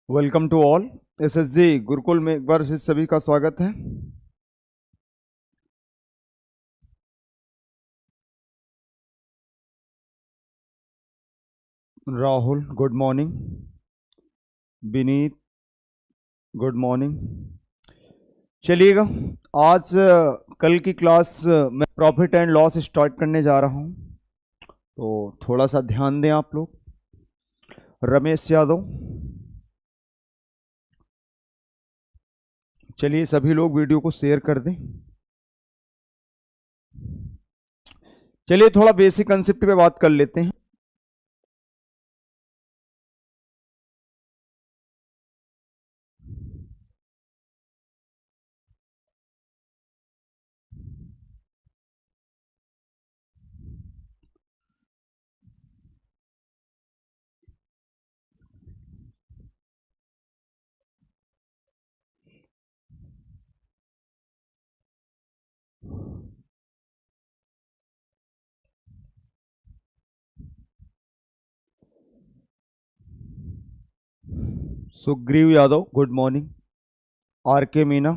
Welcome to all. एसएसजी गुरुकुल में एक बार फिर सभी का स्वागत है। Rahul good morning, Vineet good morning. चलिएगा, आज कल की क्लास मैं प्रॉफिट एंड लॉस स्टार्ट करने जा रहा हूं, तो थोड़ा सा ध्यान दें आप लोग। रमेश यादव, चलिए सभी लोग वीडियो को शेयर कर दें। चलिए थोड़ा बेसिक कंसेप्ट पे बात कर लेते हैं। Sugriv Yadav good morning, R K Meena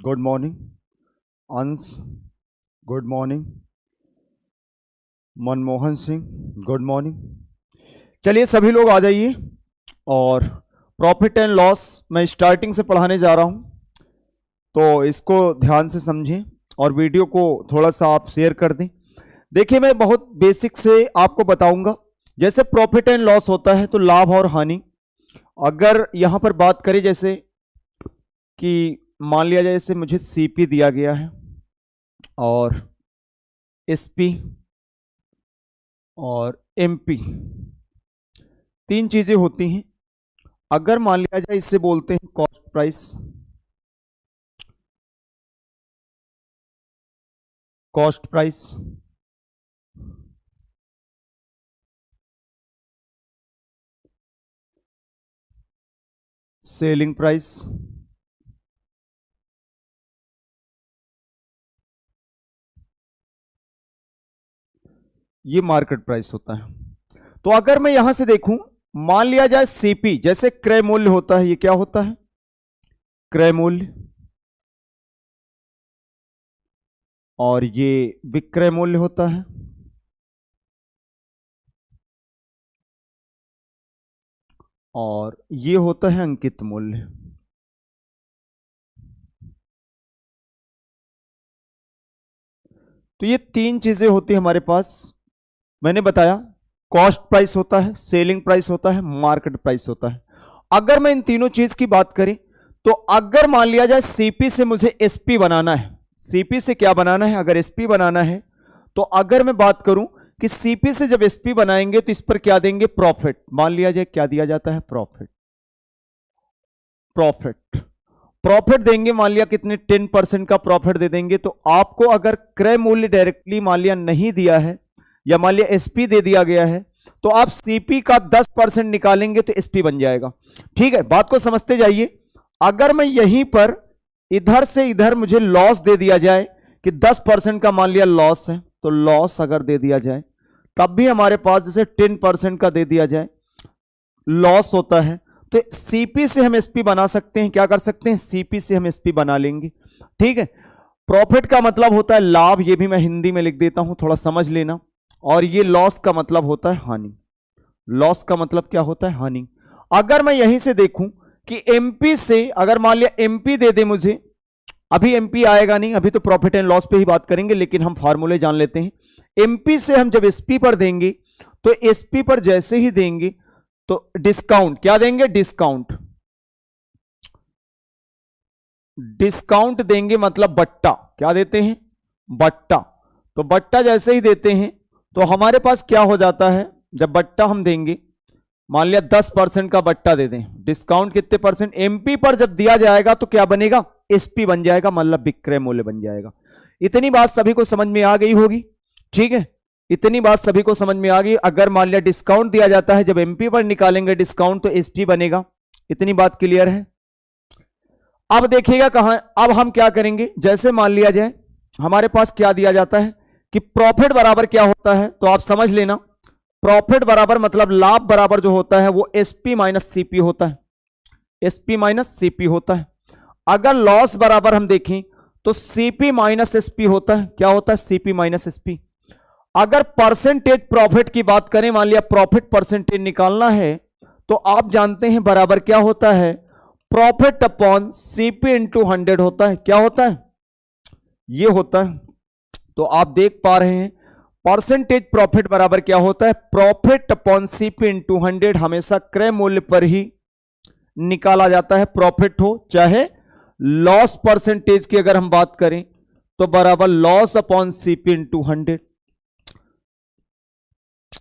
good morning, Ansh good morning, Manmohan Singh good morning. चलिए सभी लोग आ जाइए, और प्रॉफिट एंड लॉस मैं स्टार्टिंग से पढ़ाने जा रहा हूं, तो इसको ध्यान से समझें और वीडियो को थोड़ा सा आप शेयर कर दें। देखिए, मैं बहुत बेसिक से आपको बताऊंगा। जैसे प्रॉफिट एंड लॉस होता है तो लाभ और हानि। अगर यहां पर बात करें, जैसे कि मान लिया जाए जैसे मुझे सीपी दिया गया है और एसपी और एमपी, तीन चीजें होती हैं। अगर मान लिया जाए, इसे बोलते हैं cost price, cost price, selling price, ये मार्केट प्राइस होता है। तो अगर मैं यहां से देखूं, मान लिया जाए सीपी, जैसे क्रय मूल्य होता है, ये क्या होता है? क्रय मूल्य। और ये विक्रय मूल्य होता है। और ये होता है अंकित मूल्य। तो ये तीन चीजें होती है हमारे पास। मैंने बताया कॉस्ट प्राइस होता है, सेलिंग प्राइस होता है, मार्केट प्राइस होता है। अगर मैं इन तीनों चीज की बात करें, तो अगर मान लिया जाए सीपी से मुझे एसपी बनाना है, सीपी से क्या बनाना है? अगर एसपी बनाना है, तो अगर मैं बात करूं कि सीपी से जब एसपी बनाएंगे तो इस पर क्या देंगे? प्रॉफिट। मान लिया जाए क्या दिया जाता है? प्रॉफिट। प्रॉफिट प्रॉफिट देंगे, मान लिया कितने? 10% का प्रॉफिट दे देंगे। तो आपको अगर क्रय मूल्य डायरेक्टली मान लिया नहीं दिया है, या मान लिया एसपी दे दिया गया है, तो आप सीपी का 10% निकालेंगे तो एसपी बन जाएगा। ठीक है, बात को समझते जाइए। अगर मैं यहीं पर इधर से इधर मुझे लॉस दे दिया जाए कि 10% का मान लिया लॉस है, तो लॉस अगर दे दिया जाए, तब भी हमारे पास जैसे 10% का दे दिया जाए लॉस होता है, तो सीपी से हम एसपी बना सकते हैं। क्या कर सकते हैं? सीपी से हम एसपी बना लेंगे। ठीक है, प्रॉफिट का मतलब होता है लाभ, ये भी मैं हिंदी में लिख देता हूं, थोड़ा समझ लेना। और ये लॉस का मतलब होता है हानि। लॉस का मतलब क्या होता है? हानि। अगर मैं यहीं से देखूं कि एमपी से, अगर मान लिया एमपी दे दे मुझे, अभी एमपी आएगा नहीं, अभी तो प्रॉफिट एंड लॉस पे ही बात करेंगे, लेकिन हम फार्मूले जान लेते हैं। एमपी से हम जब एसपी पर देंगे, तो एसपी पर जैसे ही देंगे तो डिस्काउंट, क्या देंगे? डिस्काउंट। डिस्काउंट देंगे मतलब बट्टा। क्या देते हैं? बट्टा। तो बट्टा जैसे ही देते हैं, तो हमारे पास क्या हो जाता है? जब बट्टा हम देंगे, मान लिया 10% का बट्टा दे दें, डिस्काउंट कितने परसेंट? एमपी पर जब दिया जाएगा तो क्या बनेगा? एसपी बन जाएगा, मतलब विक्रय मूल्य बन जाएगा। इतनी बात सभी को समझ में आ गई होगी। ठीक है, इतनी बात सभी को समझ में आ गई। अगर मान लिया डिस्काउंट दिया जाता है, जब एमपी पर निकालेंगे डिस्काउंट, तो एसपी बनेगा। इतनी बात क्लियर है? अब देखिएगा कहां, अब हम क्या करेंगे। जैसे मान लिया जाए हमारे पास क्या दिया जाता है कि प्रॉफिट बराबर क्या होता है, तो आप समझ लेना, प्रॉफिट बराबर मतलब लाभ बराबर जो होता है वो एसपी माइनस सीपी होता है। एसपी माइनस सीपी होता है। अगर लॉस बराबर हम देखें तो सीपी माइनस एसपी होता है। क्या होता है? CP minus SP. अगर परसेंटेज प्रॉफिट की बात करें, मान लिया प्रॉफिट परसेंटेज निकालना है, तो आप जानते हैं बराबर क्या होता है? प्रॉफिट अपॉन सीपी इंटू 100 होता है। क्या होता है? ये होता है। तो आप देख पा रहे हैं परसेंटेज प्रॉफिट बराबर क्या होता है? प्रॉफिट अपॉन सीपी इंटू 100 हमेशा क्रय मूल्य पर ही निकाला जाता है। प्रॉफिट हो चाहे लॉस परसेंटेज की अगर हम बात करें तो बराबर लॉस अपॉन सीपी इंटू 100।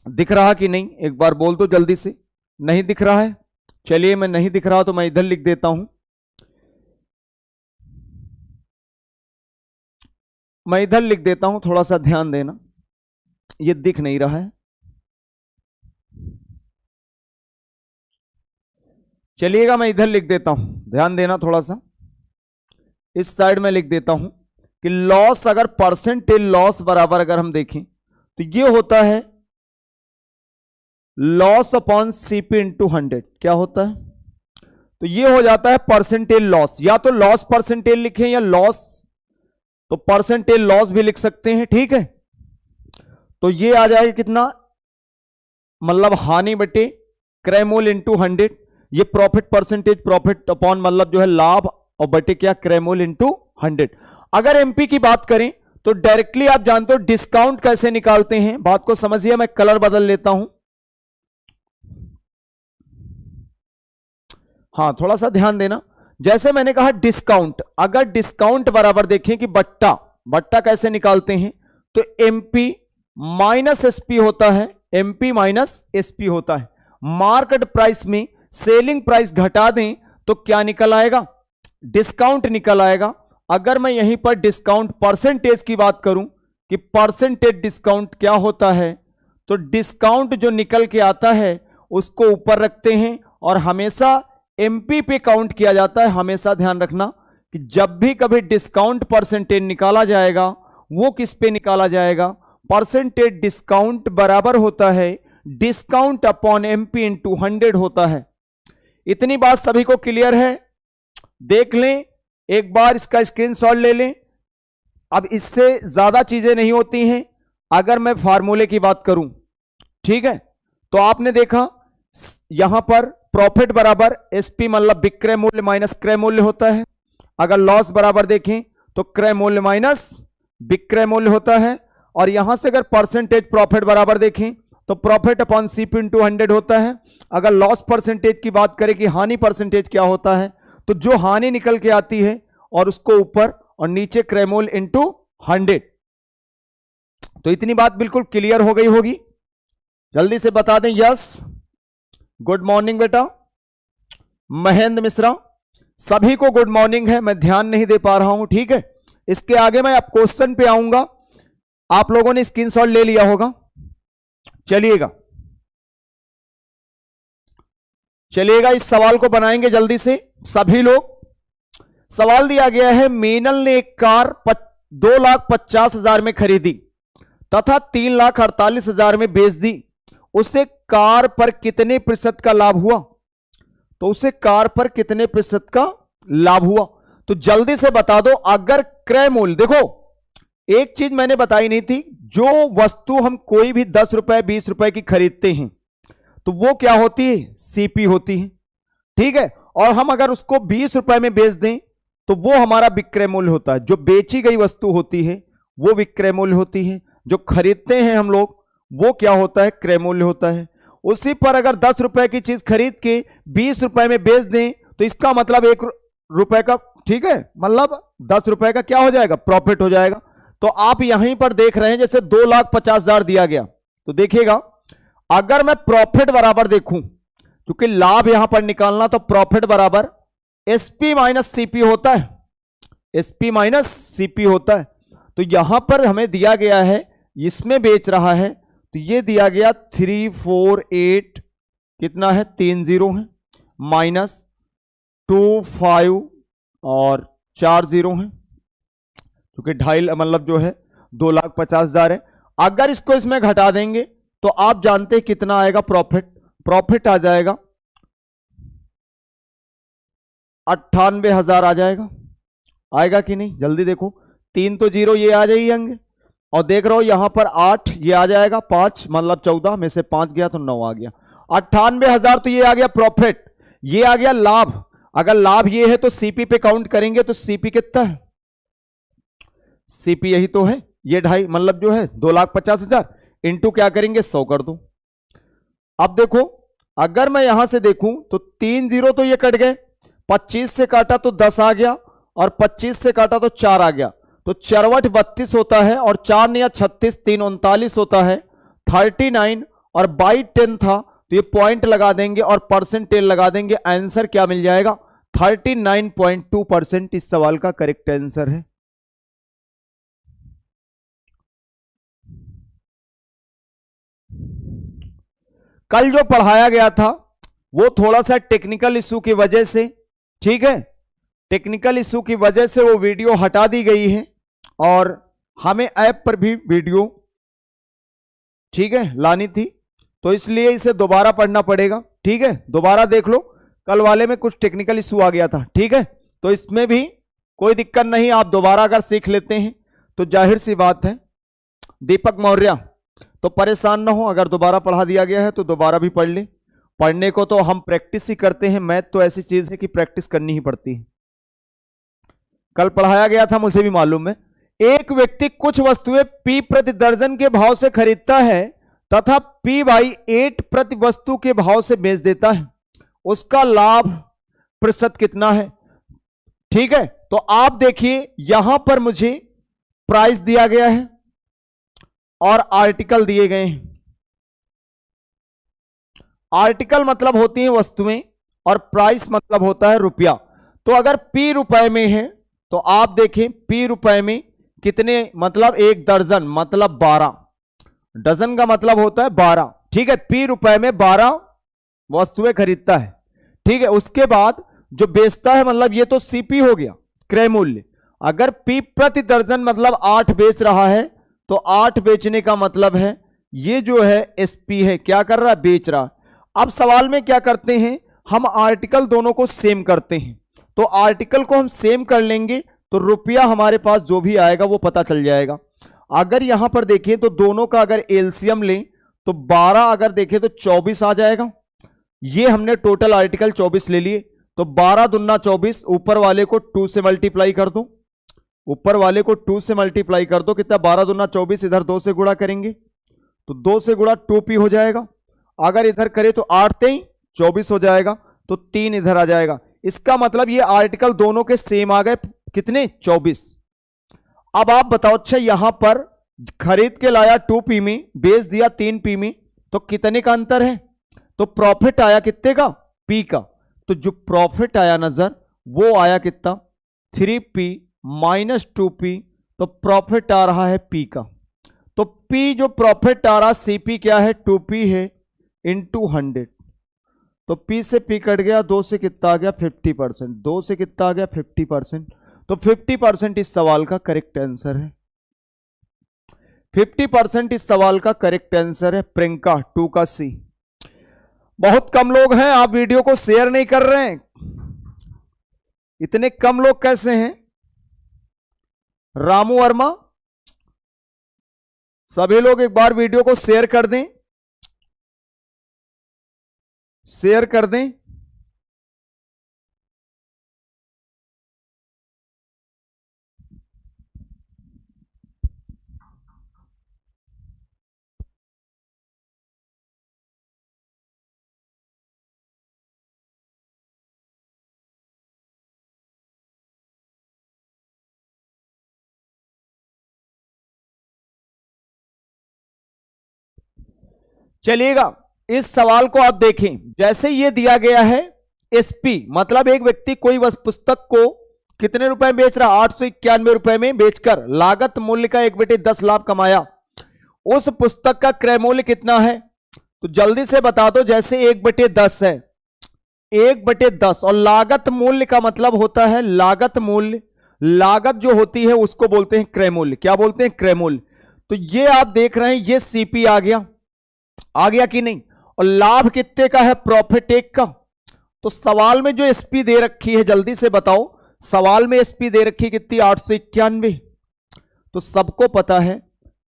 दिख रहा कि नहीं? एक बार बोल दो जल्दी से। नहीं दिख रहा है? चलिए, मैं नहीं दिख रहा तो मैं इधर लिख देता हूं। मैं इधर लिख देता हूं, थोड़ा सा ध्यान देना, ये दिख नहीं रहा है। चलिएगा, मैं इधर लिख देता हूं, ध्यान देना थोड़ा सा। इस साइड में लिख देता हूं कि लॉस, अगर परसेंटेज लॉस बराबर अगर हम देखें तो ये होता है लॉस अपॉन सीपी इंटू 100। क्या होता है? तो ये हो जाता है परसेंटेज लॉस। या तो लॉस परसेंटेज लिखें या लॉस, तो परसेंटेज लॉस भी लिख सकते हैं, ठीक है। तो ये आ जाएगा कितना? मतलब हानि बटे क्रय मूल्य इंटू 100। ये प्रॉफिट परसेंटेज, प्रॉफिट अपॉन मतलब जो है लाभ, और बटे क्या? क्रय मूल्य इंटू 100। अगर एमपी की बात करें तो डायरेक्टली आप जानते हो डिस्काउंट कैसे निकालते हैं। बात को समझिए, मैं कलर बदल लेता हूं। हाँ, थोड़ा सा ध्यान देना। जैसे मैंने कहा डिस्काउंट, अगर डिस्काउंट बराबर देखें कि बट्टा, बट्टा कैसे निकालते हैं, तो एमपी माइनस एसपी होता है। एमपी माइनस एसपी होता है। मार्केट प्राइस में सेलिंग प्राइस घटा दें तो क्या निकल आएगा? डिस्काउंट निकल आएगा। अगर मैं यहीं पर डिस्काउंट परसेंटेज की बात करूं कि परसेंटेज डिस्काउंट क्या होता है, तो डिस्काउंट जो निकल के आता है उसको ऊपर रखते हैं और हमेशा एमपी पे काउंट किया जाता है। हमेशा ध्यान रखना कि जब भी कभी डिस्काउंट परसेंटेज निकाला जाएगा, वो किस पे निकाला जाएगा? परसेंटेज डिस्काउंट बराबर होता है डिस्काउंट अपॉन एमपी इंटू 100 होता है। इतनी बात सभी को क्लियर है? देख लें एक बार, इसका स्क्रीनशॉट ले लें। अब इससे ज्यादा चीजें नहीं होती हैं। अगर मैं फार्मूले की बात करूं, ठीक है, तो आपने देखा यहां पर प्रॉफिट बराबर एसपी मतलब विक्रय मूल्य माइनस क्रय मूल्य होता है। अगर लॉस बराबर देखें तो क्रय मूल्य माइनस विक्रय मूल्य होता है। और यहां से अगर परसेंटेज प्रॉफिट बराबर देखें तो प्रॉफिट अपॉन सीपी इंटू 100 होता है। अगर लॉस परसेंटेज की बात करें कि हानि परसेंटेज क्या होता है, तो जो हानि निकल के आती है और उसको ऊपर और नीचे क्रय मूल्य इंटू 100। तो इतनी बात बिल्कुल क्लियर हो गई होगी। जल्दी से बता दें यस। गुड मॉर्निंग बेटा। महेंद्र मिश्रा, सभी को गुड मॉर्निंग है। मैं ध्यान नहीं दे पा रहा हूं, ठीक है। इसके आगे मैं अब क्वेश्चन पे आऊंगा। आप लोगों ने स्क्रीनशॉट ले लिया होगा। चलिएगा चलिएगा, इस सवाल को बनाएंगे जल्दी से सभी लोग। सवाल दिया गया है, मीनल ने एक कार 2,50,000 में खरीदी तथा 3,48,000 में बेच दी। उसे कार पर कितने प्रतिशत का लाभ हुआ? तो उसे कार पर कितने प्रतिशत का लाभ हुआ? तो जल्दी से बता दो। अगर क्रय मूल्य, देखो एक चीज मैंने बताई नहीं थी, जो वस्तु हम कोई भी 10 रुपए 20 रुपए की खरीदते हैं तो वो क्या होती है? सीपी होती है, ठीक है। और हम अगर उसको 20 रुपए में बेच दें तो वो हमारा विक्रय मूल्य होता है। जो बेची गई वस्तु होती है वो विक्रय मूल्य होती है। जो खरीदते हैं हम लोग वो क्या होता है? क्रय मूल्य होता है। उसी पर अगर 10 रुपए की चीज खरीद के 20 रुपए में बेच दें तो इसका मतलब 1 रुपए का, ठीक है, मतलब 10 रुपए का क्या हो जाएगा? प्रॉफिट हो जाएगा। तो आप यहीं पर देख रहे हैं जैसे 2,50,000 दिया गया, तो देखिएगा अगर मैं प्रॉफिट बराबर देखूं, क्योंकि लाभ यहां पर निकालना, तो प्रॉफिट बराबर एसपी माइनस सीपी होता है। एसपी माइनस सीपी होता है। तो यहां पर हमें दिया गया है, इसमें बेच रहा है, तो ये दिया गया 348 कितना है? 30 है, माइनस 25 और 40 है, क्योंकि 2.5 मतलब जो है 2,50,000 है। अगर इसको इसमें घटा देंगे तो आप जानते हैं कितना आएगा? प्रॉफिट। प्रॉफिट आ जाएगा 98,000 आ जाएगा, आएगा कि नहीं? जल्दी देखो, 3 तो 0 ये आ जाएंगे, और देख रहे हो यहां पर 8 ये आ जाएगा, 5 मतलब 14 में से 5 गया तो 9 आ गया, 98,000 तो ये आ गया प्रॉफिट, ये आ गया लाभ। अगर लाभ ये है तो सीपी पे काउंट करेंगे तो सीपी कितना है? सीपी यही तो है, ये 2.5 मतलब जो है 2,50,000 इंटू क्या करेंगे 100 कर दो। अब देखो अगर मैं यहां से देखूं तो 3 0 तो ये कट गए, 25 से काटा तो 10 आ गया, और 25 से काटा तो 4 आ गया, तो 4 32 होता है, और 4 या 36 3 39 होता है, 39, और बाई 10 था तो ये पॉइंट लगा देंगे और परसेंटेज लगा देंगे, आंसर क्या मिल जाएगा? 39.2% इस सवाल का करेक्ट आंसर है। कल जो पढ़ाया गया था वो थोड़ा सा टेक्निकल इशू की वजह से, ठीक है, टेक्निकल इशू की वजह से वो वीडियो हटा दी गई है, और हमें ऐप पर भी वीडियो, ठीक है, लानी थी, तो इसलिए इसे दोबारा पढ़ना पड़ेगा, ठीक है, दोबारा देख लो, कल वाले में कुछ टेक्निकल इशू आ गया था, ठीक है, तो इसमें भी कोई दिक्कत नहीं, आप दोबारा अगर सीख लेते हैं तो जाहिर सी बात है। दीपक मौर्य, तो परेशान ना हो, अगर दोबारा पढ़ा दिया गया है तो दोबारा भी पढ़ ले, पढ़ने को तो हम प्रैक्टिस ही करते हैं, मैथ तो ऐसी चीज है कि प्रैक्टिस करनी ही पड़ती है। कल पढ़ाया गया था, मुझे भी मालूम है। एक व्यक्ति कुछ वस्तुएं P प्रति दर्जन के भाव से खरीदता है तथा P/8 प्रति वस्तु के भाव से बेच देता है, उसका लाभ प्रतिशत कितना है? ठीक है, तो आप देखिए यहां पर मुझे प्राइस दिया गया है और आर्टिकल दिए गए हैं। आर्टिकल मतलब होती हैं वस्तुएं और प्राइस मतलब होता है रुपया। तो अगर P रुपए में है तो आप देखें P रुपए में कितने, मतलब 1 दर्जन मतलब 12, डजन का मतलब होता है 12, ठीक है, P रुपए में 12 वस्तुएं खरीदता है, ठीक है। उसके बाद जो बेचता है मतलब ये तो CP हो गया, क्रय मूल्य। अगर P प्रति दर्जन मतलब 8 बेच रहा है तो 8 बेचने का मतलब है ये जो है SP है, क्या कर रहा है? बेच रहा है। अब सवाल में क्या करते हैं हम, आर्टिकल दोनों को सेम करते हैं, तो आर्टिकल को हम सेम कर लेंगे तो रुपया हमारे पास जो भी आएगा वो पता चल जाएगा। अगर यहां पर देखें तो दोनों का अगर एलसीएम लें तो 12 अगर देखें तो 24 आ जाएगा। ये हमने टोटल आर्टिकल 24 ले लिए, तो 12 दूना 24, ऊपर वाले को 2 से मल्टीप्लाई कर दो, ऊपर वाले को 2 से मल्टीप्लाई कर दो, कितना 12 दूना 24, इधर 2 से गुणा करेंगे तो 2 से गुणा 2P हो जाएगा। अगर इधर करें तो 8 3 24 हो जाएगा, तो 3 इधर आ जाएगा। इसका मतलब ये आर्टिकल दोनों के सेम आ गए, कितने? 24। अब आप बताओ, अच्छा यहां पर खरीद के लाया 2P में, बेच दिया 3P में, तो कितने का अंतर है? तो प्रॉफिट आया कितने का? P का। तो जो प्रॉफिट आया नजर वो आया कितना? 3P माइनस 2P, तो प्रॉफिट आ रहा है P का। तो P जो प्रॉफिट आ रहा, CP क्या है? 2P है इंटू 100, तो P से P कट गया, 2 से कितना आ गया? 50%, 2 से कितना आ गया? 50%, तो 50% इस सवाल का करेक्ट आंसर है। 50% इस सवाल का करेक्ट आंसर है, प्रियंका 2 का C। बहुत कम लोग हैं, आप वीडियो को शेयर नहीं कर रहे हैं, इतने कम लोग कैसे हैं? रामू वर्मा, सभी लोग एक बार वीडियो को शेयर कर दें, शेयर कर दें। चलिएगा, इस सवाल को आप देखें, जैसे ये दिया गया है SP, मतलब एक व्यक्ति कोई पुस्तक को कितने रुपए में बेच रहा? 891 रुपए में बेचकर लागत मूल्य का 1/10 लाभ कमाया। उस पुस्तक का क्रय मूल्य कितना है? तो जल्दी से बता दो। जैसे 1/10 है, 1/10, और लागत मूल्य का मतलब होता है लागत मूल्य, लागत जो होती है उसको बोलते हैं क्रय मूल्य। क्या बोलते हैं? क्रय मूल्य। तो ये आप देख रहे हैं, ये CP आ गया कि नहीं? और लाभ कितने का है? प्रॉफिट 1 का। तो सवाल में जो एसपी दे रखी है जल्दी से बताओ, सवाल में एसपी दे रखी कितनी 891। तो सबको पता है,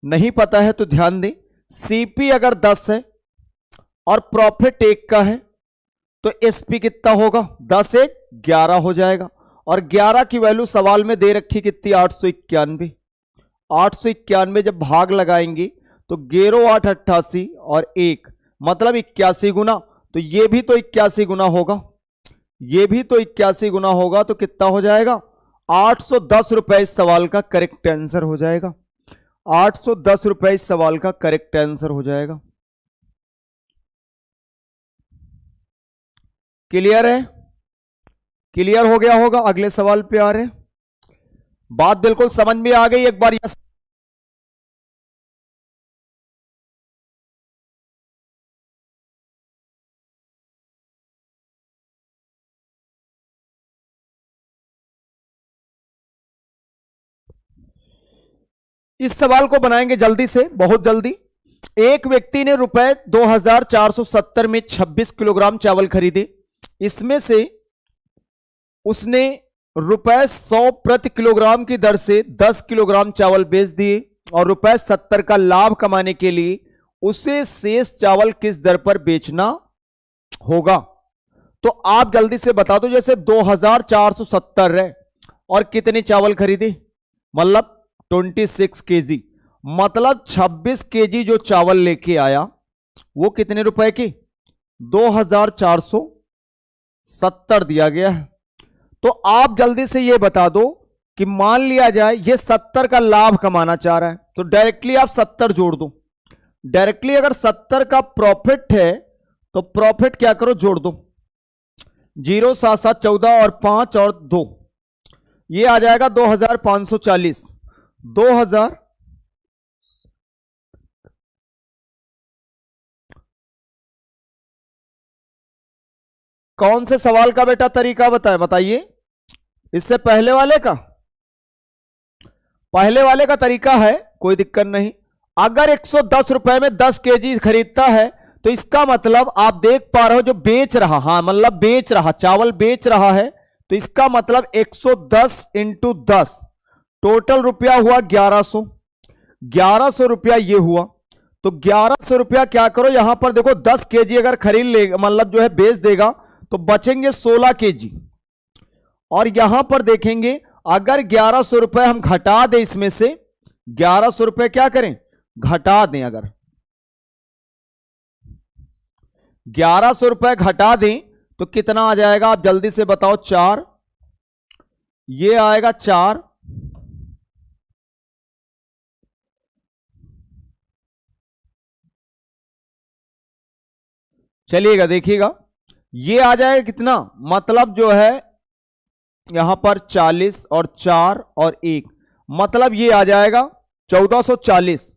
नहीं पता है तो ध्यान दें, सीपी अगर 10 है और प्रॉफिट 1 का है तो एसपी कितना होगा, 10 1 11 हो जाएगा। और 11 की वैल्यू सवाल में दे रखी कितनी 891। 891 जब भाग लगाएंगे तो 11 8 88 और 1 मतलब 81 गुना, तो ये भी तो 81 गुना होगा, ये भी तो 81 गुना होगा, तो कितना हो जाएगा 810 रुपए इस सवाल का करेक्ट आंसर हो जाएगा। 810 रुपए इस सवाल का करेक्ट आंसर हो जाएगा। क्लियर है, क्लियर हो गया होगा। अगले सवाल पे आ रहे हैं, बात बिल्कुल समझ में आ गई। एक बार यस, इस सवाल को बनाएंगे जल्दी से, बहुत जल्दी। एक व्यक्ति ने रुपए 2470 में 26 किलोग्राम चावल खरीदे, इसमें से उसने रुपए 100 प्रति किलोग्राम की दर से 10 किलोग्राम चावल बेच दिए और रुपए 70 का लाभ कमाने के लिए उसे शेष चावल किस दर पर बेचना होगा। तो आप जल्दी से बता दो, जैसे 2470 है और कितने चावल खरीदे, मतलब 26 केजी, मतलब 26 केजी जो चावल लेके आया वो कितने रुपए के, 2470 दिया गया है। तो आप जल्दी से ये बता दो कि मान लिया जाए ये 70 का लाभ कमाना चाह रहा है, तो डायरेक्टली आप 70 जोड़ दो। डायरेक्टली अगर 70 का प्रॉफिट है तो प्रॉफिट क्या करो, जोड़ दो। 0 7 7 14 और 5 और 2, ये आ जाएगा 2540। 2000 कौन से सवाल का बेटा तरीका बताइए। इससे पहले वाले का, पहले वाले का तरीका है, कोई दिक्कत नहीं। अगर 110 रुपए में 10 केजी खरीदता है तो इसका मतलब आप देख पा रहे हो जो बेच रहा, हाँ मतलब बेच रहा, चावल बेच रहा है, तो इसका मतलब 110 इंटू 10 टोटल रुपया हुआ 1100। 1100 रुपया ये हुआ, तो 1100 रुपया क्या करो, यहां पर देखो 10 केजी अगर खरीद लेगा, मतलब जो है बेच देगा, तो बचेंगे 16 केजी। और यहां पर देखेंगे अगर 1100 रुपए हम घटा दें, इसमें से 1100 रुपए क्या करें, घटा दें। अगर 1100 रुपए घटा दें तो कितना आ जाएगा, आप जल्दी से बताओ। 4, ये आएगा 4, चलिएगा देखिएगा, ये आ जाएगा कितना, मतलब जो है यहां पर 40 और 4 और 1, मतलब ये आ जाएगा 1440।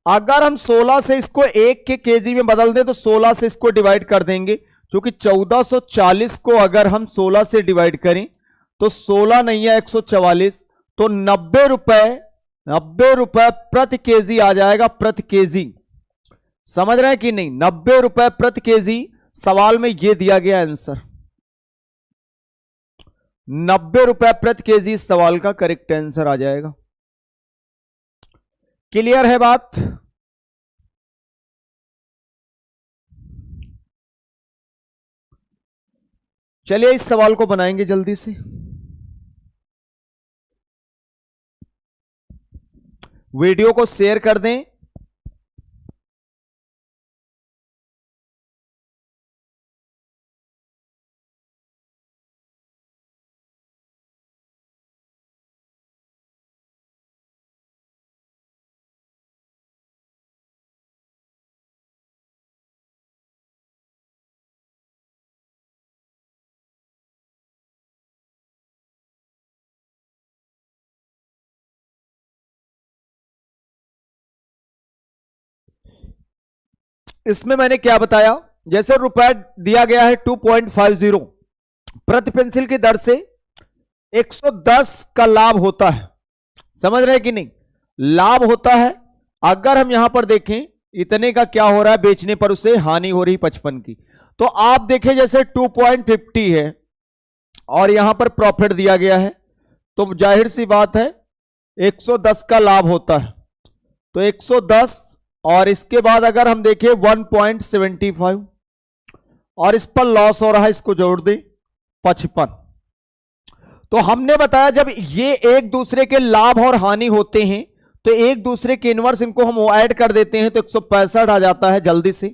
अगर हम 16 से इसको 1 के केजी में बदल दें तो 16 से इसको डिवाइड कर देंगे, क्योंकि 1440 को अगर हम 16 से डिवाइड करें तो 16 नहीं है 144, तो 90 रुपए प्रति केजी आ जाएगा, प्रति केजी। समझ रहे हैं कि नहीं, 90 रुपए प्रति केजी सवाल में ये दिया गया आंसर। 90 रुपए प्रति केजी इस सवाल का करेक्ट आंसर आ जाएगा। क्लियर है बात। चलिए इस सवाल को बनाएंगे जल्दी से। वीडियो को शेयर कर दें। इसमें मैंने क्या बताया, जैसे रुपए दिया गया है 2.50 प्रति पेंसिल की दर से 110 का लाभ होता है। समझ रहे हैं कि नहीं, लाभ होता है। अगर हम यहां पर देखें इतने का क्या हो रहा है, बेचने पर उसे हानि हो रही 55 की, तो आप देखें जैसे 2.50 है और यहां पर प्रॉफिट दिया गया है, तो जाहिर सी बात है 110 का लाभ होता है। तो 110 और इसके बाद अगर हम देखें 1.75 और इस पर लॉस हो रहा है, इसको जोड़ दें 55। तो हमने बताया जब ये एक दूसरे के लाभ और हानि होते हैं तो एक दूसरे के इनवर्स इनको हम ऐड कर देते हैं तो 165 आ जाता है जल्दी से।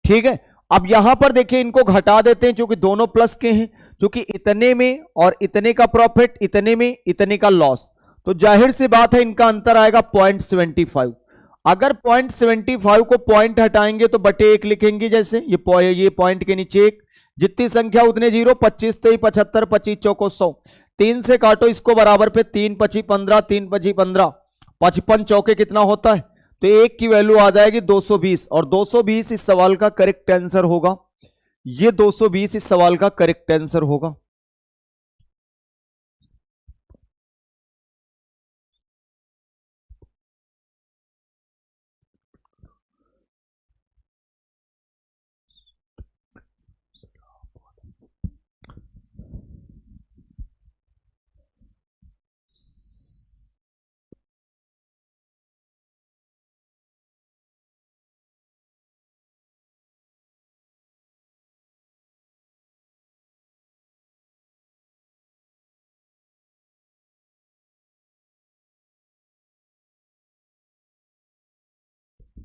ठीक है, अब यहां पर देखिए इनको घटा देते हैं क्योंकि दोनों प्लस के हैं, क्योंकि इतने में और इतने का प्रॉफिट, इतने में इतने का लॉस, तो जाहिर सी बात है इनका अंतर आएगा 0.75। अगर 0.75 को पॉइंट हटाएंगे तो बटे 1 लिखेंगे, जैसे ये पॉइंट के नीचे 1, जितनी संख्या उतने जीरो, 25 23 75 25 चौको 100, 3 से काटो इसको बराबर पे, 3 25 15, 3 25 15, 55 चौके कितना होता है, तो 1 की वैल्यू आ जाएगी 220 और 220 इस सवाल का करेक्ट आंसर होगा। ये 220 इस सवाल का करेक्ट आंसर होगा।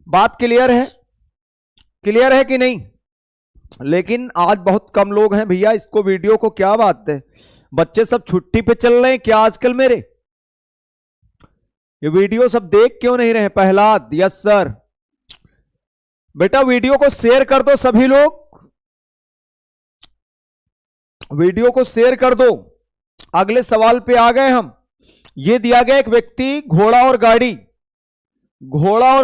बात क्लियर है? क्लियर है कि नहीं? लेकिन आज बहुत कम लोग हैं भैया, इसको वीडियो को क्या बात है, बच्चे सब छुट्टी पे चल रहे हैं क्या आजकल मेरे? ये वीडियो सब देख क्यों नहीं रहे? Prahlad, yes sir. बेटा वीडियो को शेयर कर दो, सभी लोग वीडियो को शेयर कर दो। अगले सवाल पे आ गए हम। ये दिया गया एक व्यक्ति घोड़ा और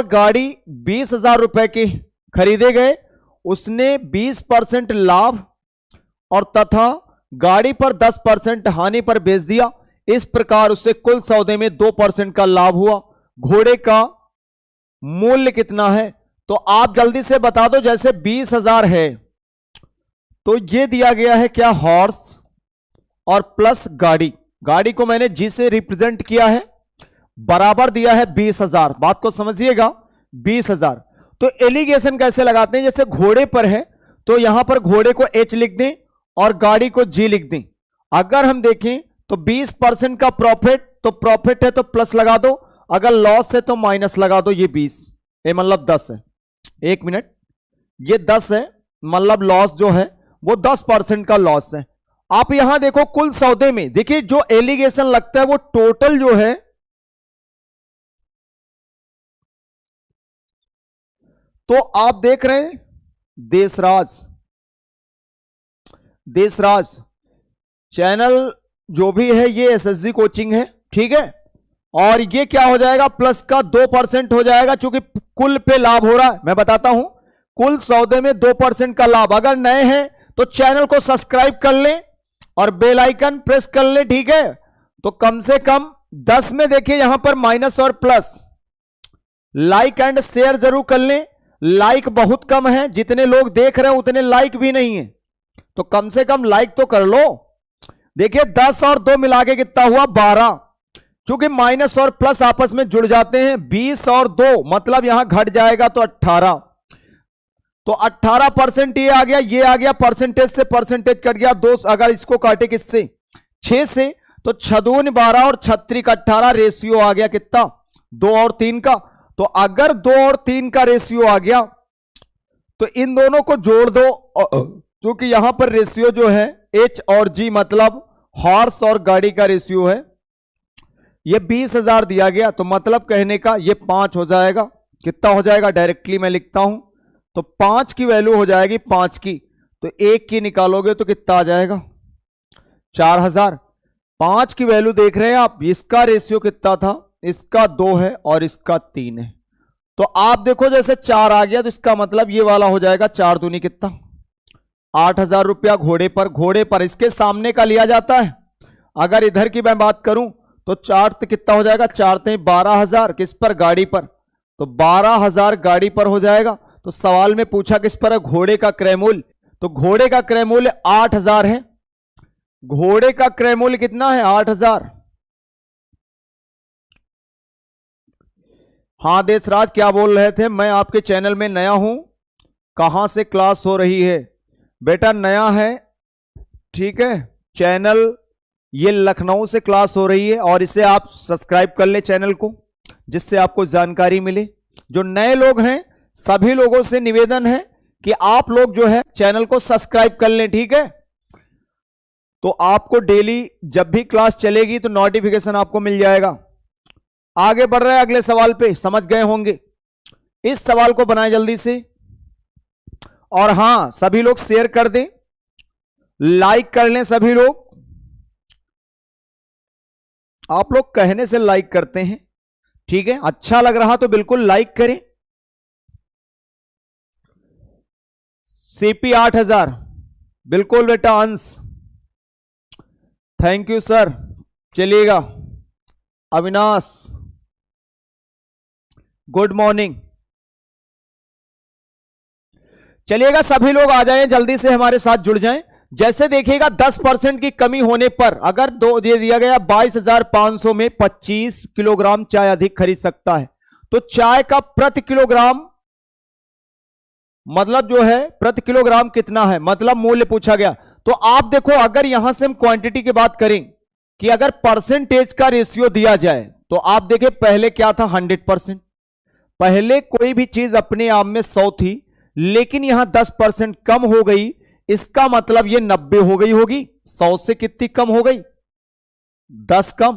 गाड़ी 20,000 रुपए के खरीदे गए, उसने 20% लाभ और तथा गाड़ी पर 10% हानि पर बेच दिया। इस प्रकार उससे कुल सौदे में 2% का लाभ हुआ। घोड़े का मूल्य कितना है? तो आप जल्दी से बता दो। जैसे 20,000 है तो ये दिया गया है क्या, हॉर्स और प्लस गाड़ी, गाड़ी को मैंने जी से रिप्रेजेंट किया है, बराबर दिया है 20,000। बात को समझिएगा, 20,000। तो एलिगेशन कैसे लगाते हैं? जैसे घोड़े पर है तो यहां पर घोड़े को एच लिख दें और गाड़ी को जी लिख दें। अगर हम देखें तो 20% का प्रॉफिट, तो प्रॉफिट है तो प्लस लगा दो, अगर लॉस है तो माइनस लगा दो। ये 20 ये मतलब 10 है, 1 मिनट, ये 10 है मतलब लॉस जो है वो 10% का लॉस है। आप यहां देखो कुल सौदे में, देखिए जो एलिगेशन लगता है वो टोटल जो है, तो आप देख रहे हैं देशराज चैनल जो भी है ये एसएसजी कोचिंग है, ठीक है। और ये क्या हो जाएगा, प्लस का 2% हो जाएगा, क्योंकि कुल पे लाभ हो रहा है। मैं बताता हूं, कुल सौदे में 2% का लाभ। अगर नए हैं तो चैनल को सब्सक्राइब कर लें और बेल आइकन प्रेस कर लें, ठीक है। तो कम से कम 10 में देखिए यहां पर माइनस और प्लस, लाइक एंड शेयर जरूर कर लें। लाइक बहुत कम है, जितने लोग देख रहे हैं उतने लाइक भी नहीं है, तो कम से कम लाइक तो कर लो। देखिए 10 और 2 मिला के कितना हुआ, 12, क्योंकि माइनस और प्लस आपस में जुड़ जाते हैं। 20 और 2 मतलब यहां घट जाएगा तो 18, तो 18% ये आ गया, ये आ गया, परसेंटेज से परसेंटेज कट गया। 2 अगर इसको काटे किससे, 6 से, तो 6 दूनी 12 और 36 18 रेशियो आ गया कितना, 2 और 3 का। तो अगर 2 और 3 का रेशियो आ गया तो इन दोनों को जोड़ दो, क्योंकि यहां पर रेशियो जो है एच और जी मतलब हॉर्स और गाड़ी का रेशियो है। ये 20,000 दिया गया, तो मतलब कहने का ये 5 हो जाएगा। कितना हो जाएगा, डायरेक्टली मैं लिखता हूं, तो 5 की वैल्यू हो जाएगी 5 की, तो 1 की निकालोगे तो कितना आ जाएगा, 4,000। 5 की वैल्यू देख रहे हैं आप, इसका रेशियो कितना था, इसका 2 है और इसका 3 है। तो आप देखो जैसे 4 आ गया तो इसका मतलब ये वाला हो जाएगा 4 दूनी कितना, 8,000 रुपया घोड़े पर इसके सामने का लिया जाता है। अगर इधर की मैं बात करूं तो 4 कितना हो जाएगा, 4 12,000 किस पर, गाड़ी पर, तो 12,000 गाड़ी पर हो जाएगा। तो सवाल में पूछा किस पर है, घोड़े का क्रय मूल्य, तो घोड़े का क्रय मूल्य 8,000 है। घोड़े का क्रय मूल्य कितना है? 8,000। हाँ देशराज, क्या बोल रहे थे? मैं आपके चैनल में नया हूं। कहां से क्लास हो रही है? बेटा नया है, ठीक है। चैनल ये लखनऊ से क्लास हो रही है और इसे आप सब्सक्राइब कर ले चैनल को, जिससे आपको जानकारी मिले। जो नए लोग हैं सभी लोगों से निवेदन है कि आप लोग जो है चैनल को सब्सक्राइब कर लें, ठीक है। तो आपको डेली जब भी क्लास चलेगी तो नोटिफिकेशन आपको मिल जाएगा। आगे बढ़ रहे हैं अगले सवाल पे, समझ गए होंगे। इस सवाल को बनाए जल्दी से, और हां सभी लोग शेयर कर दें, लाइक कर लें सभी लोग। आप लोग कहने से लाइक करते हैं, ठीक है। अच्छा लग रहा तो बिल्कुल लाइक करें। सीपी 8,000, बिल्कुल बेटा अंश, थैंक यू सर। चलिएगा अविनाश, गुड मॉर्निंग। चलिएगा सभी लोग आ जाएं, जल्दी से हमारे साथ जुड़ जाएं। जैसे देखिएगा 10% की कमी होने पर अगर दो ये दिया गया 22,500 में 25 किलोग्राम चाय अधिक खरीद सकता है, तो चाय का प्रति किलोग्राम मतलब जो है प्रति किलोग्राम कितना है, मतलब मूल्य पूछा गया। तो आप देखो, अगर यहां से हम क्वांटिटी की बात करें कि अगर परसेंटेज का रेशियो दिया जाए तो आप देखें पहले क्या था, 100%। पहले कोई भी चीज अपने आप में 100 थी, लेकिन यहां 10% कम हो गई, इसका मतलब ये 90 हो गई होगी। 100 से कितनी कम हो गई? 10 कम।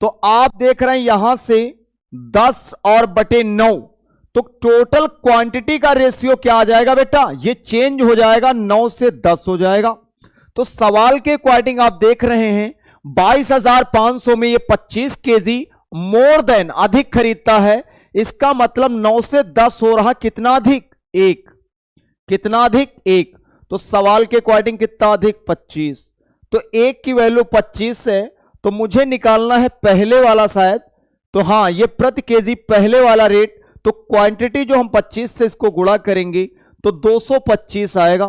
तो आप देख रहे हैं यहां से 10 और बटे 9, तो टोटल क्वांटिटी का रेशियो क्या आ जाएगा बेटा? ये चेंज हो जाएगा, 9 से 10 हो जाएगा। तो सवाल के अकॉर्डिंग आप देख रहे हैं 22,500 में ये 25 केजी मोर देन अधिक खरीदता है। इसका मतलब 9 से 10 हो रहा कितना अधिक? 1। कितना अधिक? 1। तो सवाल के अकॉर्डिंग कितना अधिक? 25। तो 1 की वैल्यू 25 है, तो मुझे निकालना है पहले वाला शायद। तो हां, ये प्रति केजी पहले वाला रेट। तो क्वांटिटी जो हम 25 से इसको गुणा करेंगे तो 225 आएगा।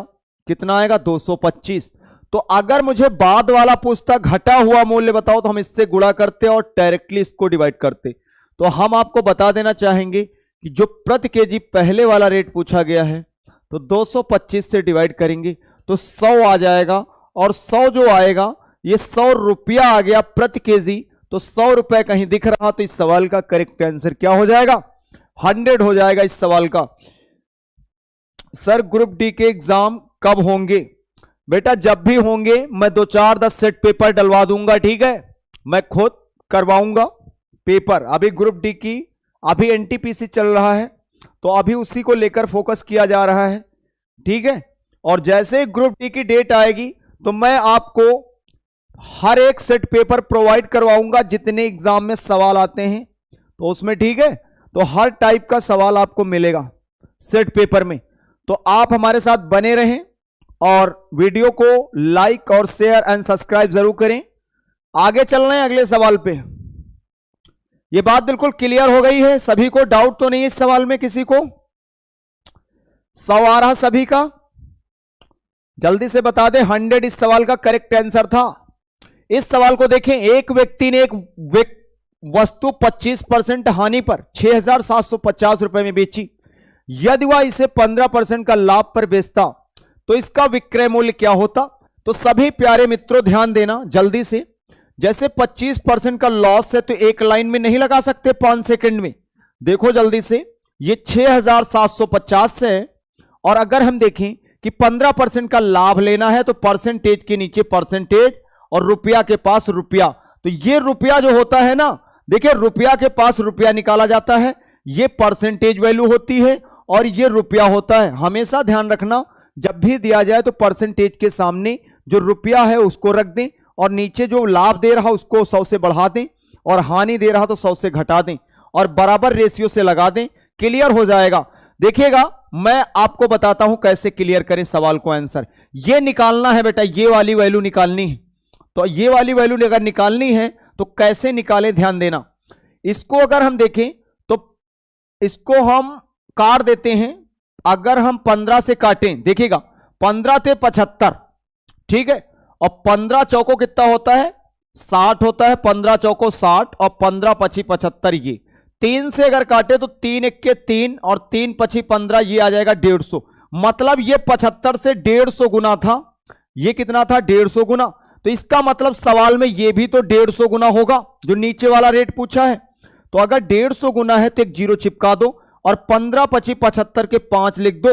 कितना आएगा? 225। तो अगर मुझे बाद वाला पूछता घटा हुआ मूल्य बताओ, तो हम इससे गुणा करते और डायरेक्टली इसको डिवाइड करते। तो हम आपको बता देना चाहेंगे कि जो प्रति केजी पहले वाला रेट पूछा गया है, तो 225 से डिवाइड करेंगे तो 100 आ जाएगा। और 100 जो आएगा ये 100 रुपया आ गया प्रति केजी। तो 100 रुपए कहीं दिख रहा, तो इस सवाल का करेक्ट आंसर क्या हो जाएगा? 100 हो जाएगा इस सवाल का। सर ग्रुप डी के एग्जाम कब होंगे? बेटा जब भी होंगे मैं 2-4-10 सेट पेपर डलवा दूंगा, ठीक है। मैं खुद करवाऊंगा पेपर। अभी ग्रुप डी की अभी एनटीपीसी चल रहा है, तो अभी उसी को लेकर फोकस किया जा रहा है, ठीक है। और जैसे ग्रुप डी की डेट आएगी तो मैं आपको हर एक सेट पेपर प्रोवाइड करवाऊंगा, जितने एग्जाम में सवाल आते हैं तो उसमें, ठीक है। तो हर टाइप का सवाल आपको मिलेगा सेट पेपर में। तो आप हमारे साथ बने रहें और वीडियो को लाइक और शेयर एंड सब्सक्राइब जरूर करें। आगे चल रहे हैं अगले सवाल पे। ये बात बिल्कुल क्लियर हो गई है, सभी को डाउट तो नहीं है इस सवाल में? किसी को 100 आ रहा सभी का? जल्दी से बता दें। 100 इस सवाल का करेक्ट आंसर था। इस सवाल को देखें, एक व्यक्ति ने एक वस्तु 25% हानि पर 6,750 रुपए में बेची। यदि वह इसे 15% का लाभ पर बेचता तो इसका विक्रय मूल्य क्या होता? तो सभी प्यारे मित्रों ध्यान देना जल्दी से। जैसे 25% का लॉस है तो एक लाइन में नहीं लगा सकते 5 सेकंड में। देखो जल्दी से, ये 6,750 से है, और अगर हम देखें कि 15% का लाभ लेना है तो परसेंटेज के नीचे परसेंटेज और रुपया के पास रुपया। तो ये रुपया जो होता है ना, देखिए रुपया के पास रुपया निकाला जाता है, ये परसेंटेज वैल्यू होती है और ये रुपया होता है। हमेशा ध्यान रखना, जब भी दिया जाए तो परसेंटेज के सामने जो रुपया है उसको रख दें, और नीचे जो लाभ दे रहा उसको 100 से बढ़ा दें, और हानि दे रहा तो 100 से घटा दें, और बराबर रेशियो से लगा दें। क्लियर हो जाएगा। देखिएगा मैं आपको बताता हूं कैसे क्लियर करें सवाल को। आंसर ये निकालना है बेटा, ये वाली वैल्यू निकालनी है। तो ये वाली वैल्यू अगर निकालनी है तो कैसे निकाले, ध्यान देना। इसको अगर हम देखें तो इसको हम काट देते हैं अगर हम 15 से काटें, देखिएगा 15 थे 75, ठीक है, और 15 चौको कितना होता है 60 होता है, 15 चौको 60 और 15 पची 75, ये 3 से अगर काटे तो 3 इक्के 3 और 3 पची 15, ये आ जाएगा 150। मतलब ये 75 से 150 गुना था, ये कितना था 150 गुना। तो इसका मतलब सवाल में ये भी तो 150 गुना होगा जो नीचे वाला रेट पूछा है। तो अगर 150 गुना है तो एक जीरो चिपका दो और 15 पची 75 के 5 लिख दो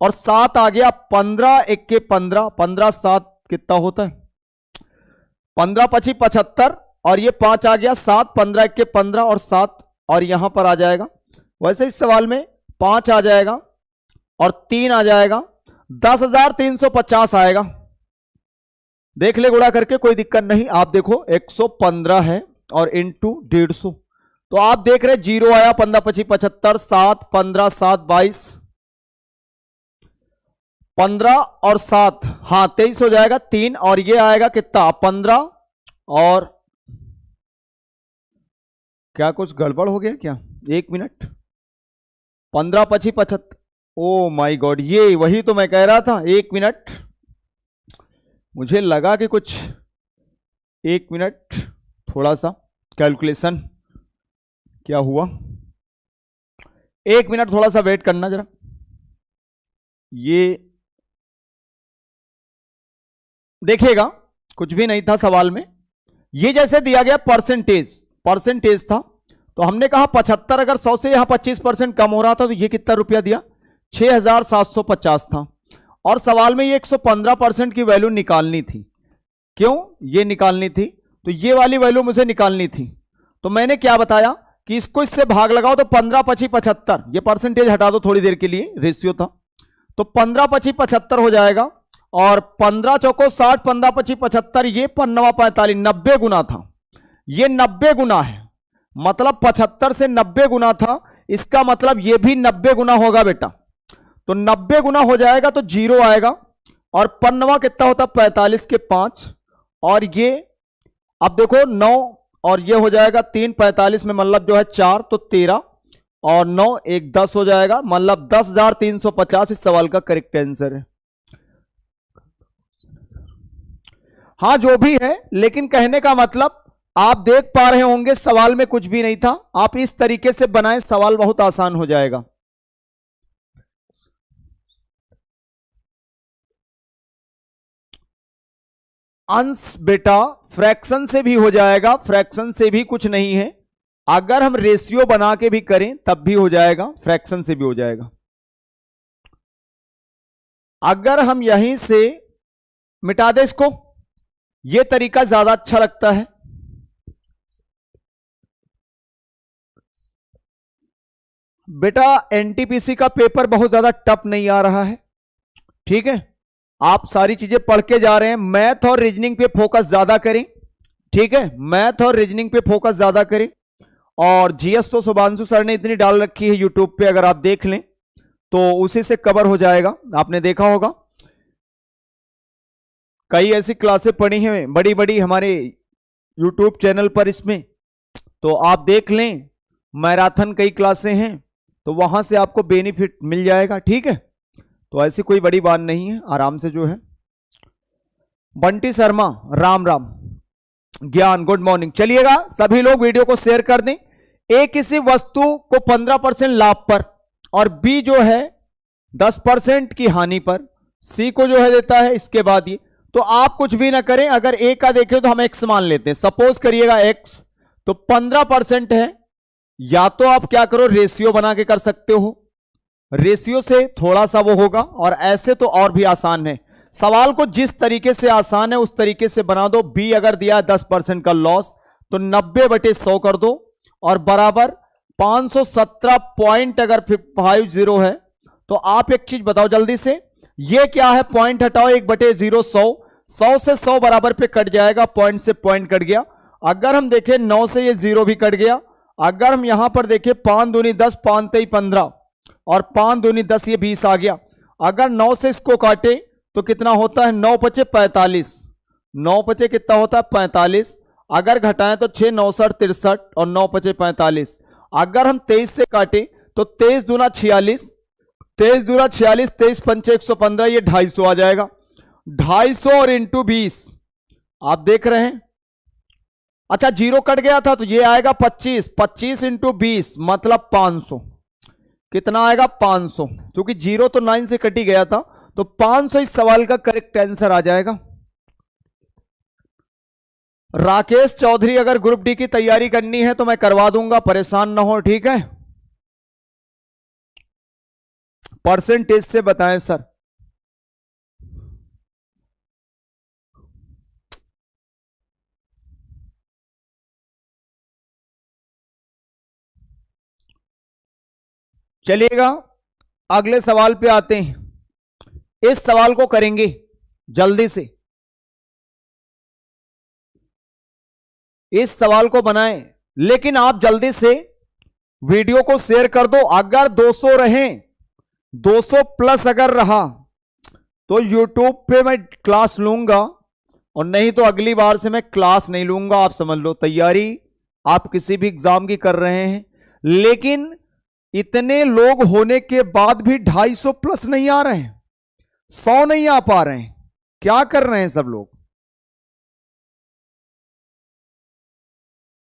और 7 आ गया, 15 इक्के 15, 15 7 कितना होता है 15 पची 75 और ये 5 आ गया 7, 15 इक्के 15 और 7 और यहां पर आ जाएगा। वैसे इस सवाल में 5 आ जाएगा और 3 आ जाएगा, 10,350 आएगा। देख ले गुणा करके, कोई दिक्कत नहीं। आप देखो 115 है और इंटू 150, तो आप देख रहे जीरो आया, 15 पची 75, 7 15 7 22, 15 और 7 हाँ 23 हो जाएगा 3 और ये आएगा कितना 15 और क्या कुछ गड़बड़ हो गया क्या, 1 मिनट, 15 पची 75, ओ माय गॉड, ये वही तो मैं कह रहा था। 1 मिनट, मुझे लगा कि कुछ 1 मिनट, थोड़ा सा कैलकुलेशन क्या हुआ, 1 मिनट थोड़ा सा वेट करना जरा। ये देखिएगा कुछ भी नहीं था सवाल में, ये जैसे दिया गया परसेंटेज था, तो हमने कहा 75, अगर 100 से यहां 25% कम हो रहा था तो ये कितना रुपया दिया 6,750 था। और सवाल में ये 115% की वैल्यू निकालनी थी। क्यों ये निकालनी थी, तो ये वाली वैल्यू मुझे निकालनी थी। तो मैंने क्या बताया कि इसको इससे भाग लगाओ तो 15 पची 75, ये परसेंटेज हटा दो थोड़ी देर के लिए, रेशियो था, तो 15 पची 75 हो जाएगा और 15 चौको 60, 15 पची 75, ये 15 45, 90 गुना था, ये 90 गुना है, मतलब 75 से 90 गुना था, इसका मतलब ये भी 90 गुना होगा बेटा। तो 90 गुना हो जाएगा तो जीरो आएगा और 15 कितना होता 45 के 5 और ये अब देखो 9 और ये हो जाएगा 3, 45 में मतलब जो है 4 तो 13 और 9 1 10 हो जाएगा, मतलब 10,350 इस सवाल का करेक्ट आंसर है। हाँ जो भी है, लेकिन कहने का मतलब आप देख पा रहे होंगे सवाल में कुछ भी नहीं था। आप इस तरीके से बनाएं, सवाल बहुत आसान हो जाएगा। अंश बेटा फ्रैक्शन से भी हो जाएगा, फ्रैक्शन से भी कुछ नहीं है, अगर हम रेशियो बना के भी करें तब भी हो जाएगा, फ्रैक्शन से भी हो जाएगा। अगर हम यहीं से मिटा दें इसको, यह तरीका ज्यादा अच्छा लगता है। बेटा एनटीपीसी का पेपर बहुत ज्यादा टफ नहीं आ रहा है, ठीक है, आप सारी चीजें पढ़ के जा रहे हैं, मैथ और रीजनिंग पे फोकस ज्यादा करें, ठीक है, मैथ और रीजनिंग पे फोकस ज्यादा करें। और जीएस तो शुभांशु सर ने इतनी डाल रखी है यूट्यूब पे, अगर आप देख लें तो उसी से कवर हो जाएगा। आपने देखा होगा कई ऐसी क्लासें पढ़ी हैं बड़ी बड़ी हमारे यूट्यूब चैनल पर, इसमें तो आप देख लें, मैराथन कई क्लासें हैं, तो वहां से आपको बेनिफिट मिल जाएगा, ठीक है। तो ऐसी कोई बड़ी बात नहीं है, आराम से जो है। बंटी शर्मा राम राम, ज्ञान गुड मॉर्निंग। चलिएगा सभी लोग वीडियो को शेयर कर दें। ए किसी वस्तु को 15% लाभ पर और बी जो है 10% की हानि पर, सी को जो है देता है इसके बाद ये, तो आप कुछ भी ना करें, अगर ए का देखें तो हम एक्स मान लेते हैं, सपोज करिएगा एक्स, तो 15% है, या तो आप क्या करो रेशियो बना के कर सकते हो, रेशियो से थोड़ा सा वो होगा, और ऐसे तो और भी आसान है। सवाल को जिस तरीके से आसान है उस तरीके से बना दो। बी अगर दिया है 10% का लॉस, तो 90/100 कर दो और बराबर 517 पॉइंट अगर 50 है, तो आप एक चीज बताओ जल्दी से, ये क्या है, पॉइंट हटाओ 1/0 100 से 100 बराबर पे कट जाएगा, पॉइंट से पॉइंट कट गया। अगर हम देखें 9 से ये 0 भी कट गया। अगर हम यहां पर देखें 5 दूनी 10, 5 तेई 15 और 5 दूनी 10, ये 20 आ गया। अगर 9 से इसको काटे तो कितना होता है, 9 पचे 45, 9 पचे कितना होता है 45, अगर घटाएं तो 6 9 63 और 9 पचे 45। अगर हम 23 से काटे तो 23 दूना 46, 23 दूरा 46, 23 पंचे 115, ये 250 आ जाएगा। 250 और इंटू 20 आप देख रहे हैं। अच्छा जीरो कट गया था तो ये आएगा 25, 25 इंटू 20 मतलब 500। कितना आएगा? 500। क्योंकि जीरो तो 9 से कट ही गया था तो 500 इस सवाल का करेक्ट आंसर आ जाएगा। राकेश चौधरी, अगर ग्रुप डी की तैयारी करनी है तो मैं करवा दूंगा, परेशान ना हो, ठीक है। परसेंटेज से बताएं सर। चलिएगा अगले सवाल पे आते हैं। इस सवाल को करेंगे जल्दी से, इस सवाल को बनाएं, लेकिन आप जल्दी से वीडियो को शेयर कर दो। अगर 200 रहें, 200 प्लस अगर रहा तो YouTube पे मैं क्लास लूंगा, और नहीं तो अगली बार से मैं क्लास नहीं लूंगा। आप समझ लो तैयारी आप किसी भी एग्जाम की कर रहे हैं, लेकिन इतने लोग होने के बाद भी 250 प्लस नहीं आ रहे हैं, 100 नहीं आ पा रहे हैं। क्या कर रहे हैं सब लोग?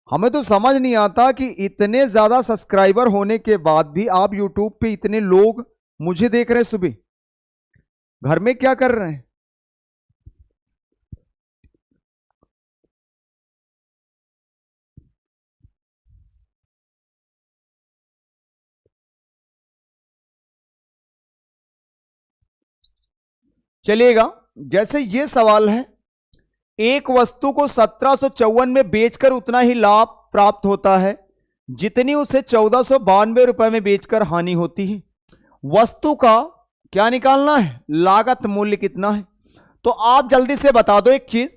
हमें तो समझ नहीं आता कि इतने ज्यादा सब्सक्राइबर होने के बाद भी आप YouTube पे इतने लोग मुझे देख रहे हैं। सुबह घर में क्या कर रहे हैं? चलिएगा, जैसे ये सवाल है, एक वस्तु को 1754 में बेचकर उतना ही लाभ प्राप्त होता है जितनी उसे 1492 रुपए में बेचकर हानि होती है। वस्तु का क्या निकालना है? लागत मूल्य कितना है। तो आप जल्दी से बता दो एक चीज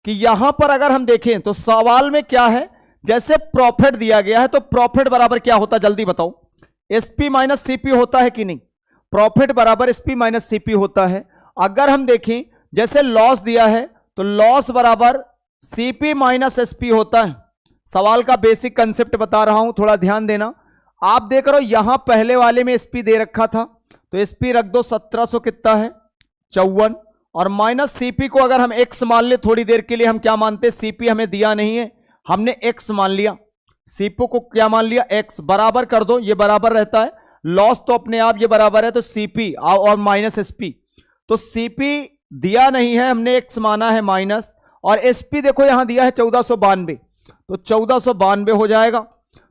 कि यहां पर अगर हम देखें तो सवाल में क्या है, जैसे प्रॉफिट दिया गया है तो प्रॉफिट बराबर क्या होता है जल्दी बताओ। एसपी माइनस सीपी होता है कि नहीं? प्रॉफिट बराबर एसपी माइनस सीपी होता है। अगर हम देखें जैसे लॉस दिया है तो लॉस बराबर सीपी माइनस एसपी होता है। सवाल का बेसिक कंसेप्ट बता रहा हूं, थोड़ा ध्यान देना। आप देख रहे हो यहां पहले वाले में एसपी दे रखा था तो एसपी रख दो 1700 कितना है 54, और माइनस सीपी को अगर हम एक्स मान ले, थोड़ी देर के लिए हम क्या मानते, सीपी हमें दिया नहीं है, हमने एक्स मान लिया, सीपी को क्या मान लिया एक्स, बराबर कर दो, ये बराबर रहता है। लॉस तो अपने आप ये बराबर है तो सीपी और माइनस एसपी, तो सीपी दिया नहीं है, हमने एक्स माना है माइनस, और एसपी देखो यहां दिया है 1492 तो 1492 हो जाएगा।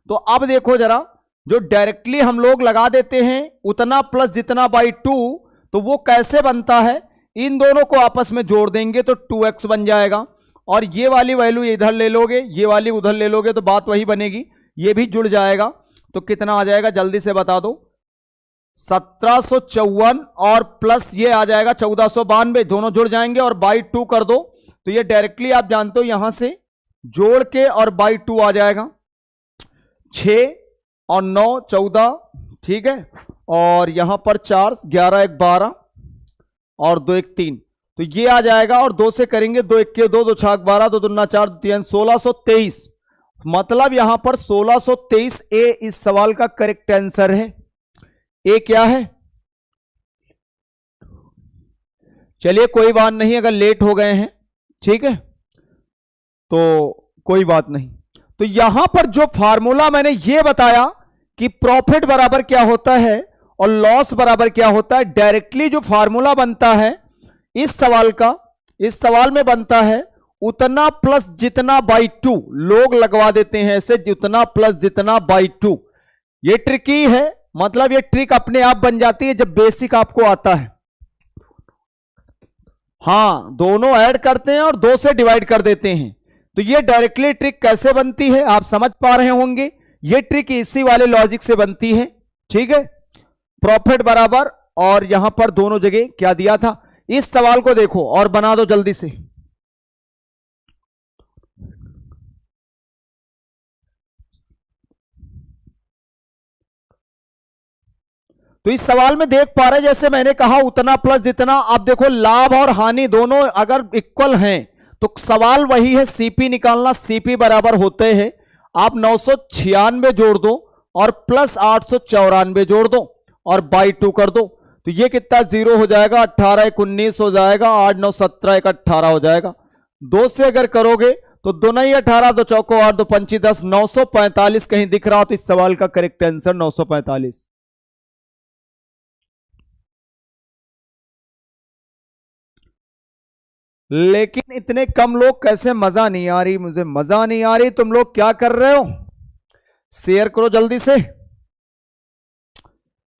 तो अब देखो जरा, जो डायरेक्टली हम लोग लगा देते हैं उतना प्लस जितना बाई 2, तो वो कैसे बनता है, इन दोनों को आपस में जोड़ देंगे तो 2x बन जाएगा, और ये वाली वैल्यू इधर ले लोगे, ये वाली उधर ले लोगे तो बात वही बनेगी, ये भी जुड़ जाएगा। तो कितना आ जाएगा जल्दी से बता दो, 1754 और प्लस ये आ जाएगा 1492, दोनों जुड़ जाएंगे और बाई 2 कर दो, तो ये डायरेक्टली आप जानते हो यहां से जोड़ के और बाई 2 आ जाएगा। 6 और 9 14, ठीक है, और यहां पर 4 11 1 12 और 2 1 3, तो ये आ जाएगा। और 2 से करेंगे, 2 1 2 2 6 12 2 2 4 3 1623, मतलब यहां पर 1623 ए इस सवाल का करेक्ट आंसर है। ए क्या है? चलिए कोई बात नहीं, अगर लेट हो गए हैं ठीक है तो कोई बात नहीं। तो यहां पर जो फार्मूला मैंने ये बताया कि प्रॉफिट बराबर क्या होता है और लॉस बराबर क्या होता है, डायरेक्टली जो फार्मूला बनता है इस सवाल का, इस सवाल में बनता है उतना प्लस जितना बाई 2, लोग लगवा देते हैं ऐसे, जितना प्लस जितना बाई 2। ये ट्रिकी है, मतलब ये ट्रिक अपने आप बन जाती है जब बेसिक आपको आता है। हां, दोनों ऐड करते हैं और 2 से डिवाइड कर देते हैं, तो ये डायरेक्टली ट्रिक कैसे बनती है आप समझ पा रहे होंगे। ये ट्रिक इसी वाले लॉजिक से बनती है, ठीक है। प्रॉफिट बराबर, और यहां पर दोनों जगह क्या दिया था, इस सवाल को देखो और बना दो जल्दी से। तो इस सवाल में देख पा रहे जैसे मैंने कहा उतना प्लस जितना, आप देखो लाभ और हानि दोनों अगर इक्वल हैं तो सवाल वही है, सीपी निकालना। सीपी बराबर होते हैं, आप 996 जोड़ दो और प्लस 894 जोड़ दो, और बाई 2 कर दो, तो ये कितना 0 हो जाएगा, 18 1 19 हो जाएगा, 8 9 17 1 18 हो जाएगा। 2 से अगर करोगे तो 2 नहीं 18, 2 चौको 8, 2 पंची 10, 945 कहीं दिख रहा हो तो इस सवाल का करेक्ट आंसर 945। लेकिन इतने कम लोग कैसे? मजा नहीं आ रही, मुझे मजा नहीं आ रही। तुम लोग क्या कर रहे हो? शेयर करो जल्दी से।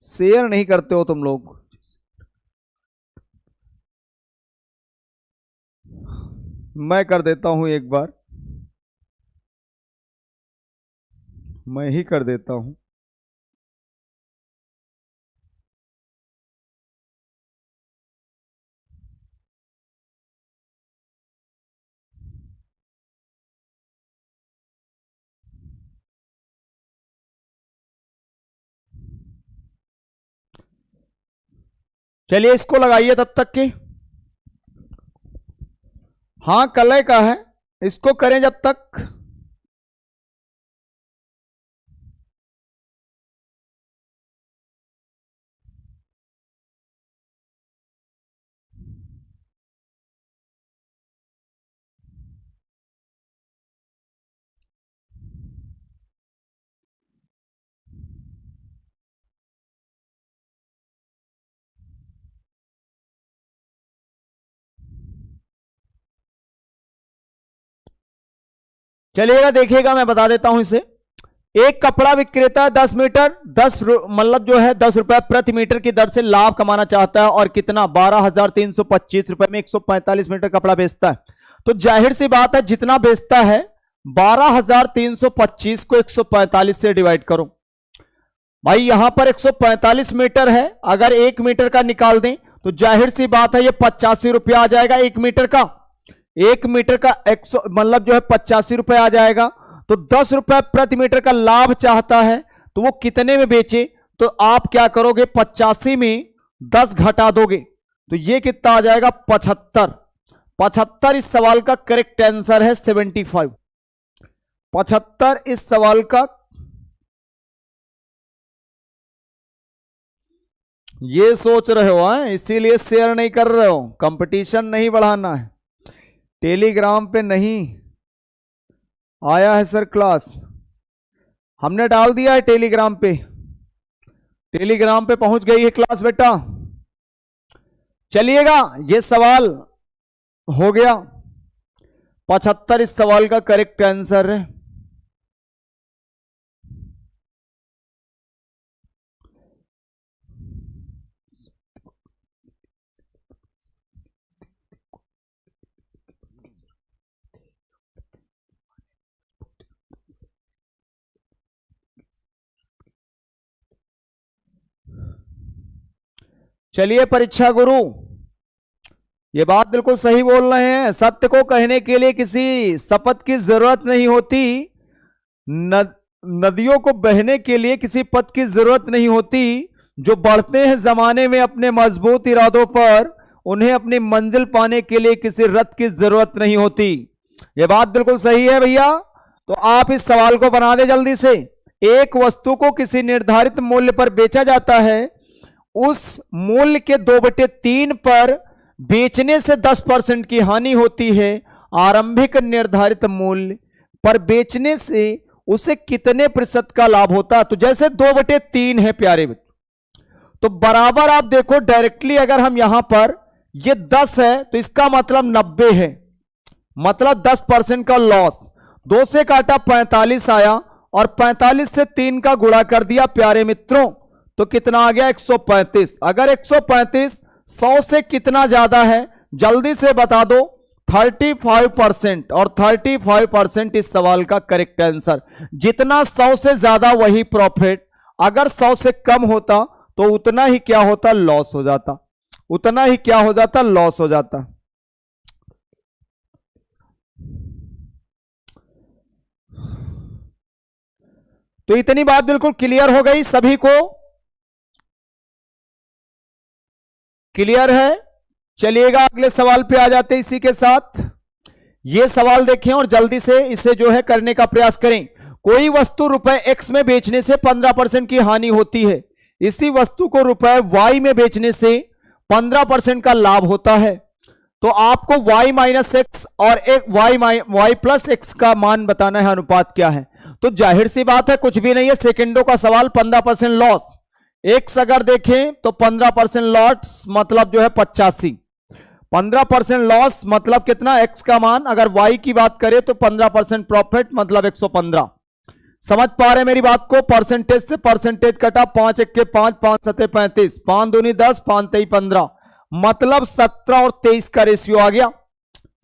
शेयर नहीं करते हो तुम लोग। मैं कर देता हूं एक बार, मैं ही कर देता हूं। चलिए इसको लगाइए तब तक की। हाँ कलय का है, इसको करें जब तक। चलिएगा देखिएगा, मैं बता देता हूं इसे। एक कपड़ा विक्रेता 10 मीटर 10 मतलब जो है 10 रुपए प्रति मीटर की दर से लाभ कमाना चाहता है और कितना 12,325 रुपए में 145 मीटर कपड़ा बेचता है। तो जाहिर सी बात है जितना बेचता है 12,325 को 145 से डिवाइड करो। भाई यहां पर 145 मीटर है, अगर 1 मीटर का निकाल दें तो जाहिर सी बात है ये 85 रुपया आ जाएगा 1 मीटर का। 1 मीटर का 100 मतलब जो है 85 रुपए आ जाएगा। तो 10 रुपए प्रति मीटर का लाभ चाहता है तो वो कितने में बेचे? तो आप क्या करोगे, 85 में 10 घटा दोगे तो ये कितना आ जाएगा 75। 75 इस सवाल का करेक्ट आंसर है 75। 75 इस सवाल का। ये सोच रहे हो इसीलिए शेयर नहीं कर रहे हो, कंपटीशन नहीं बढ़ाना है। टेलीग्राम पे नहीं आया है सर क्लास, हमने डाल दिया है टेलीग्राम पे। टेलीग्राम पे पहुंच गई है क्लास बेटा। चलिएगा ये सवाल हो गया। 75 इस सवाल का करेक्ट आंसर है। चलिए परीक्षा गुरु, ये बात बिल्कुल सही बोल रहे हैं। सत्य को कहने के लिए किसी शपथ की जरूरत नहीं होती, नदियों को बहने के लिए किसी पथ की जरूरत नहीं होती। जो बढ़ते हैं जमाने में अपने मजबूत इरादों पर, उन्हें अपनी मंजिल पाने के लिए किसी रथ की जरूरत नहीं होती। ये बात बिल्कुल सही है भैया। तो आप इस सवाल को बना दे जल्दी से। एक वस्तु को किसी निर्धारित मूल्य पर बेचा जाता है, उस मूल्य के 2/3 पर बेचने से 10% की हानि होती है। आरंभिक निर्धारित मूल्य पर बेचने से उसे कितने प्रतिशत का लाभ होता? तो जैसे 2/3 है प्यारे बच्चों, तो बराबर आप देखो डायरेक्टली अगर हम यहां पर ये 10 है तो इसका मतलब 90 है, मतलब 10% का लॉस। 2 से काटा 45 आया और 45 से 3 का गुणा कर दिया प्यारे मित्रों, तो कितना आ गया 135। अगर 135 100 से कितना ज्यादा है जल्दी से बता दो, 35%। और 35% इस सवाल का करेक्ट आंसर। जितना 100 से ज्यादा वही प्रॉफिट, अगर 100 से कम होता तो उतना ही क्या होता, लॉस हो जाता। उतना ही क्या हो जाता, लॉस हो जाता। तो इतनी बात बिल्कुल क्लियर हो गई सभी को, क्लियर है। चलिएगा अगले सवाल पे आ जाते इसी के साथ। ये सवाल देखें और जल्दी से इसे जो है करने का प्रयास करें। कोई वस्तु रुपए X में बेचने से 15% की हानि होती है। इसी वस्तु को रुपए Y में बेचने से 15% का लाभ होता है। तो आपको y माइनस एक्स और एक y प्लस एक्स का मान बताना है, अनुपात क्या है। तो जाहिर सी बात है, कुछ भी नहीं है, सेकंडों का सवाल। 15% लॉस, एक्स अगर देखें तो 15% लॉस मतलब जो है 85। 15% लॉस मतलब कितना, एक्स का मान। अगर y की बात करें तो 15% प्रॉफिट मतलब 115। समझ पा रहे मेरी बात को। परसेंटेज से परसेंटेज कटा, 5 एक के 5, 5 सते 35, 5 दूनी 10, 5 तेई 15, मतलब 17 और 23 का रेशियो आ गया।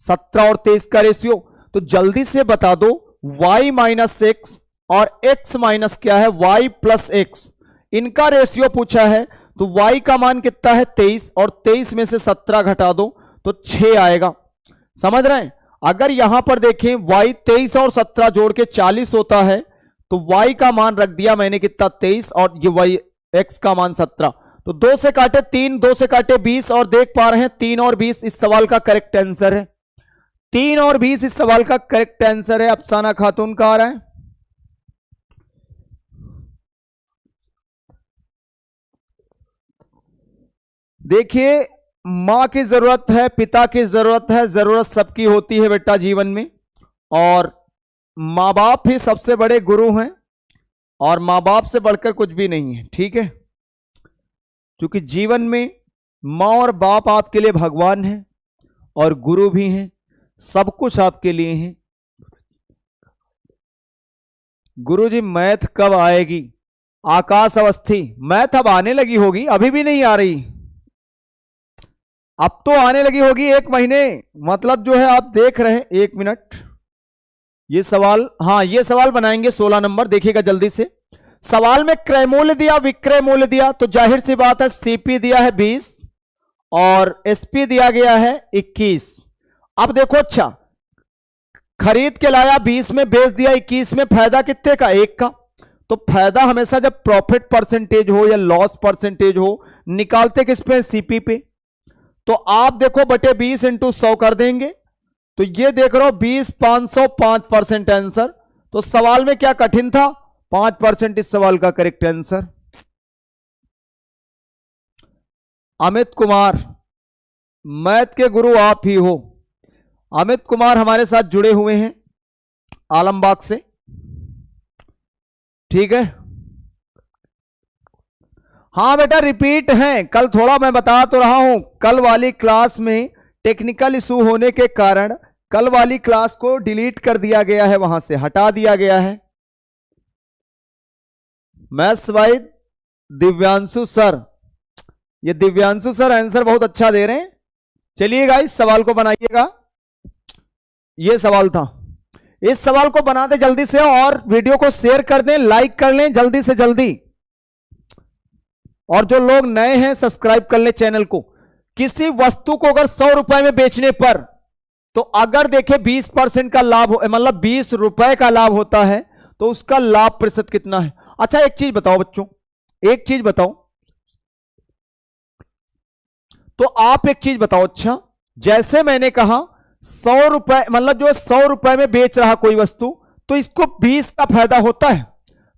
17 और 23 का रेशियो। तो जल्दी से बता दो, y माइनस एक्स और x माइनस क्या है, y प्लस एक्स, इनका रेशियो पूछा है। तो y का मान कितना है 23, और 23 में से 17 घटा दो तो 6 आएगा। समझ रहे हैं। अगर यहां पर देखें y 23 और 17 जोड़ के 40 होता है, तो y का मान रख दिया मैंने कितना 23, और ये y x का मान 17। तो 2 से काटे 3, 2 से काटे 20, और देख पा रहे हैं 3 और 20 इस सवाल का करेक्ट आंसर है। 3 और 20 इस सवाल का करेक्ट आंसर है। अफसाना खातून का आ रहा है। देखिए, मां की जरूरत है, पिता की जरूरत है, जरूरत सबकी होती है बेटा जीवन में, और मां बाप ही सबसे बड़े गुरु हैं, और मां बाप से बढ़कर कुछ भी नहीं है। ठीक है, क्योंकि जीवन में मां और बाप आपके लिए भगवान है और गुरु भी हैं, सब कुछ आपके लिए हैं। गुरुजी मैथ कब आएगी? आकाश अवस्थी, मैथ अब आने लगी होगी, अभी भी नहीं आ रही, अब तो आने लगी होगी 1 महीने, मतलब जो है आप देख रहे हैं। 1 मिनट, ये सवाल, हाँ ये सवाल बनाएंगे 16 नंबर, देखिएगा जल्दी से। सवाल में क्रय मूल्य दिया, विक्रय मूल्य दिया, तो जाहिर सी बात है सीपी दिया है 20 और एसपी दिया गया है 21। अब देखो, अच्छा खरीद के लाया 20 में, बेच दिया 21 में, फायदा कितने का, 1 का। तो फायदा हमेशा जब प्रॉफिट परसेंटेज हो या लॉस परसेंटेज हो, निकालते किस पे, सीपी पे। तो आप देखो बटे 20 इंटू 100 कर देंगे, तो ये देख रहे हो 20 500 5% आंसर। तो सवाल में क्या कठिन था, 5% इस सवाल का correct answer. Amit Kumar, math के गुरु आप ही हो। अमित कुमार हमारे साथ जुड़े हुए हैं आलमबाग से। ठीक है, हाँ बेटा रिपीट हैं, कल थोड़ा मैं बता तो रहा हूं, कल वाली क्लास में टेक्निकल इशू होने के कारण कल वाली क्लास को डिलीट कर दिया गया है, वहां से हटा दिया गया है। मैथ्स वाइज दिव्यांशु सर, ये दिव्यांशु सर आंसर बहुत अच्छा दे रहे हैं। चलिएगा इस सवाल को बनाइएगा, ये सवाल था, इस सवाल को बना दे जल्दी से, और वीडियो को शेयर कर दें, लाइक कर लें जल्दी से जल्दी, और जो लोग नए हैं सब्सक्राइब कर लें चैनल को। किसी वस्तु को अगर 100 रुपए में बेचने पर, तो अगर देखें 20% का लाभ, मतलब 20 रुपए का लाभ होता है, तो उसका लाभ प्रतिशत कितना है। अच्छा एक चीज बताओ बच्चों, एक चीज बताओ, तो आप एक चीज बताओ, अच्छा जैसे मैंने कहा 100 रुपए, मतलब जो 100 रुपए में बेच रहा कोई वस्तु, तो इसको 20 का फायदा होता है।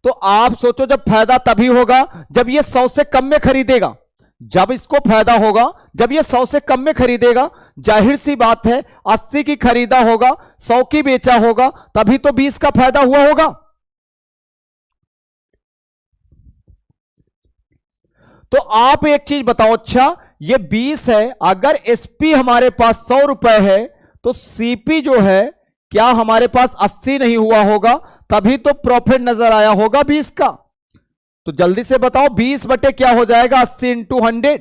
तो आप सोचो जब फायदा तभी होगा जब ये 100 से कम में खरीदेगा, जब इसको फायदा होगा जब ये 100 से कम में खरीदेगा। जाहिर सी बात है 80 की खरीदा होगा, 100 की बेचा होगा, तभी तो 20 का फायदा हुआ होगा। तो आप एक चीज बताओ, अच्छा ये 20 है, अगर एसपी हमारे पास 100 रुपए है, तो सीपी जो है क्या हमारे पास 80 नहीं हुआ होगा, तभी तो प्रॉफिट नजर आया होगा 20 का। तो जल्दी से बताओ 20 बटे क्या हो जाएगा, 80 इंटू 100।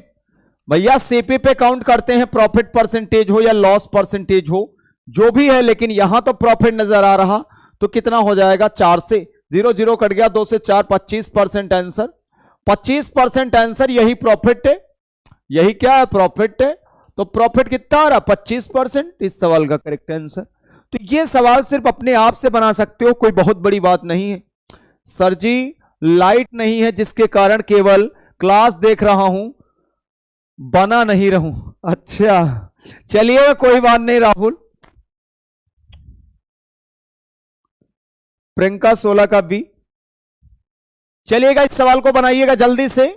भैया सीपी पे काउंट करते हैं, प्रॉफिट परसेंटेज हो या लॉस परसेंटेज हो, जो भी है, लेकिन यहां तो प्रॉफिट नजर आ रहा। तो कितना हो जाएगा, 4 से 0 0 कट गया, 2 से 4, 25% आंसर। 25% आंसर, यही प्रॉफिट है, यही क्या है, प्रॉफिट है। तो प्रॉफिट कितना आ रहा, 25%, इस सवाल का करेक्ट आंसर। तो ये सवाल सिर्फ अपने आप से बना सकते हो, कोई बहुत बड़ी बात नहीं है। सर जी लाइट नहीं है जिसके कारण केवल क्लास देख रहा हूं, बना नहीं रहूं। अच्छा चलिए कोई बात नहीं राहुल। प्रियंका 16 का बी। चलिएगा इस सवाल को बनाइएगा जल्दी से।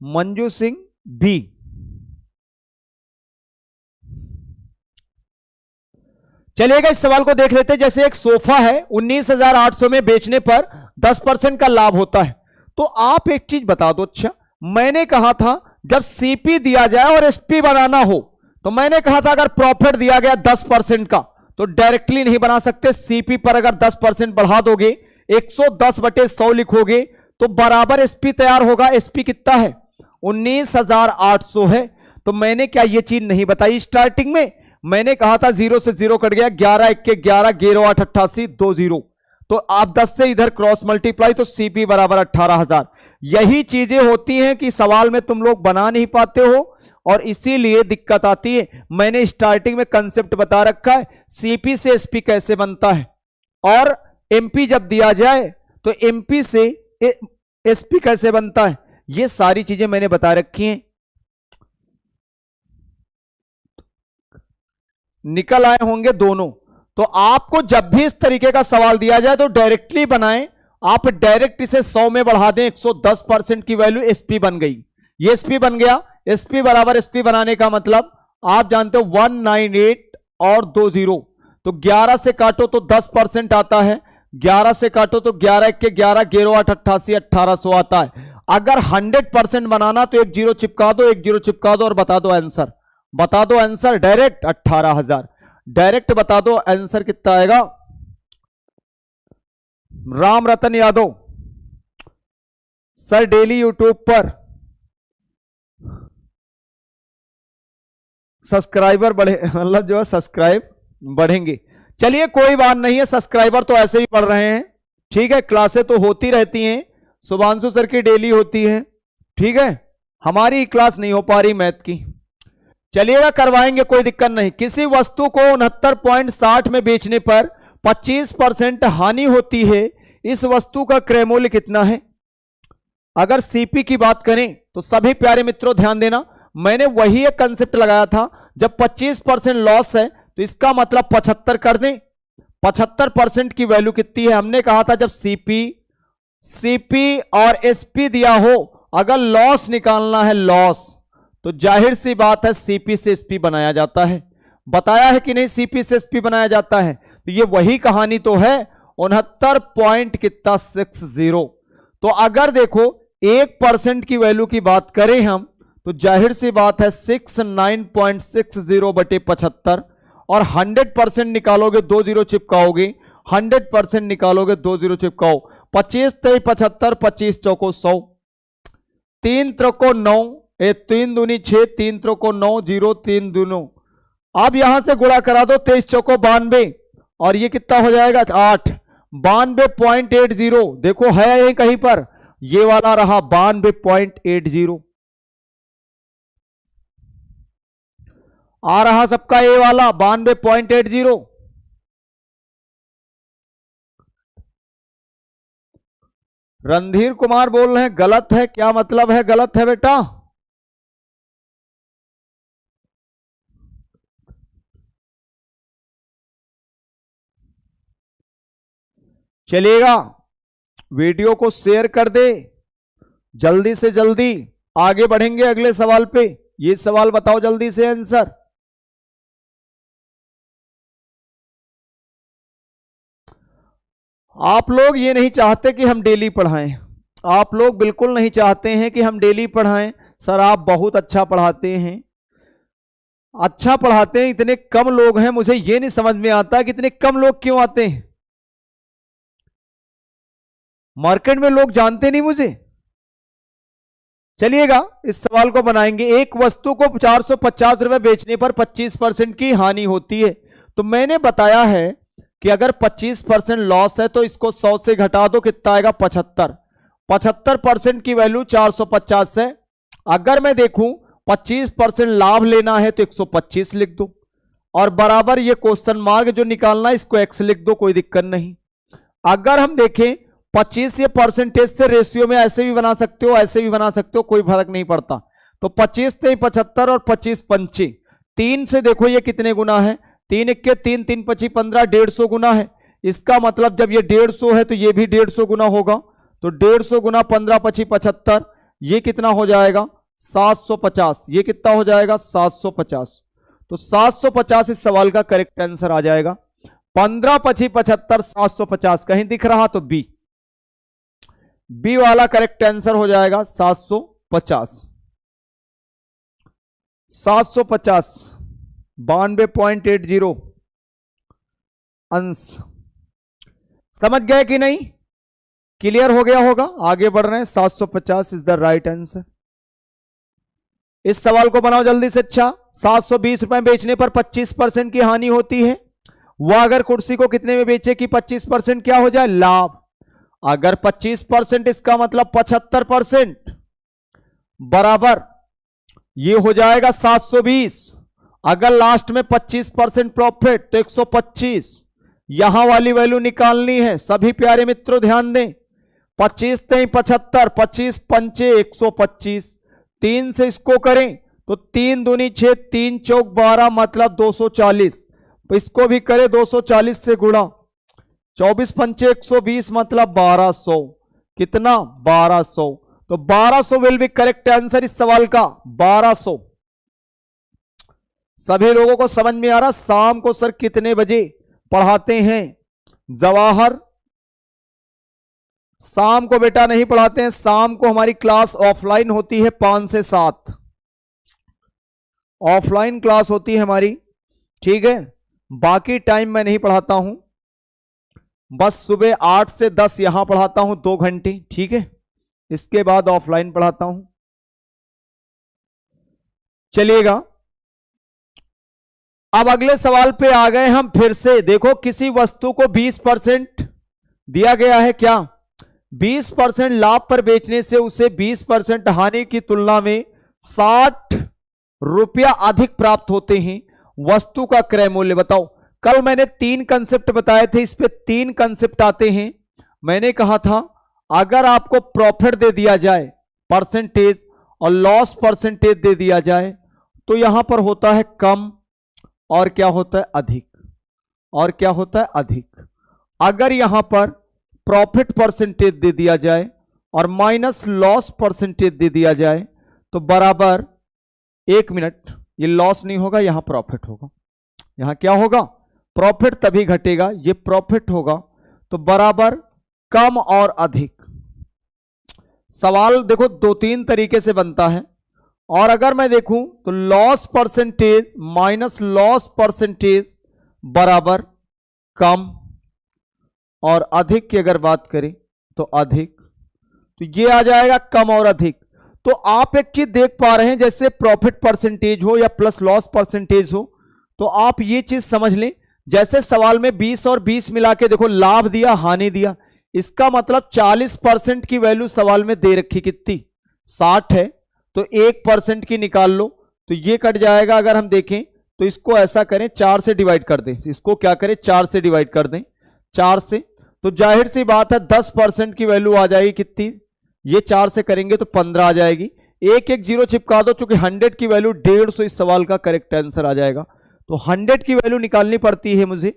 मंजू सिंह बी। चलिएगा इस सवाल को देख लेते हैं। जैसे एक सोफा है 19,800 में बेचने पर 10% का लाभ होता है। तो आप एक चीज बता दो। अच्छा, मैंने कहा था जब सीपी दिया जाए और एसपी बनाना हो, तो मैंने कहा था अगर प्रॉफिट दिया गया 10% का तो डायरेक्टली नहीं बना सकते। सीपी पर अगर 10% बढ़ा दोगे, 110/100 लिखोगे तो बराबर एसपी तैयार होगा। एसपी कितना है? 19,800 है। तो मैंने क्या ये चीज नहीं बताई स्टार्टिंग में? मैंने कहा था 0 से 0 कट गया, 11 1 के 11, 11 8 88 2 0। तो आप 10 से इधर क्रॉस मल्टीप्लाई तो सीपी बराबर 18,000। यही चीजें होती हैं कि सवाल में तुम लोग बना नहीं पाते हो और इसीलिए दिक्कत आती है। मैंने स्टार्टिंग में कंसेप्ट बता रखा है सीपी से एसपी कैसे बनता है, और एमपी जब दिया जाए तो एमपी से एसपी कैसे बनता है, ये सारी चीजें मैंने बता रखी हैं। निकल आए होंगे दोनों। तो आपको जब भी इस तरीके का सवाल दिया जाए तो डायरेक्टली बनाएं। आप डायरेक्ट इसे 100 में बढ़ा दें, 110% की वैल्यू एसपी बन गई। ये एसपी बन गया। एसपी बराबर एसपी बनाने का मतलब आप जानते हो 198 और 20। तो 11 से काटो तो 10% आता है, 11 से काटो तो 11 1 के 11, 11 8 88 1800 आता है। अगर 100% बनाना तो एक जीरो चिपका दो, एक जीरो चिपका दो और बता दो आंसर। बता दो आंसर डायरेक्ट 18,000। डायरेक्ट बता दो आंसर कितना आएगा। राम रतन यादव सर डेली यूट्यूब पर सब्सक्राइबर बढ़े, मतलब जो है सब्सक्राइब बढ़ेंगे। चलिए कोई बात नहीं है, सब्सक्राइबर तो ऐसे ही बढ़ रहे हैं। ठीक है, क्लासें तो होती रहती हैं, शुभांशु सर की डेली होती है। ठीक है, हमारी क्लास नहीं हो पा रही मैथ की। चलिएगा करवाएंगे, कोई दिक्कत नहीं। किसी वस्तु को 69.60 में बेचने पर 25% हानि होती है, इस वस्तु का क्रय मूल्य कितना है? अगर सीपी की बात करें तो सभी प्यारे मित्रों ध्यान देना, मैंने वही एक कंसेप्ट लगाया था। जब 25% लॉस है तो इसका मतलब 75 कर दें। 75% की वैल्यू कितनी है? हमने कहा था जब सीपी और एसपी दिया हो, अगर लॉस निकालना है लॉस, तो जाहिर सी बात है सीपी से एसपी बनाया जाता है। बताया है कि नहीं सीपी से एसपी बनाया जाता है? तो ये वही कहानी तो है। 69.60। तो अगर देखो 1% की वैल्यू की बात करें हम, तो जाहिर सी बात है 69.60/75। और 100% निकालोगे 2 0 चिपकाओगे, 100% निकालोगे 2 0 चिपकाओ। 25 3 75, 25 चौको 100, 3 त्रिको 9, 3 दूनी 6, 3 त्रिको 9, 0 3 दूनो। अब यहां से गुणा करा दो, 23 चौको 92, और ये कितना हो जाएगा 8, 92.80। देखो है ये कहीं पर, ये वाला रहा 92.80 आ रहा सबका, ये वाला 92.80। रणधीर कुमार बोल रहे हैं गलत है। क्या मतलब है गलत है बेटा? चलिएगा वीडियो को शेयर कर दे, जल्दी से जल्दी आगे बढ़ेंगे अगले सवाल पे। ये सवाल बताओ जल्दी से आंसर। आप लोग ये नहीं चाहते कि हम डेली पढ़ाएं, आप लोग बिल्कुल नहीं चाहते हैं कि हम डेली पढ़ाएं। सर आप बहुत अच्छा पढ़ाते हैं, अच्छा पढ़ाते हैं, इतने कम लोग हैं, मुझे ये नहीं समझ में आता कि इतने कम लोग क्यों आते हैं। मार्केट में लोग जानते नहीं मुझे। चलिएगा इस सवाल को बनाएंगे। एक वस्तु को 450 रुपए बेचने पर 25% की हानि होती है। तो मैंने बताया है कि अगर 25% लॉस है तो इसको 100 से घटा दो, कितना आएगा 75। 75% की वैल्यू 450 है। अगर मैं देखूं 25% लाभ लेना है तो 125 लिख दो, और बराबर ये क्वेश्चन मार्क जो निकालना है इसको x लिख दो, कोई दिक्कत नहीं। अगर हम देखें 25 ये परसेंटेज से रेशियो में ऐसे भी बना सकते हो, ऐसे भी बना सकते हो, कोई फर्क नहीं पड़ता। तो 25 से 75 और 25 पंचे 3 से देखो ये कितने गुना है, 3 1 के 3, 3 25 15, 150 गुना है। इसका मतलब जब ये 150 है तो ये भी 150 गुना होगा। तो 150 गुना 15 25 75, ये कितना हो जाएगा 750, ये कितना हो जाएगा 750। तो 750 इस सवाल का करेक्ट आंसर आ जाएगा। 15 25 75 750 कहीं दिख रहा तो बी, बी वाला करेक्ट आंसर हो जाएगा 750। 750 92.80 अंश। समझ गए कि नहीं? क्लियर हो गया होगा। आगे बढ़ रहे हैं। 750 इज द राइट आंसर। इस सवाल को बनाओ जल्दी से। अच्छा, 720 रुपए बेचने पर 25% की हानि होती है। वह अगर कुर्सी को कितने में बेचे कि 25% क्या हो जाए लाभ। अगर 25% इसका मतलब 75% बराबर ये हो जाएगा 720। अगर लास्ट में 25% प्रॉफिट तो 125। यहां वाली वैल्यू निकालनी है। सभी प्यारे मित्रों ध्यान दें। 25 3 75, 25 पंचे 125। 3 से इसको करें तो 3 दूनी 6, 3 चौक 12 मतलब 240। तो इसको भी करें 240 से गुणा। 24 पंचे 120 मतलब 1200। कितना 1200। तो 1200 विल बी करेक्ट आंसर इस सवाल का। 1200। सभी लोगों को समझ में आ रहा? शाम को सर कितने बजे पढ़ाते हैं जवाहर? शाम को बेटा नहीं पढ़ाते हैं। शाम को हमारी क्लास ऑफलाइन होती है 5 से 7। ऑफलाइन क्लास होती है हमारी, ठीक है। बाकी टाइम मैं नहीं पढ़ाता हूं। बस सुबह 8 से 10 यहां पढ़ाता हूं 2 घंटे, ठीक है। इसके बाद ऑफलाइन पढ़ाता हूं। चलिएगा, अब अगले सवाल पे आ गए हम फिर से। देखो, किसी वस्तु को 20% दिया गया है। क्या 20% लाभ पर बेचने से उसे 20% हानि की तुलना में 60 रुपया अधिक प्राप्त होते हैं। वस्तु का क्रय मूल्य बताओ। कल मैंने 3 कंसेप्ट बताए थे, इस पे 3 कंसेप्ट आते हैं। मैंने कहा था अगर आपको प्रॉफिट दे दिया जाए परसेंटेज और लॉस परसेंटेज दे दिया जाए तो यहां पर होता है कम और क्या होता है अधिक, और क्या होता है अधिक। अगर यहां पर प्रॉफिट परसेंटेज दे दिया जाए और माइनस लॉस परसेंटेज दे दिया जाए तो बराबर, 1 मिनट, ये लॉस नहीं होगा, यहां प्रॉफिट होगा। यहां क्या होगा प्रॉफिट, तभी घटेगा, ये प्रॉफिट होगा। तो बराबर कम और अधिक। सवाल देखो 2-3 तरीके से बनता है। और अगर मैं देखूं तो loss percentage minus loss percentage बराबर कम, और अधिक की अगर बात करें तो अधिक। तो ये आ जाएगा कम और अधिक। तो आप एक चीज देख पा रहे हैं, जैसे प्रॉफिट परसेंटेज हो या प्लस लॉस परसेंटेज हो, तो आप ये चीज समझ लें। जैसे सवाल में 20 और 20 मिला के देखो, लाभ दिया हानि दिया, इसका मतलब 40% की वैल्यू सवाल में दे रखी, कितनी 60 है, तो 1% की निकाल लो तो ये कट जाएगा। अगर हम देखें तो इसको ऐसा करें 4 से डिवाइड कर दें, इसको क्या करें 4 से डिवाइड कर दें, 4 से, तो जाहिर सी बात है 10% की वैल्यू आ जाएगी कितनी, ये 4 से करेंगे तो 15 आ जाएगी। एक एक जीरो चिपका दो, चूंकि 100 की वैल्यू 150 इस सवाल का करेक्ट आंसर आ जाएगा। तो 100 की वैल्यू निकालनी पड़ती है मुझे,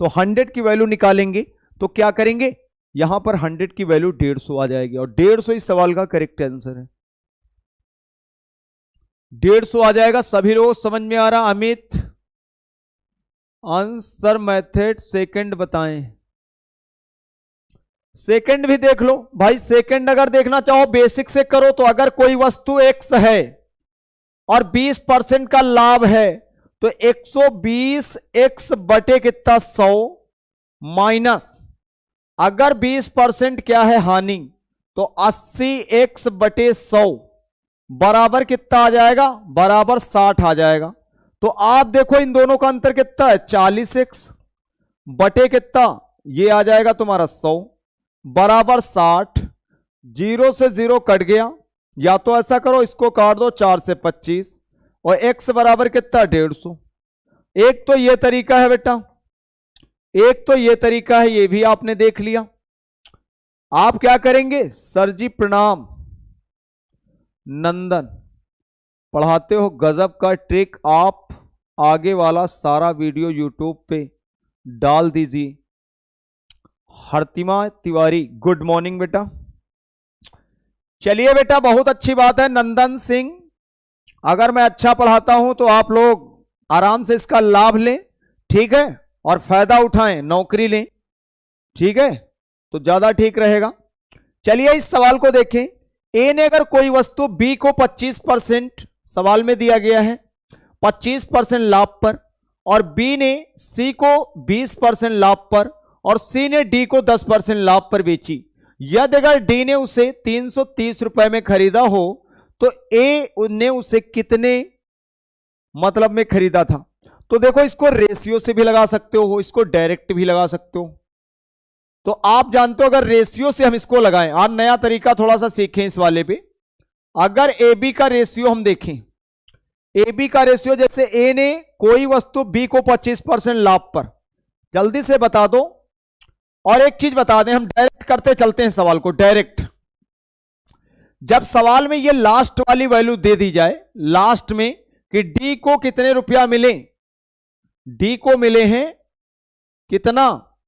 तो 100 की वैल्यू निकालेंगे तो क्या करेंगे, यहां पर 100 की वैल्यू 150 आ जाएगी, और 150 इस सवाल का करेक्ट आंसर है। 150 आ जाएगा। सभी लोग समझ में आ रहा? अमित आंसर मेथड सेकंड बताएं। सेकंड भी देख लो भाई। सेकंड अगर देखना चाहो बेसिक से करो तो अगर कोई वस्तु x है और 20% का लाभ है तो 120x बटे कितना 100 माइनस, अगर 20% क्या है हानि तो 80x बटे 100 बराबर कितना आ जाएगा, बराबर 60 आ जाएगा। तो आप देखो इन दोनों का अंतर कितना है, 40x बटे कितना, ये आ जाएगा तुम्हारा 100 बराबर 60। 0 से 0 कट गया, या तो ऐसा करो इसको काट दो 4 से 25 और x बराबर कितना 150। एक तो ये तरीका है बेटा, एक तो ये तरीका है, ये भी आपने देख लिया। आप क्या करेंगे, सर जी प्रणाम, नंदन पढ़ाते हो गजब का ट्रिक। आप आगे वाला सारा वीडियो यूट्यूब पे डाल दीजिए। हरतिमा तिवारी गुड मॉर्निंग बेटा। चलिए बेटा, बहुत अच्छी बात है नंदन सिंह। अगर मैं अच्छा पढ़ाता हूं तो आप लोग आराम से इसका लाभ लें, ठीक है, और फायदा उठाएं, नौकरी लें, ठीक है, तो ज्यादा ठीक रहेगा। चलिए इस सवाल को देखें। ए ने अगर कोई वस्तु बी को 25% सवाल में दिया गया है 25% लाभ पर, और बी ने सी को 20% लाभ पर, और सी ने डी को 10% लाभ पर बेची। यदि अगर डी ने उसे 330 रुपए में खरीदा हो तो ए ने उसे कितने मतलब में खरीदा था? तो देखो, इसको रेशियो से भी लगा सकते हो, इसको डायरेक्ट भी लगा सकते हो। तो आप जानते हो अगर रेशियो से हम इसको लगाएं, आज नया तरीका थोड़ा सा सीखें इस वाले पे। अगर ए बी का रेशियो हम देखें, ए बी का रेशियो, जैसे ए ने कोई वस्तु बी को 25% लाभ पर, जल्दी से बता दो। और एक चीज बता दें, हम डायरेक्ट करते चलते हैं सवाल को, डायरेक्ट। जब सवाल में ये लास्ट वाली वैल्यू दे दी जाए, लास्ट में, कि डी को कितने रुपया मिले, डी को मिले हैं कितना,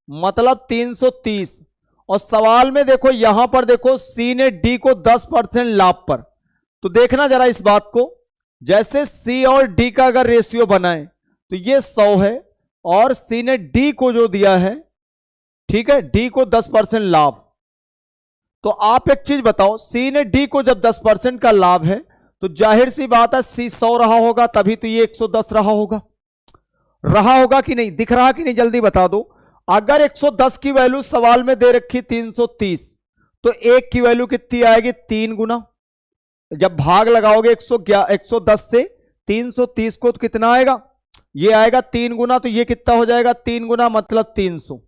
मतलब 330, और सवाल में देखो यहां पर देखो सी ने डी को 10% लाभ पर। तो देखना जरा इस बात को, जैसे सी और डी का अगर रेशियो बनाए तो ये 100 है, और सी ने डी को जो दिया है, ठीक है, डी को 10% लाभ। तो आप एक चीज बताओ, सी ने डी को जब 10% का लाभ है तो जाहिर सी बात है सी 100 रहा होगा, तभी तो ये 110 रहा होगा कि नहीं? दिख रहा कि नहीं? जल्दी बता दो। अगर 110 की वैल्यू सवाल में दे रखी 330, तो एक की वैल्यू कितनी आएगी? 3 गुना। जब भाग लगाओगे 110 से 330 को, तो कितना आएगा? ये आएगा 3 गुना। तो ये कितना हो जाएगा? 3 गुना मतलब 300।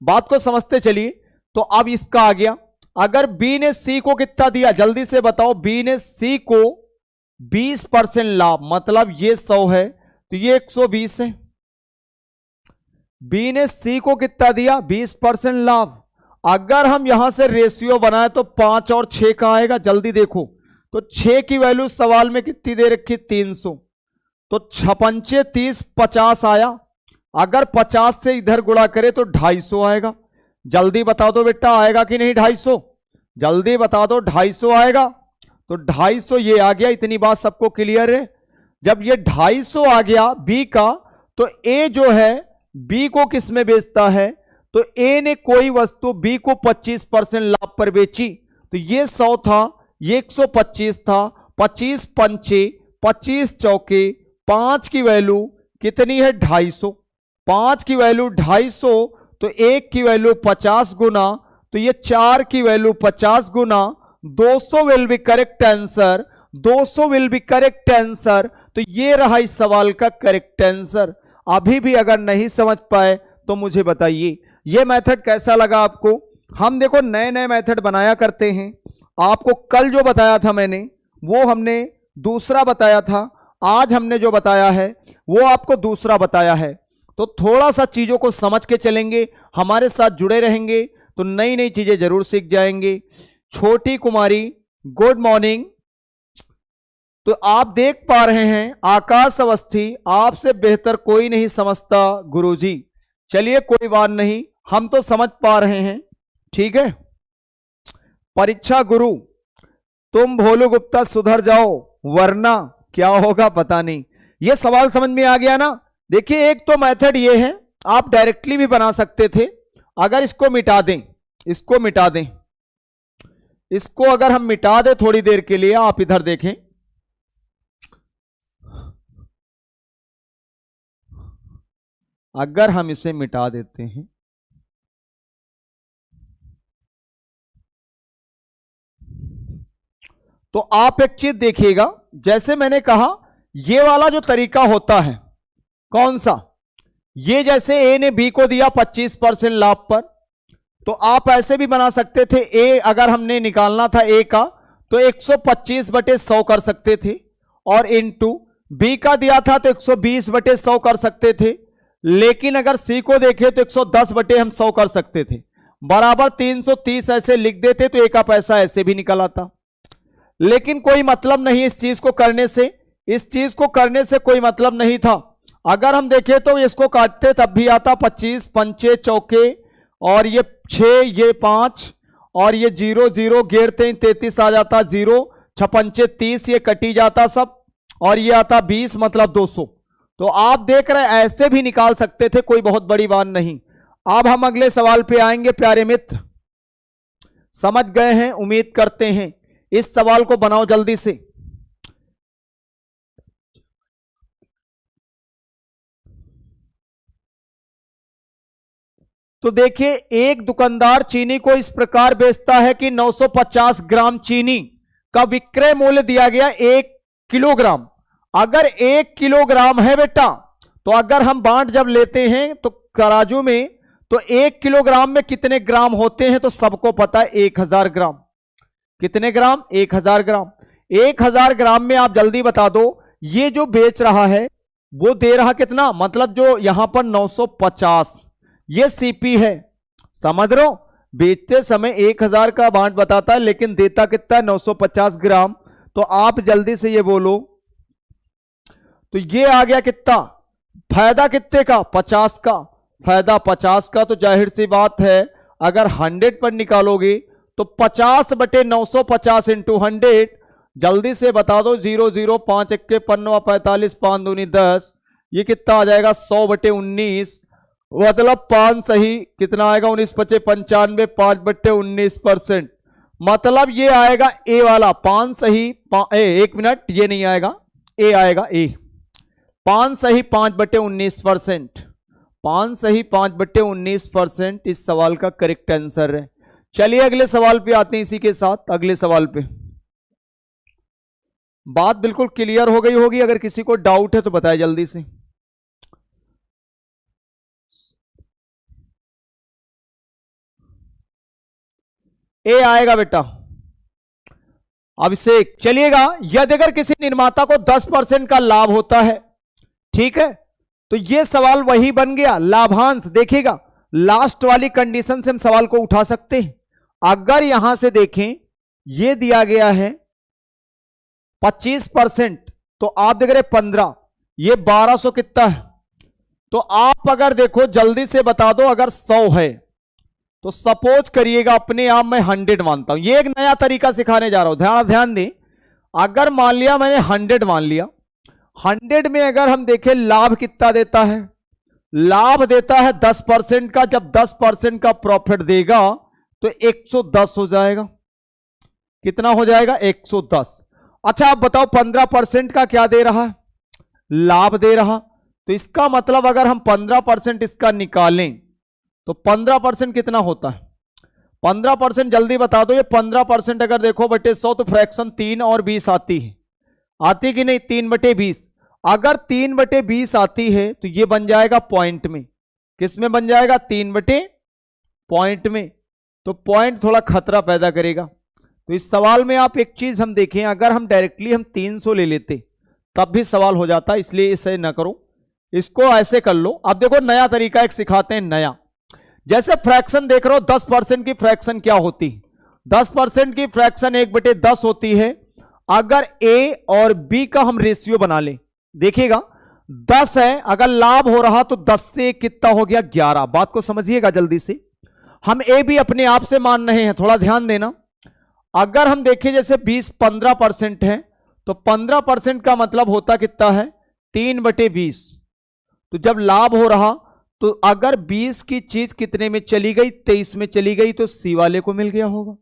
बात को समझते चलिए। तो अब इसका आ गया, अगर बी ने सी को कितना दिया, जल्दी से बताओ। बी ने सी को 20% लाभ, मतलब ये 100 है तो ये 120 है। बी ने सी को कितना दिया? 20% लाभ। अगर हम यहां से रेशियो बनाए तो 5 और 6 का आएगा, जल्दी देखो। तो 6 की वैल्यू सवाल में कितनी दे रखी? 300। तो 6 30 50 आया। अगर 50 से इधर गुणा करे तो 250 आएगा। जल्दी बता दो बेटा, आएगा कि नहीं 250? जल्दी बता दो, 250 आएगा। तो 250 ये आ गया। इतनी बात सबको क्लियर है? जब ये 250 आ गया बी का, तो ए जो है बी को किस में बेचता है? तो ए ने कोई वस्तु बी को 25% लाभ पर बेची। तो ये 100 था, ये 125 था। 25 पंचे 25 चौके, 5 की वैल्यू कितनी है? 250। 5 की वैल्यू 250, तो 1 की वैल्यू 50 गुना, तो ये 4 की value 50 Guna. 200 will be correct answer. 200 will be correct answer. तो ये रहा इस सवाल का करेक्ट आंसर। अभी भी अगर नहीं समझ पाए तो मुझे बताइए ये मेथड कैसा लगा आपको। हम देखो नए नए मेथड बनाया करते हैं। आपको कल जो बताया था मैंने, वो हमने दूसरा बताया था। आज हमने जो बताया है वो आपको दूसरा बताया है। तो थोड़ा सा चीजों को समझ के चलेंगे, हमारे साथ जुड़े रहेंगे तो नई नई चीजें जरूर सीख जाएंगे। छोटी कुमारी गुड मॉर्निंग। तो आप देख पा रहे हैं आकाश अवस्थी, आपसे बेहतर कोई नहीं समझता गुरुजी। चलिए कोई बात नहीं, हम तो समझ पा रहे हैं, ठीक है। परीक्षा गुरु, तुम भोलू गुप्ता सुधर जाओ वरना क्या होगा पता नहीं। ये सवाल समझ में आ गया ना? देखिए एक तो मेथड ये है, आप डायरेक्टली भी बना सकते थे। अगर इसको मिटा दें, इसको मिटा दें, इसको अगर हम मिटा दें थोड़ी देर के लिए, आप इधर देखें, अगर हम इसे मिटा देते हैं तो आप एक चीज देखिएगा, जैसे मैंने कहा ये वाला जो तरीका होता है, कौन सा? ये जैसे ए ने बी को दिया 25% लाभ पर, तो आप ऐसे भी बना सकते थे। ए अगर हमने निकालना था ए का, तो 125/100 कर सकते थे, और इनटू बी का दिया था तो 120/100 कर सकते थे। लेकिन अगर सी को देखें तो 110/100 कर सकते थे, बराबर 330 ऐसे लिख देते तो ए का पैसा ऐसे भी निकल आता। लेकिन कोई मतलब नहीं इस चीज को करने से, इस चीज को करने से कोई मतलब नहीं था। अगर हम देखें तो इसको काटते तब भी आता 25 पंचे चौके, और ये 6 ये 5, और ये 0 0 घेरते हैं 33 आ जाता, 0 छपंचे 30, ये कटी जाता सब, और ये आता 20 मतलब 200। तो आप देख रहे हैं ऐसे भी निकाल सकते थे, कोई बहुत बड़ी बात नहीं। अब हम अगले सवाल पे आएंगे प्यारे मित्र। समझ गए हैं उम्मीद करते हैं। इस सवाल को बनाओ जल्दी से। तो देखिए, एक दुकानदार चीनी को इस प्रकार बेचता है कि 950 ग्राम चीनी का विक्रय मूल्य दिया गया 1 किलोग्राम। अगर 1 किलोग्राम है बेटा, तो अगर हम बांट जब लेते हैं तो तराजू में, तो 1 किलोग्राम में कितने ग्राम होते हैं, तो सबको पता है 1000 ग्राम। कितने ग्राम? 1000 ग्राम। 1000 ग्राम में आप जल्दी बता दो, ये जो बेच रहा है वो दे रहा कितना, मतलब जो यहां पर 950, ये सीपी है। समझ रहे हो, बेचते समय 1000 का बांट बताता है लेकिन देता कितना है, 950 ग्राम। तो आप जल्दी से ये बोलो, तो ये आ गया कितना, फायदा कितने का, 50 का। फायदा 50 का, तो जाहिर सी बात है अगर 100 पर निकालोगे तो 50/950 इंटू 100, जल्दी से बता दो, 0 0 5 1 15 45 5 दूनी 10, ये कितना आ जाएगा 100/19, मतलब 5 सही कितना आएगा, 19 5 95, 5/19%। मतलब ये आएगा ए वाला 5 सही, 1 मिनट, ये नहीं आएगा, ए आएगा, ए 5 सही 5/19%। 5 सही 5/19% इस सवाल का करेक्ट आंसर है। चलिए अगले सवाल पे आते हैं। इसी के साथ अगले सवाल पे बात बिल्कुल क्लियर हो गई होगी। अगर किसी को डाउट है तो बताए जल्दी से। ए आएगा बेटा अभिषेक। चलिएगा, यदि अगर किसी निर्माता को 10% का लाभ होता है, ठीक है, तो यह सवाल वही बन गया लाभांश। देखिएगा, लास्ट वाली कंडीशन से हम सवाल को उठा सकते हैं। अगर यहां से देखें, यह दिया गया है 25%, तो आप देख रहे 15, ये 1200 कितना है। तो आप अगर देखो जल्दी से बता दो, अगर 100 है तो सपोज करिएगा, अपने आप मैं 100 मानता हूं। ये एक नया तरीका सिखाने जा रहा हूं, ध्यान दें। अगर मान लिया मैंने 100 मान लिया, 100 में अगर हम देखें लाभ कितना देता है, लाभ देता है 10% का। जब 10% का प्रॉफिट देगा तो 110 हो जाएगा। कितना हो जाएगा? 110। अच्छा आप बताओ 15% का क्या दे रहा है? लाभ दे रहा। तो इसका मतलब अगर हम 15% इसका निकालें तो 15% कितना होता है? 15% जल्दी बता दो। ये 15% अगर देखो बटे 100 तो फ्रैक्शन 3 और 20 आती है, आती कि नहीं? 3/20। अगर 3/20 आती है तो ये बन जाएगा पॉइंट में। किस में बन जाएगा? 3/पॉइंट में। तो पॉइंट थोड़ा खतरा पैदा करेगा। तो इस सवाल में आप एक चीज हम देखें, अगर हम डायरेक्टली हम 300 ले लेते तब भी सवाल हो जाता, इसलिए इसे ना करो, इसको ऐसे कर लो। अब देखो नया तरीका एक सिखाते हैं, नया। जैसे फ्रैक्शन देख रहे हो, 10% की फ्रैक्शन क्या होती है? 10% की फ्रैक्शन 1/10 होती है। अगर ए और बी का हम रेशियो बना लें, देखिएगा 10 है, अगर लाभ हो रहा तो 10 से कितना हो गया? 11। बात को समझिएगा जल्दी से। हम ए बी अपने आप से मान रहे हैं, थोड़ा ध्यान देना। अगर हम देखें जैसे 15% है तो 15% का मतलब होता कितना है? 3/20। तो जब लाभ हो रहा तो अगर 20 की चीज कितने में चली गई? 23 में चली गई, तो सी वाले को मिल गया होगा।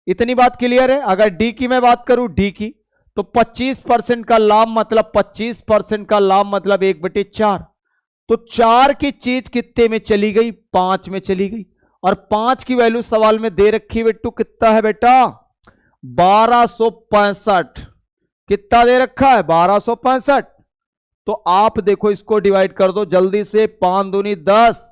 इतनी बात क्लियर है। अगर डी की मैं बात करूं, डी की, तो 25% का लाभ मतलब 25% का लाभ मतलब 1/4। तो 4 की चीज कितने में चली गई? 5 में चली गई। और 5 की वैल्यू सवाल में दे रखी बेटू, कितना है बेटा? 1265। कितना दे रखा है? 1265। तो आप देखो इसको डिवाइड कर दो जल्दी से। 5 दूनी 10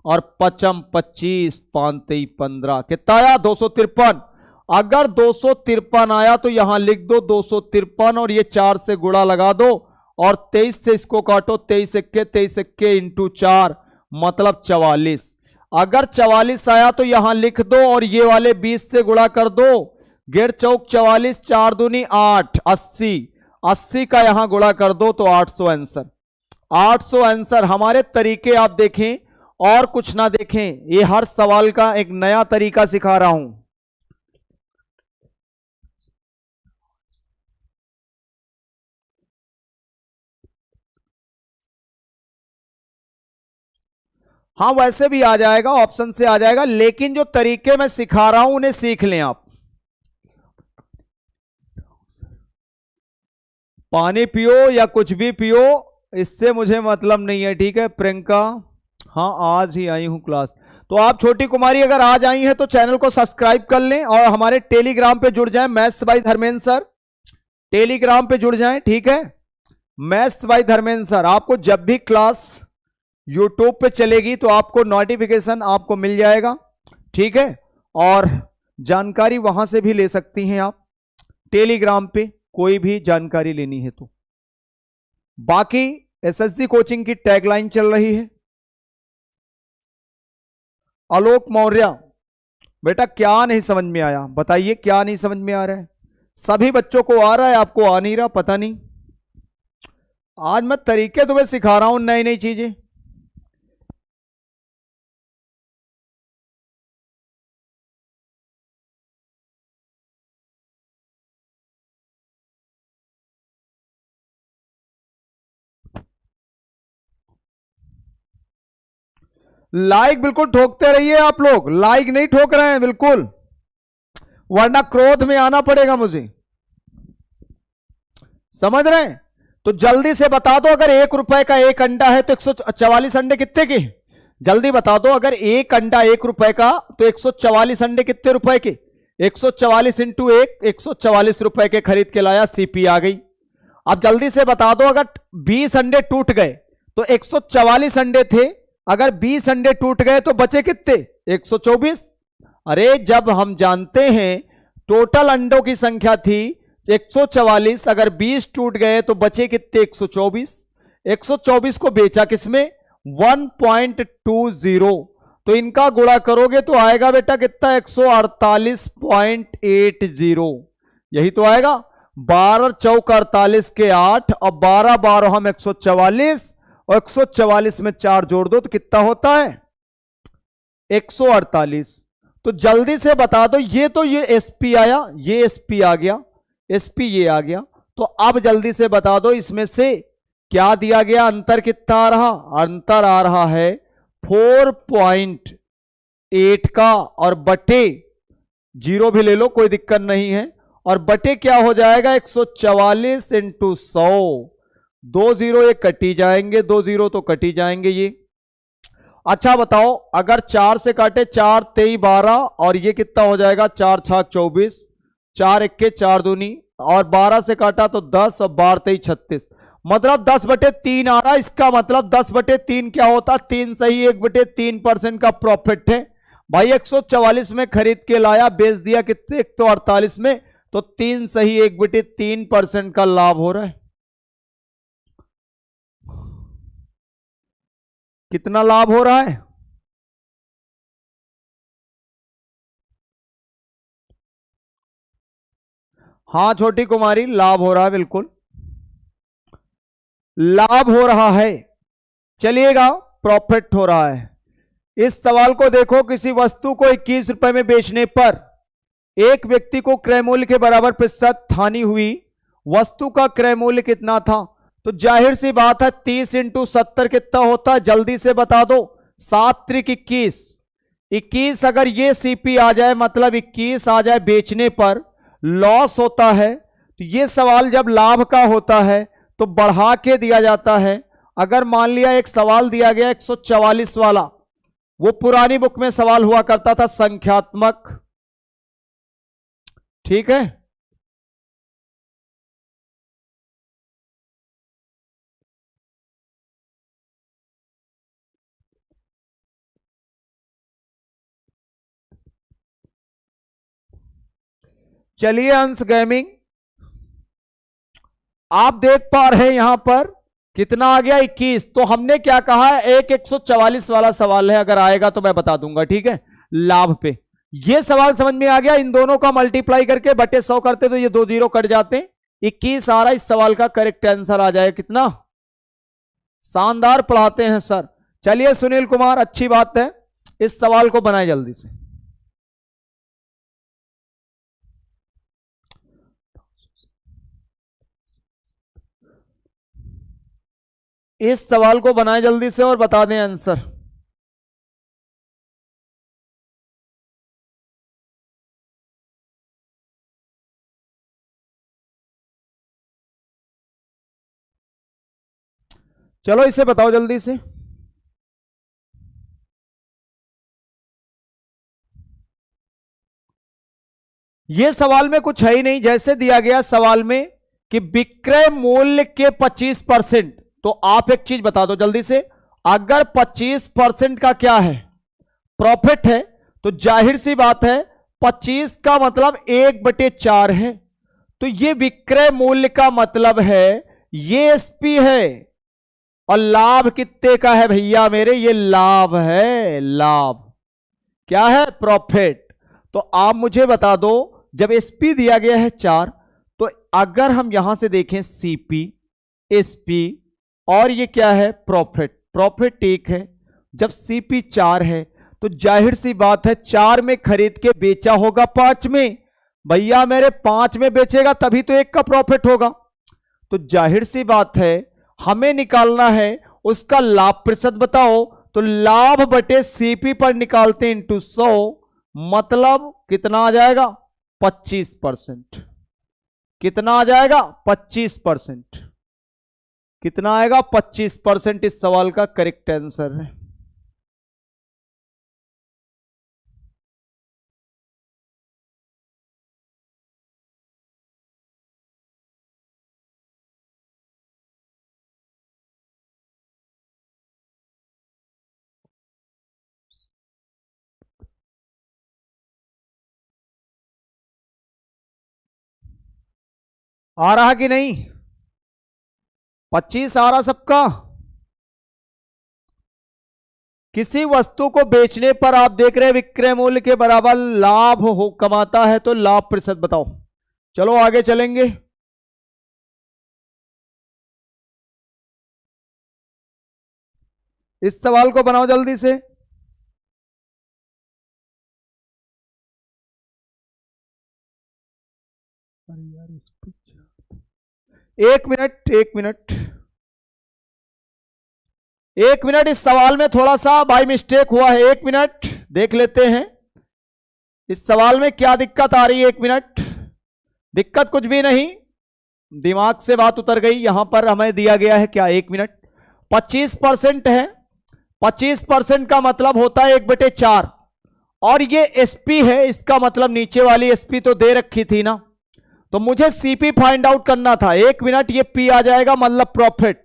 और 5 25, 5 3 15, कितना आया? 253। अगर 253 आया तो यहां लिख दो 253 और ये 4 से गुणा लगा दो और 23 से इसको काटो। 23 एक्के इंटू 4 मतलब 44। अगर 44 आया तो यहां लिख दो और ये वाले 20 से गुणा कर दो। गेर चौक 44, 4 दूनी 8, 80। 80 का यहां गुणा कर दो तो 800 आंसर। 800 आंसर। हमारे तरीके आप देखें और कुछ ना देखें, ये हर सवाल का एक नया तरीका सिखा रहा हूं। हाँ वैसे भी आ जाएगा, ऑप्शन से आ जाएगा, लेकिन जो तरीके मैं सिखा रहा हूं उन्हें सीख लें आप। पानी पियो या कुछ भी पियो, इससे मुझे मतलब नहीं है, ठीक है प्रियंका? हाँ आज ही आई हूं क्लास। तो आप छोटी कुमारी अगर आज आई हैं तो चैनल को सब्सक्राइब कर लें और हमारे टेलीग्राम पे जुड़ जाएं, maths by Dharmendra sir. Telegram पे जुड़ जाएं, ठीक है, मैथ्स बाय धर्मेंद्र सर। आपको जब भी क्लास यूट्यूब पे चलेगी तो आपको नोटिफिकेशन आपको मिल जाएगा, ठीक है। और जानकारी वहां से भी ले सकती हैं आप टेलीग्राम पे, कोई भी जानकारी लेनी है तो। बाकी एसएससी कोचिंग की टैगलाइन चल रही है। आलोक मौर्य, बेटा क्या नहीं समझ में आया बताइए, क्या नहीं समझ में आ रहा है? सभी बच्चों को आ रहा है, आपको आ नहीं रहा, पता नहीं। आज मैं तरीके तुम्हें सिखा रहा हूं, नई नई चीजें। लाइक बिल्कुल ठोकते रहिए आप लोग, लाइक नहीं ठोक रहे हैं बिल्कुल, वरना क्रोध में आना पड़ेगा मुझे, समझ रहे हैं? तो जल्दी से बता दो, अगर 1 रुपए का एक अंडा है तो 144 अंडे कितने के? जल्दी बता दो, अगर एक अंडा 1 रुपए का तो 144 अंडे कितने रुपए के? 144 इंटू 1, 144 रुपए के खरीद के लाया, सीपी आ गई। अब जल्दी से बता दो, अगर 20 अंडे टूट गए तो 144 अंडे थे, अगर 20 अंडे टूट गए तो बचे कितने? 124। अरे जब हम जानते हैं टोटल अंडों की संख्या थी 144, अगर 20 टूट गए तो बचे कितने? 124। 124 को बेचा किसमें? 1.20, तो इनका गुणा करोगे तो आएगा बेटा कितना? 148.80, यही तो आएगा। 12 चौक 48 के 8 और 12 12 हम 144, और 144 में 4 जोड़ दो तो कितना होता है? 148। तो जल्दी से बता दो, ये तो ये एसपी आया, ये एसपी आ गया, एसपी ये आ गया, तो अब जल्दी से बता दो इसमें से क्या दिया गया, अंतर कितना आ रहा? अंतर आ रहा है 4.8 का, और बटे 0 भी ले लो कोई दिक्कत नहीं है, और बटे क्या हो जाएगा? 144 इंटू 100, 2 0 ये कटी जाएंगे, 2 0 तो कटी जाएंगे ये। अच्छा बताओ, अगर 4 से काटे 4 23 12, और ये कितना हो जाएगा? 4 छाक 24, 4 इक्के 4 दूनी, और 12 से काटा तो 10, और 12 23 36, मतलब 10/3 आ रहा। इसका मतलब 10/3 क्या होता? 3 सही 1/3% का प्रॉफिट है भाई। 144 में खरीद के लाया, बेच दिया कितने? 148 में, तो 3 सही 1/3% का लाभ हो रहा है। कितना लाभ हो रहा है? हाँ छोटी कुमारी, लाभ हो रहा है, बिल्कुल लाभ हो रहा है, चलिएगा प्रॉफिट हो रहा है। इस सवाल को देखो, किसी वस्तु को 21 रुपए में बेचने पर एक व्यक्ति को क्रय मूल्य के बराबर प्रतिशत हानि हुई, वस्तु का क्रय मूल्य कितना था? तो जाहिर सी बात है 30 इंटू 70 कितना होता है? जल्दी से बता दो। 7 त्रिक 21, 21 अगर ये सीपी आ जाए, मतलब 21 आ जाए बेचने पर, लॉस होता है। तो ये सवाल जब लाभ का होता है तो बढ़ा के दिया जाता है। अगर मान लिया एक सवाल दिया गया 144 वाला, वो पुरानी बुक में सवाल हुआ करता था संख्यात्मक, ठीक है। चलिए अंश गेमिंग, आप देख पा रहे हैं यहां पर कितना आ गया? 21। तो हमने क्या कहा है? एक 144 वाला सवाल है, अगर आएगा तो मैं बता दूंगा, ठीक है, लाभ पे। ये सवाल समझ में आ गया? इन दोनों का मल्टीप्लाई करके बटे 100 करते तो ये 2 0 कट जाते। 21 आ रहा, इस सवाल का करेक्ट आंसर आ जाए। कितना शानदार पढ़ाते हैं सर। चलिए सुनील कुमार, अच्छी बात है, इस सवाल को बनाए जल्दी से। इस सवाल को बनाए जल्दी से और बता दें आंसर। चलो इसे बताओ जल्दी से। ये सवाल में कुछ है ही नहीं, जैसे दिया गया सवाल में कि विक्रय मूल्य के 25%। तो आप एक चीज बता दो जल्दी से, अगर 25% का क्या है, प्रॉफिट है, तो जाहिर सी बात है 25 का मतलब 1/4 है। तो ये विक्रय मूल्य का मतलब है ये एसपी है। और लाभ कितने का है भैया मेरे, ये लाभ है, लाभ क्या है, प्रॉफिट। तो आप मुझे बता दो, जब एसपी दिया गया है 4, तो अगर हम यहां से देखें सीपी, एसपी और ये क्या है, प्रॉफिट, प्रॉफिट एक है। जब सीपी 4 है तो जाहिर सी बात है 4 में खरीद के बेचा होगा 5 में, भैया मेरे 5 में बेचेगा तभी तो 1 का प्रॉफिट होगा। तो जाहिर सी बात है हमें निकालना है उसका लाभ प्रतिशत बताओ, तो लाभ बटे सीपी पर निकालते हैं इंटू 100, मतलब कितना आ जाएगा, 25%। कितना आ जाएगा, 25%। कितना आएगा, 25% इस सवाल का करेक्ट आंसर है। आ रहा कि नहीं, 25 आ रहा सबका। किसी वस्तु को बेचने पर आप देख रहे हैं विक्रय मूल्य के बराबर लाभ हो कमाता है, तो लाभ प्रतिशत बताओ। चलो आगे चलेंगे। इस सवाल को बनाओ जल्दी से। अरे यार एक मिनट, एक मिनट, एक मिनट, इस सवाल में थोड़ा सा बाय मिस्टेक हुआ है, एक मिनट देख लेते हैं इस सवाल में क्या दिक्कत आ रही है। एक मिनट, दिक्कत कुछ भी नहीं, दिमाग से बात उतर गई। यहां पर हमें दिया गया है क्या, एक मिनट, 25% है, 25% का मतलब होता है 1/4, और ये एसपी है, इसका मतलब नीचे वाली एसपी तो दे रखी थी ना, तो मुझे सीपी फाइंड आउट करना था। एक मिनट, ये पी आ जाएगा मतलब प्रॉफिट।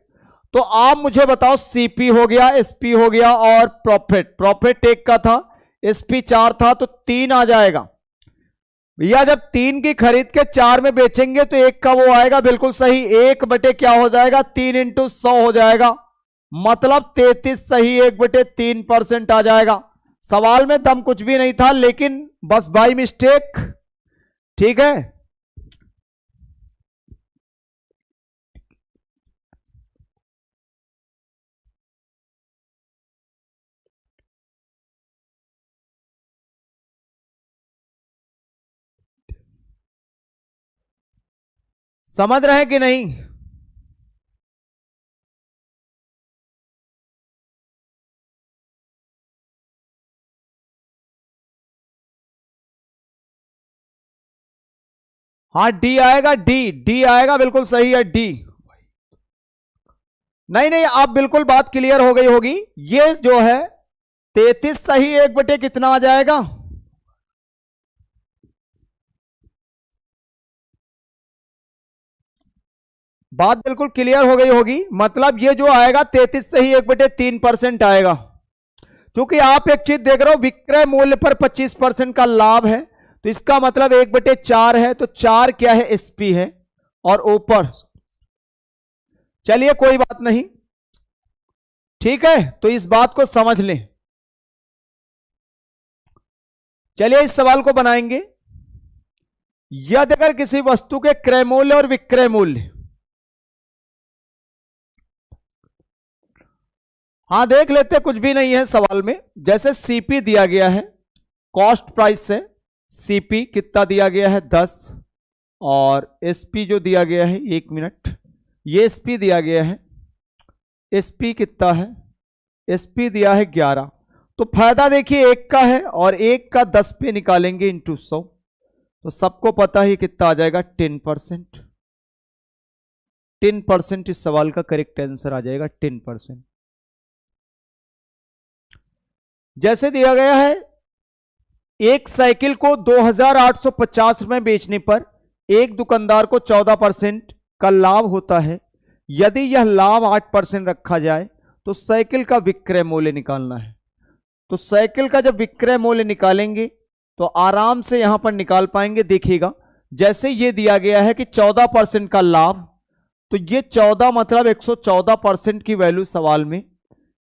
तो आप मुझे बताओ, सीपी हो गया, एसपी हो गया और प्रॉफिट, प्रॉफिट 1 का था, एसपी 4 था, तो 3 आ जाएगा भैया। जब 3 की खरीद के 4 में बेचेंगे तो 1 का वो आएगा, बिल्कुल सही, 1 बटे क्या हो जाएगा, 3 इंटू 100 हो जाएगा, मतलब 33 सही, 1/3% आ जाएगा। सवाल में दम कुछ भी नहीं था, लेकिन बस बाई मिस्टेक, ठीक है। समझ रहे हैं कि नहीं, हाँ डी आएगा, डी, डी आएगा, बिल्कुल सही है, डी। नहीं नहीं, आप बिल्कुल बात क्लियर हो गई होगी। ये जो है 33 सही, 1 बटे कितना आ जाएगा, बात बिल्कुल क्लियर हो गई होगी। मतलब ये जो आएगा 33 सही, 1/3% आएगा। क्योंकि आप एक चीज देख रहे हो, विक्रय मूल्य पर 25% का लाभ है, तो इसका मतलब 1/4 है, तो 4 क्या है, एसपी है, और ऊपर, चलिए कोई बात नहीं, ठीक है। तो इस बात को समझ लें। चलिए इस सवाल को बनाएंगे। यदि अगर किसी वस्तु के क्रय मूल्य और विक्रय मूल्य, हाँ देख लेते, कुछ भी नहीं है सवाल में। जैसे सीपी दिया गया है, कॉस्ट प्राइस से सीपी कितना दिया गया है, 10, और एसपी जो दिया गया है, 1 मिनट, ये एसपी दिया गया है, एसपी कितना है, एसपी दिया है 11। तो फायदा देखिए 1 का है, और 1 का 10 पे निकालेंगे इंटू 100, तो सबको पता ही कितना आ जाएगा, 10%। 10% इस सवाल का करेक्ट आंसर आ जाएगा 10%। जैसे दिया गया है, एक साइकिल को 2850 रुपए बेचने पर एक दुकानदार को 14% का लाभ होता है। यदि यह लाभ 8% रखा जाए तो साइकिल का विक्रय मूल्य निकालना है। तो साइकिल का जब विक्रय मूल्य निकालेंगे तो आराम से यहां पर निकाल पाएंगे। देखिएगा, जैसे ये दिया गया है कि 14% का लाभ, तो ये 14 मतलब 114% की वैल्यू सवाल में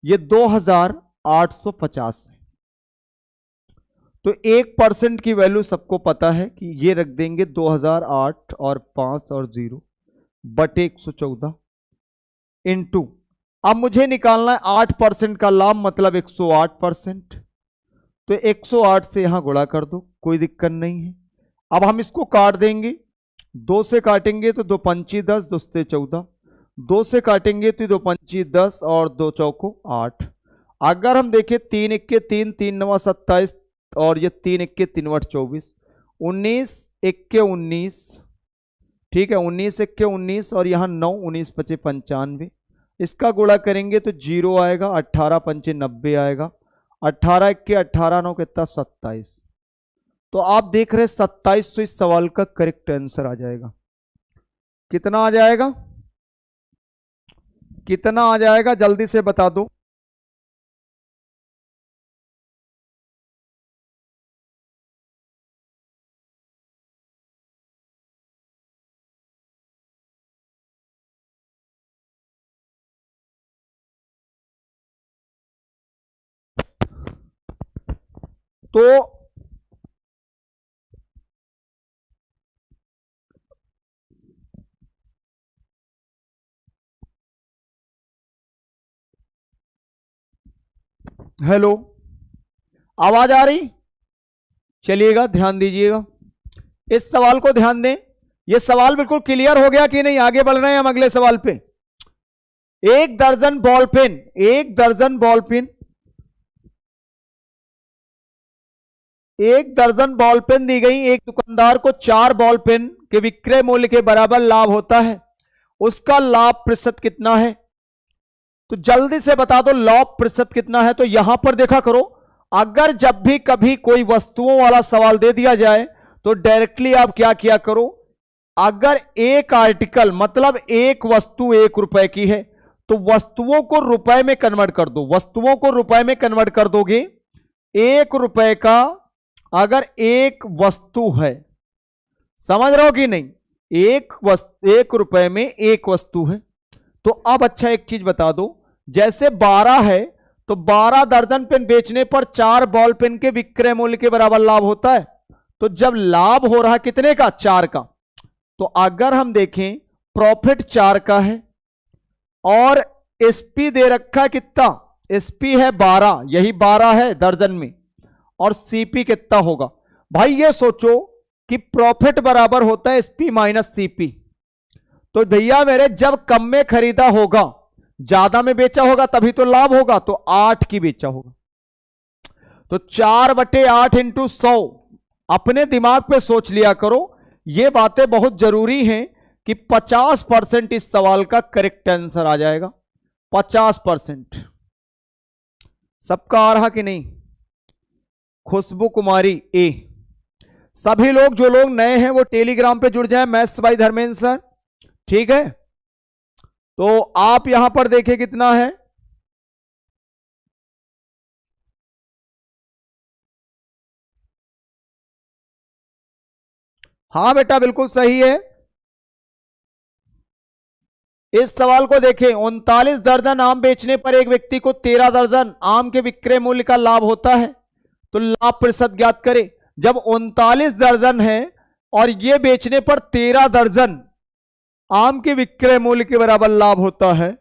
ये 2850 है। तो 1% की वैल्यू सबको पता है कि ये रख देंगे 2008 और 5 और 0 बटे 114 इंटू, अब मुझे निकालना है 8% का लाभ मतलब 108%। तो 108 से यहां गुणा कर दो, कोई दिक्कत नहीं है। अब हम इसको काट देंगे, 2 से काटेंगे तो 2 पंची 10, 2 से 14, 2 से काटेंगे तो 2 पंची 10 और 2 चौको 8। अगर हम देखें 3 इक्के 3, 3 नवा 27 और ये 3 इक्के 3 वट 24, 19 इक्के 19, ठीक है, 19 इक्के 19 और यहाँ 9, 19 पचे 95। इसका गुणा करेंगे तो 0 आएगा, 18 पंचे 90 आएगा, 18 इक्के 18 9 कितना 27। तो आप देख रहे 27, तो इस सवाल का करेक्ट आंसर आ जाएगा। कितना आ जाएगा, कितना आ जाएगा, जल्दी से बता दो। तो हेलो, आवाज आ रही? चलिएगा, ध्यान दीजिएगा, इस सवाल को ध्यान दें। यह सवाल बिल्कुल क्लियर हो गया कि नहीं? आगे बढ़ रहे हैं हम अगले सवाल पे। 1 दर्जन बॉल पेन, 1 दर्जन बॉल पेन, 1 दर्जन बॉल पेन दी गई। एक दुकानदार को 4 बॉल पेन के विक्रय मूल्य के बराबर लाभ होता है। उसका लाभ प्रतिशत कितना है? तो जल्दी से बता दो लाभ प्रतिशत कितना है। तो यहां पर देखा करो, अगर जब भी कभी कोई वस्तुओं वाला सवाल दे दिया जाए तो डायरेक्टली आप क्या किया करो, अगर एक आर्टिकल मतलब एक वस्तु 1 रुपए की है तो वस्तुओं को रुपए में कन्वर्ट कर दो। वस्तुओं को रुपए में कन्वर्ट कर दोगे, 1 रुपए का अगर एक वस्तु है, समझ रहे हो कि नहीं? 1 रुपए में एक वस्तु है। तो अब अच्छा एक चीज बता दो, जैसे 12 है तो 12 दर्जन पेन बेचने पर 4 बॉल पेन के विक्रय मूल्य के बराबर लाभ होता है। तो जब लाभ हो रहा कितने का? 4 का। तो अगर हम देखें प्रॉफिट 4 का है और एसपी दे रखा है कितना? एसपी है 12, यही 12 है दर्जन में, और सीपी कितना होगा? भाई ये सोचो कि प्रॉफिट बराबर होता है एसपी माइनस सीपी। तो भैया मेरे जब कम में खरीदा होगा, ज्यादा में बेचा होगा तभी तो लाभ होगा। तो 8 की बेचा होगा। तो 4/8 इंटू 100, अपने दिमाग पे सोच लिया करो। ये बातें बहुत जरूरी हैं कि 50% इस सवाल का करेक्ट आंसर आ जाएगा। 50% सबका आ रहा कि नहीं? खुशबू कुमारी ए। सभी लोग जो लोग नए हैं वो टेलीग्राम पे जुड़ जाएं, मैथ्स बाय धर्मेंद्र सर, ठीक है? तो आप यहां पर देखें कितना है, हां बेटा बिल्कुल सही है। इस सवाल को देखें, 39 दर्जन आम बेचने पर एक व्यक्ति को 13 दर्जन आम के विक्रय मूल्य का लाभ होता है। तो लाभ प्रतिशत ज्ञात करें। जब 39 दर्जन है और ये बेचने पर 13 दर्जन आम के विक्रय मूल्य के बराबर लाभ होता है,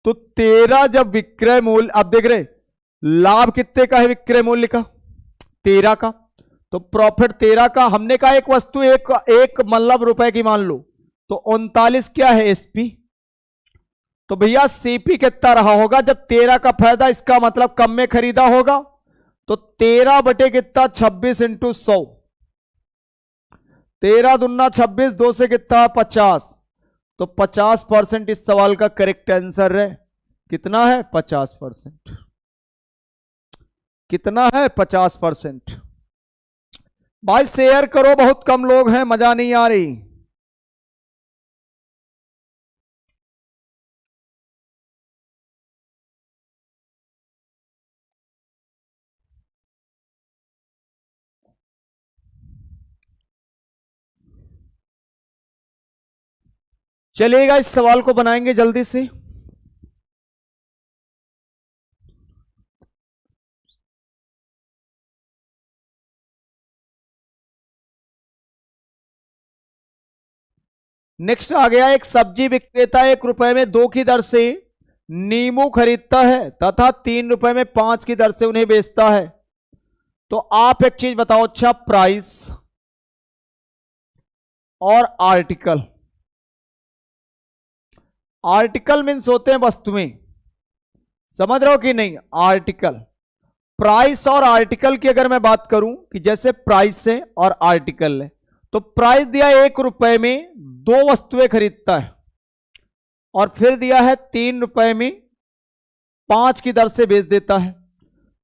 तो 13 जब विक्रय मूल्य, आप देख रहे लाभ कितने का है? विक्रय मूल्य का 13 का। तो प्रॉफिट 13 का, हमने कहा एक वस्तु एक मतलब रुपए की मान लो, तो 39 क्या है? एसपी। तो भैया सीपी कितना रहा होगा? जब 13 का फायदा, इसका मतलब कम में खरीदा होगा। तो 13 बटे कितना? 26 इंटू 100, 13 दूना 26, 2 से कितना? 50। तो 50% इस सवाल का करेक्ट आंसर है। कितना है? 50%। कितना है? 50%। भाई शेयर करो, बहुत कम लोग हैं, मजा नहीं आ रही। चलिएगा, इस सवाल को बनाएंगे जल्दी से। नेक्स्ट आ गया, एक सब्जी विक्रेता 1 रुपए में 2 की दर से नींबू खरीदता है तथा 3 रुपए में 5 की दर से उन्हें बेचता है। तो आप एक चीज बताओ, अच्छा प्राइस और आर्टिकल। आर्टिकल मीन्स होते हैं वस्तुएं, समझ रहे हो कि नहीं? आर्टिकल, प्राइस और आर्टिकल की अगर मैं बात करूं कि जैसे प्राइस है और आर्टिकल है, तो प्राइस दिया 1 रुपए में 2 वस्तुएं खरीदता है और फिर दिया है 3 रुपए में 5 की दर से बेच देता है।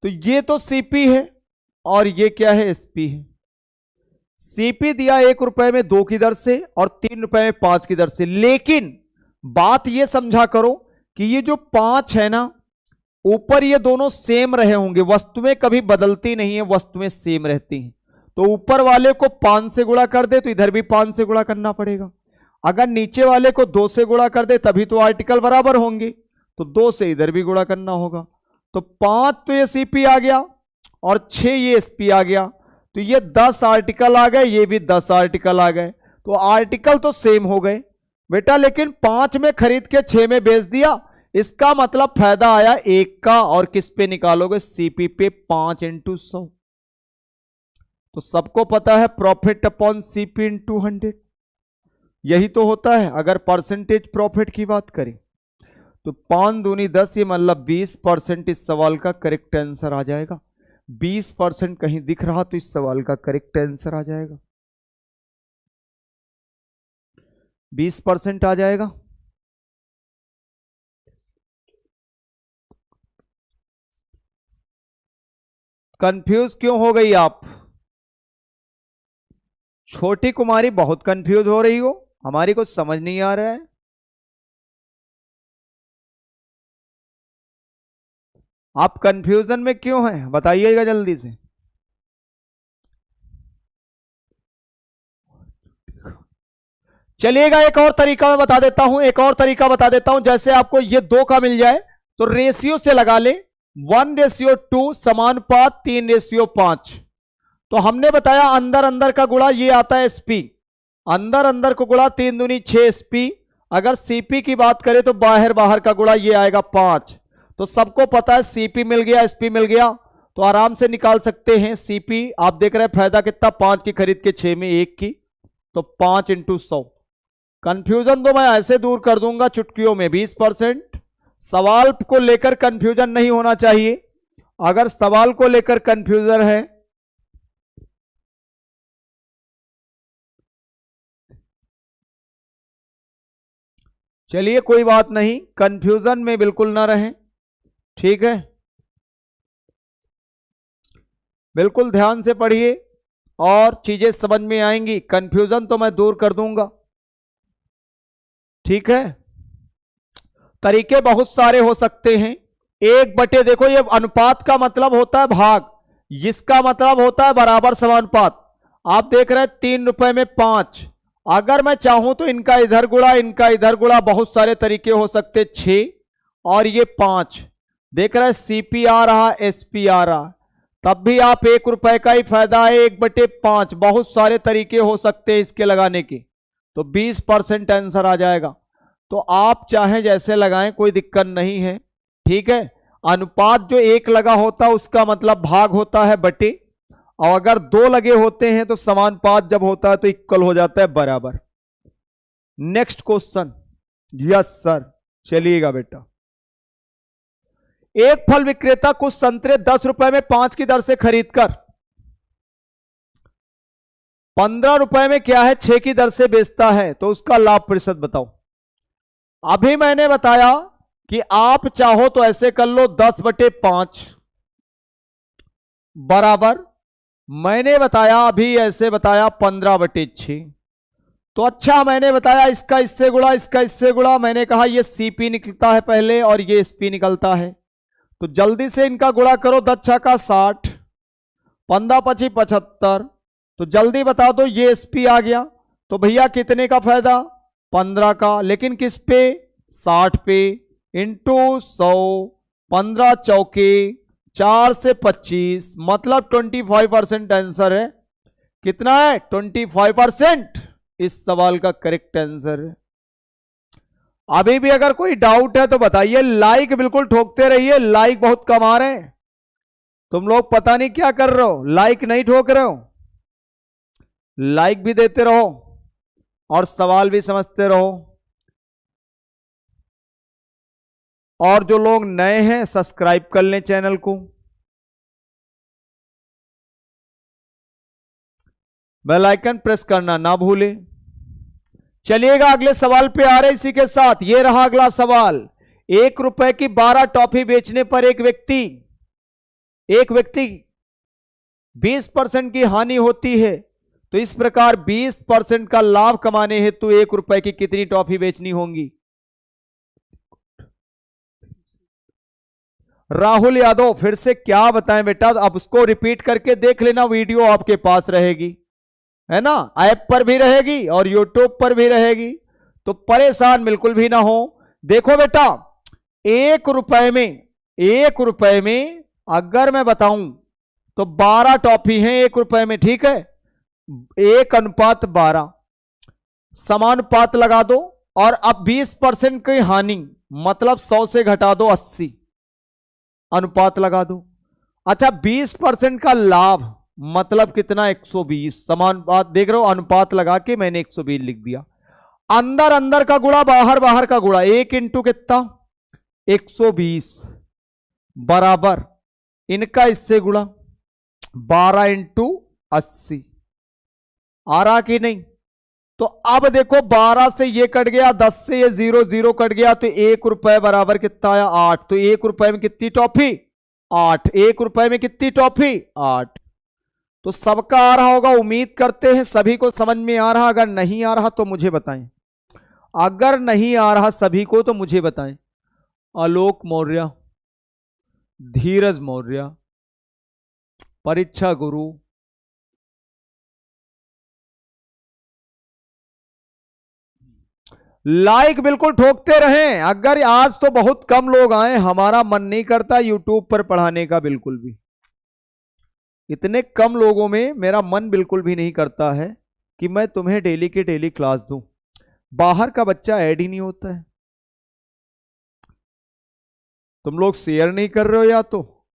तो ये तो सीपी है और ये क्या है? एसपी है। सीपी दिया 1 रुपए में 2 की दर से और 3 रुपए में 5 की दर से, लेकिन बात ये समझा करो कि ये जो 5 है ना, ऊपर ये दोनों सेम रहे होंगे, वस्तुएं कभी बदलती नहीं है, वस्तुएं सेम रहती हैं। तो ऊपर वाले को 5 से गुणा कर दे तो इधर भी 5 से गुणा करना पड़ेगा। अगर नीचे वाले को 2 से गुणा कर दे तभी तो आर्टिकल बराबर होंगे, तो 2 से इधर भी गुणा करना होगा। तो 5 तो ये सीपी आ गया और 6 ये एसपी आ गया, तो ये 10 आर्टिकल आ गए, ये भी 10 आर्टिकल आ गए। तो आर्टिकल तो सेम हो गए बेटा, लेकिन 5 में खरीद के 6 में बेच दिया, इसका मतलब फायदा आया 1 का। और किस पे निकालोगे? सीपी पे। 5 × 100। तो सबको पता है प्रॉफिट अपॉन सीपी × 100, यही तो होता है अगर परसेंटेज प्रॉफिट की बात करें। तो 5 दूनी 10, ये मतलब 20% इस सवाल का करेक्ट आंसर आ जाएगा। 20% कहीं दिख रहा तो इस सवाल का करेक्ट आंसर आ जाएगा, 20% आ जाएगा। कंफ्यूज क्यों हो गई आप? छोटी कुमारी बहुत कंफ्यूज हो रही हो, हमारी कुछ समझ नहीं आ रहा है। आप कंफ्यूजन में क्यों हैं? बताइएगा जल्दी से। चलिएगा, एक और तरीका मैं बता देता हूं, एक और तरीका बता देता हूं। जैसे आपको ये 2 का मिल जाए तो रेशियो से लगा ले, 1:2 समानुपात 3:5। तो हमने बताया अंदर अंदर का गुणा ये आता है एसपी, अंदर अंदर को गुणा 3 दूनी 6 एसपी। अगर सीपी की बात करें तो बाहर बाहर का गुणा ये आएगा 5। तो सबको पता है सीपी मिल गया, एसपी मिल गया, तो आराम से निकाल सकते हैं सीपी। आप देख रहे हैं फायदा कितना, 5 की खरीद के 6 में 1 की, तो 5 × 100। कंफ्यूजन तो मैं ऐसे दूर कर दूंगा चुटकियों में। 20%। सवाल को लेकर कंफ्यूजन नहीं होना चाहिए। अगर सवाल को लेकर कंफ्यूजन है चलिए कोई बात नहीं, कंफ्यूजन में बिल्कुल ना रहें, ठीक है? बिल्कुल ध्यान से पढ़िए और चीजें समझ में आएंगी। कंफ्यूजन तो मैं दूर कर दूंगा, ठीक है? तरीके बहुत सारे हो सकते हैं। 1/, देखो ये अनुपात का मतलब होता है भाग, जिसका मतलब होता है बराबर समानुपात। आप देख रहे हैं 3 रुपए में 5, अगर मैं चाहूं तो इनका इधर गुणा, इनका इधर गुणा, बहुत सारे तरीके हो सकते। 6 और ये 5, देख रहे हैं सीपी आ रहा, एसपी आ रहा, तब भी आप 1 रुपए का ही फायदा है। 1/5, बहुत सारे तरीके हो सकते हैं इसके लगाने के, तो 20% आंसर आ जाएगा। तो आप चाहे जैसे लगाएं, कोई दिक्कत नहीं है, ठीक है? अनुपात जो 1 लगा होता है उसका मतलब भाग होता है बटे, और अगर 2 लगे होते हैं तो समानुपात जब होता है तो इक्वल हो जाता है, बराबर। Next question. यस सर, चलिएगा बेटा। एक फल विक्रेता कुछ संतरे 10 रुपए में 5 की दर से खरीदकर 15 रुपए में क्या है 6 की दर से बेचता है, तो उसका लाभ प्रतिशत बताओ। अभी मैंने बताया कि आप चाहो तो ऐसे कर लो 10/5 बराबर, मैंने बताया अभी ऐसे बताया 15/6। तो अच्छा मैंने बताया इसका इससे गुणा, इसका इससे गुणा, मैंने कहा ये सीपी निकलता है पहले और ये एसपी निकलता है, तो जल्दी से इनका गुणा करो। 10 छक्का 60, 15×5 75, तो जल्दी बता दो ये एसपी आ गया। तो भैया कितने का फायदा? 15 का, लेकिन किस पे? 60 पे, इंटू 100, 15 चौके 4 से 25, मतलब 25% आंसर है। कितना है? 25% इस सवाल का करेक्ट आंसर है। अभी भी अगर कोई डाउट है तो बताइए, लाइक बिल्कुल ठोकते रहिए, लाइक बहुत कम आ रहे हैं। तुम लोग पता नहीं क्या कर रहे हो, लाइक नहीं ठोक रहे हो। लाइक भी देते रहो और सवाल भी समझते रहो। और जो लोग नए हैं सब्सक्राइब कर लें चैनल को। बेल आइकन प्रेस करना ना भूलें। चलिएगा अगले सवाल पे आ रहे इसी के साथ। ये रहा अगला सवाल। 1 रुपए की 12 टॉफी बेचने पर एक व्यक्ति 20% की हानि होती है, तो इस प्रकार 20% का लाभ कमाने हेतु 1 रुपए की कितनी टॉफी बेचनी होंगी? राहुल यादव फिर से क्या बताएं बेटा, अब उसको रिपीट करके देख लेना, वीडियो आपके पास रहेगी, है ना, ऐप पर भी रहेगी और यूट्यूब पर भी रहेगी, तो परेशान बिल्कुल भी ना हो। देखो बेटा, 1 रुपए में अगर मैं बताऊं तो 12 टॉफी हैं 1 रुपए में, ठीक है, 1:12 समानुपात लगा दो, और अब 20% की हानि मतलब 100 से घटा दो 80, अनुपात लगा दो। अच्छा 20% का लाभ मतलब कितना? 120, समानुपात देख रहे हो, अनुपात लगा के मैंने 120 लिख दिया। अंदर अंदर का गुणा, बाहर बाहर का गुणा, 1 इंटू कितना? 120 बराबर इनका इससे गुणा 12 इंटू 80। आ रहा कि नहीं? तो अब देखो 12 से ये कट गया, 10 से ये 0 0 कट गया, तो 1 रुपए बराबर कितना आया? 8। तो 1 रुपए में कितनी टॉफी? 8। 1 रुपए में कितनी टॉफी? 8। तो सबका आ रहा होगा, उम्मीद करते हैं सभी को समझ में आ रहा। अगर नहीं आ रहा तो मुझे बताएं, अगर नहीं आ रहा सभी को तो मुझे बताएं। आलोक मौर्य, धीरज मौर्य, परीक्षा गुरु, लाइक बिल्कुल ठोकते रहें। अगर आज तो बहुत कम लोग आए, हमारा मन नहीं करता यूट्यूब पर पढ़ाने का, बिल्कुल भी इतने कम लोगों में मेरा मन बिल्कुल भी नहीं करता है कि मैं तुम्हें डेली की डेली क्लास दूं। बाहर का बच्चा ऐड ही नहीं होता है। तुम लोग शेयर नहीं कर रहे हो या तो।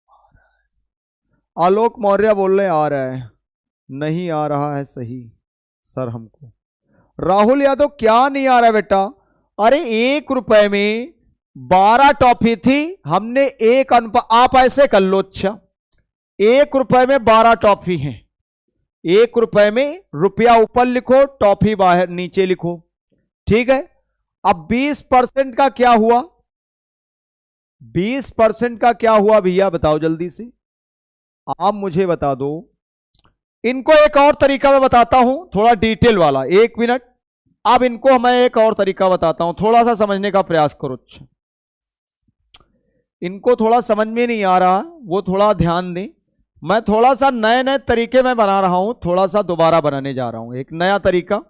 आलोक मौर्य बोल रहे आ रहा है, नहीं आ रहा है सही सर हमको। राहुल यादव क्या नहीं आ रहा बेटा? अरे 1 रुपए में 12 टॉफी थी, हमने एक आप ऐसे कर लो। अच्छा 1 रुपए में 12 टॉफी हैं, 1 रुपए में रुपया ऊपर लिखो, टॉफी बाहर नीचे लिखो, ठीक है। अब 20% का क्या हुआ? 20% का क्या हुआ भैया बताओ जल्दी से, आप मुझे बता दो। इनको एक और तरीका मैं बताता हूं, थोड़ा डिटेल वाला, 1 मिनट। अब इनको मैं एक और तरीका बताता हूं, थोड़ा सा समझने का प्रयास करो। अच्छा इनको थोड़ा समझ में नहीं आ रहा, वो थोड़ा ध्यान दें। मैं थोड़ा सा नए नए तरीके में बना रहा हूं, थोड़ा सा दोबारा बनाने जा रहा हूं एक नया तरीका।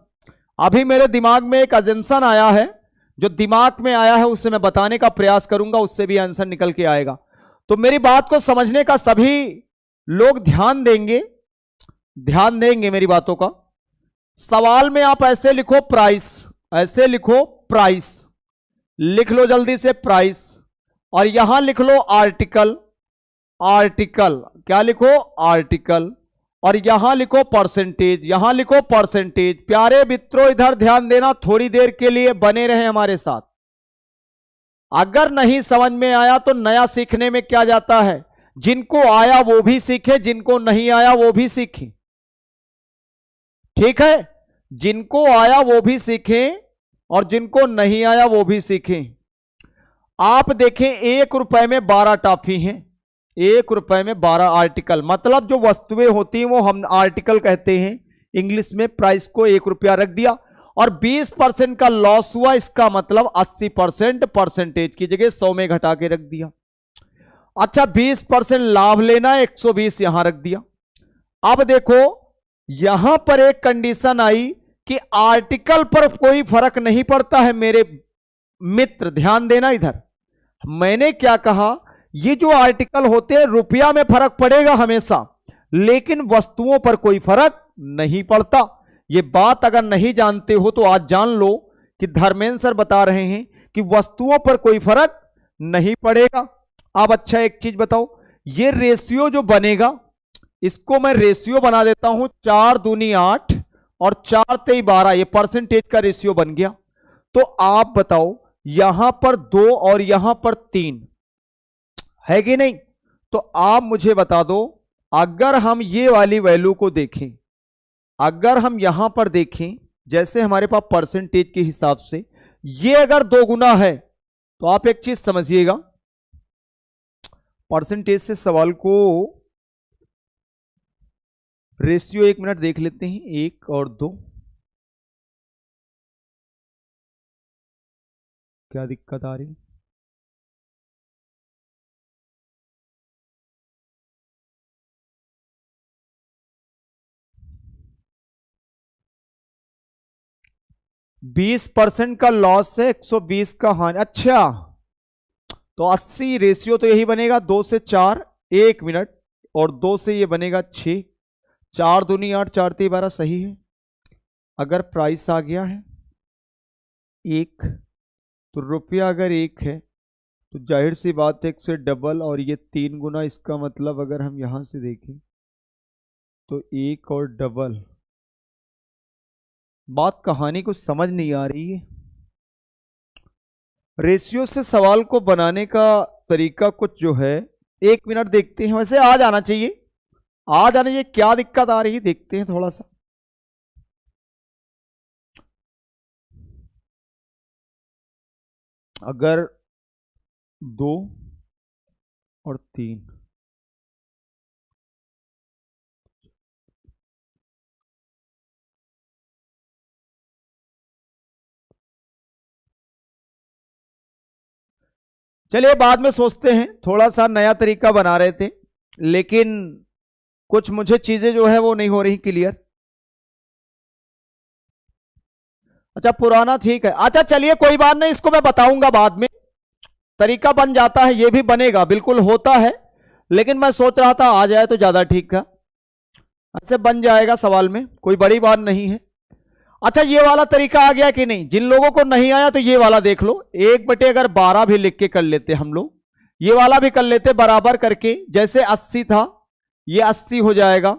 अभी मेरे दिमाग में एक अजम्पशन आया है, जो दिमाग में आया है उससे मैं बताने का प्रयास करूंगा, उससे भी आंसर निकल के आएगा। तो मेरी बात को समझने का सभी लोग ध्यान देंगे मेरी बातों का। सवाल में आप ऐसे लिखो प्राइस, ऐसे लिखो प्राइस, लिख लो जल्दी से प्राइस, और यहां लिख लो आर्टिकल, आर्टिकल क्या लिखो? आर्टिकल, और यहां लिखो परसेंटेज, यहां लिखो परसेंटेज। प्यारे मित्रों इधर ध्यान देना, थोड़ी देर के लिए बने रहे हमारे साथ। अगर नहीं समझ में आया तो नया सीखने में क्या जाता है, जिनको आया वो भी सीखे, जिनको नहीं आया वो भी सीखें, ठीक है। जिनको आया वो भी सीखें और जिनको नहीं आया वो भी सीखें। आप देखें 1 रुपए में 12 टॉफी हैं, 1 रुपए में 12 आर्टिकल, मतलब जो वस्तुएं होती हैं वो हम आर्टिकल कहते हैं इंग्लिश में। प्राइस को 1 रुपया रख दिया और 20% का लॉस हुआ, इसका मतलब 80% परसेंटेज की जगह 100 में घटा के रख दिया। अच्छा 20% लाभ लेना है, 120 यहां रख दिया। अब देखो यहां पर एक कंडीशन आई कि आर्टिकल पर कोई फर्क नहीं पड़ता है मेरे मित्र, ध्यान देना इधर। मैंने क्या कहा, ये जो आर्टिकल होते हैं रुपया में फर्क पड़ेगा हमेशा, लेकिन वस्तुओं पर कोई फर्क नहीं पड़ता। ये बात अगर नहीं जानते हो तो आज जान लो कि धर्मेंद्र सर बता रहे हैं कि वस्तुओं पर कोई फर्क नहीं पड़ेगा। अब अच्छा एक चीज बताओ, ये रेशियो जो बनेगा इसको मैं रेशियो बना देता हूं, 4 दूनी 8 और 4 तेई 12, ये परसेंटेज का रेशियो बन गया। तो आप बताओ यहां पर 2 और यहां पर 3 है कि नहीं? तो आप मुझे बता दो, अगर हम ये वाली वैल्यू को देखें, अगर हम यहां पर देखें जैसे हमारे पास परसेंटेज के हिसाब से ये अगर 2 गुना है, तो आप एक चीज समझिएगा, परसेंटेज से सवाल को रेशियो 1 मिनट देख लेते हैं, 1 और 2, क्या दिक्कत आ रही? बीस % का लॉस है, 120 का हानि। अच्छा तो 80 रेशियो तो यही बनेगा, 2 से 4, 1 मिनट, और 2 से ये बनेगा 6, 4 दूनी 8, 4 तेई 12, सही है। अगर प्राइस आ गया है 1, तो रुपया अगर 1 है तो जाहिर सी बात है 1 से डबल और ये 3 गुना, इसका मतलब अगर हम यहां से देखें तो 1 और डबल। बात कहानी को समझ नहीं आ रही है। रेशियो से सवाल को बनाने का तरीका कुछ जो है, 1 मिनट देखते हैं, वैसे आ जाना चाहिए, आ जाना चाहिए। क्या दिक्कत आ रही है देखते हैं थोड़ा सा। अगर 2 और 3, चलिए बाद में सोचते हैं, थोड़ा सा नया तरीका बना रहे थे लेकिन कुछ मुझे चीजें जो है वो नहीं हो रही क्लियर। अच्छा पुराना ठीक है, अच्छा चलिए कोई बात नहीं, इसको मैं बताऊंगा बाद में, तरीका बन जाता है, ये भी बनेगा, बिल्कुल होता है, लेकिन मैं सोच रहा था आ जाए तो ज्यादा ठीक था। ऐसे बन जाएगा सवाल में, कोई बड़ी बात नहीं है। अच्छा ये वाला तरीका आ गया कि नहीं? जिन लोगों को नहीं आया तो ये वाला देख लो, 1/12 भी लिख के कर लेते हम लोग, ये वाला भी कर लेते बराबर करके, जैसे 80 था ये 80 हो जाएगा,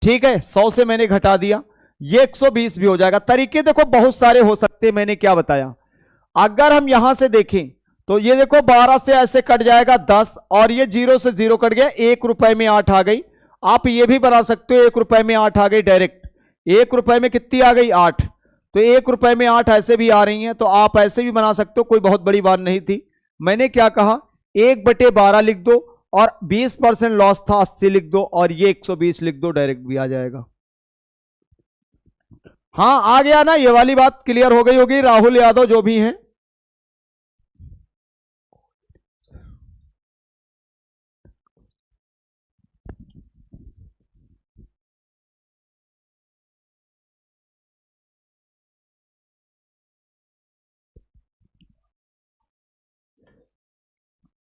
ठीक है, 100 से मैंने घटा दिया, ये 120 भी हो जाएगा। तरीके देखो बहुत सारे हो सकते हैं, मैंने क्या बताया। अगर हम यहां से देखें तो ये देखो 12 से ऐसे कट जाएगा 10, और ये 0 से 0 कट गया, 1 रुपए में 8 आ गई। आप ये भी बना सकते हो, 1 रुपए में 8 आ गई डायरेक्ट, 1 रुपए में कितनी आ गई 8, तो 1 रुपए में 8 ऐसे भी आ रही हैं, तो आप ऐसे भी बना सकते हो, कोई बहुत बड़ी बात नहीं थी। मैंने क्या कहा, 1/12 लिख दो और 20% लॉस था 80 लिख दो, और ये 120 लिख दो, डायरेक्ट भी आ जाएगा। हाँ आ गया ना, ये वाली बात क्लियर हो गई होगी, राहुल यादव जो भी हैं।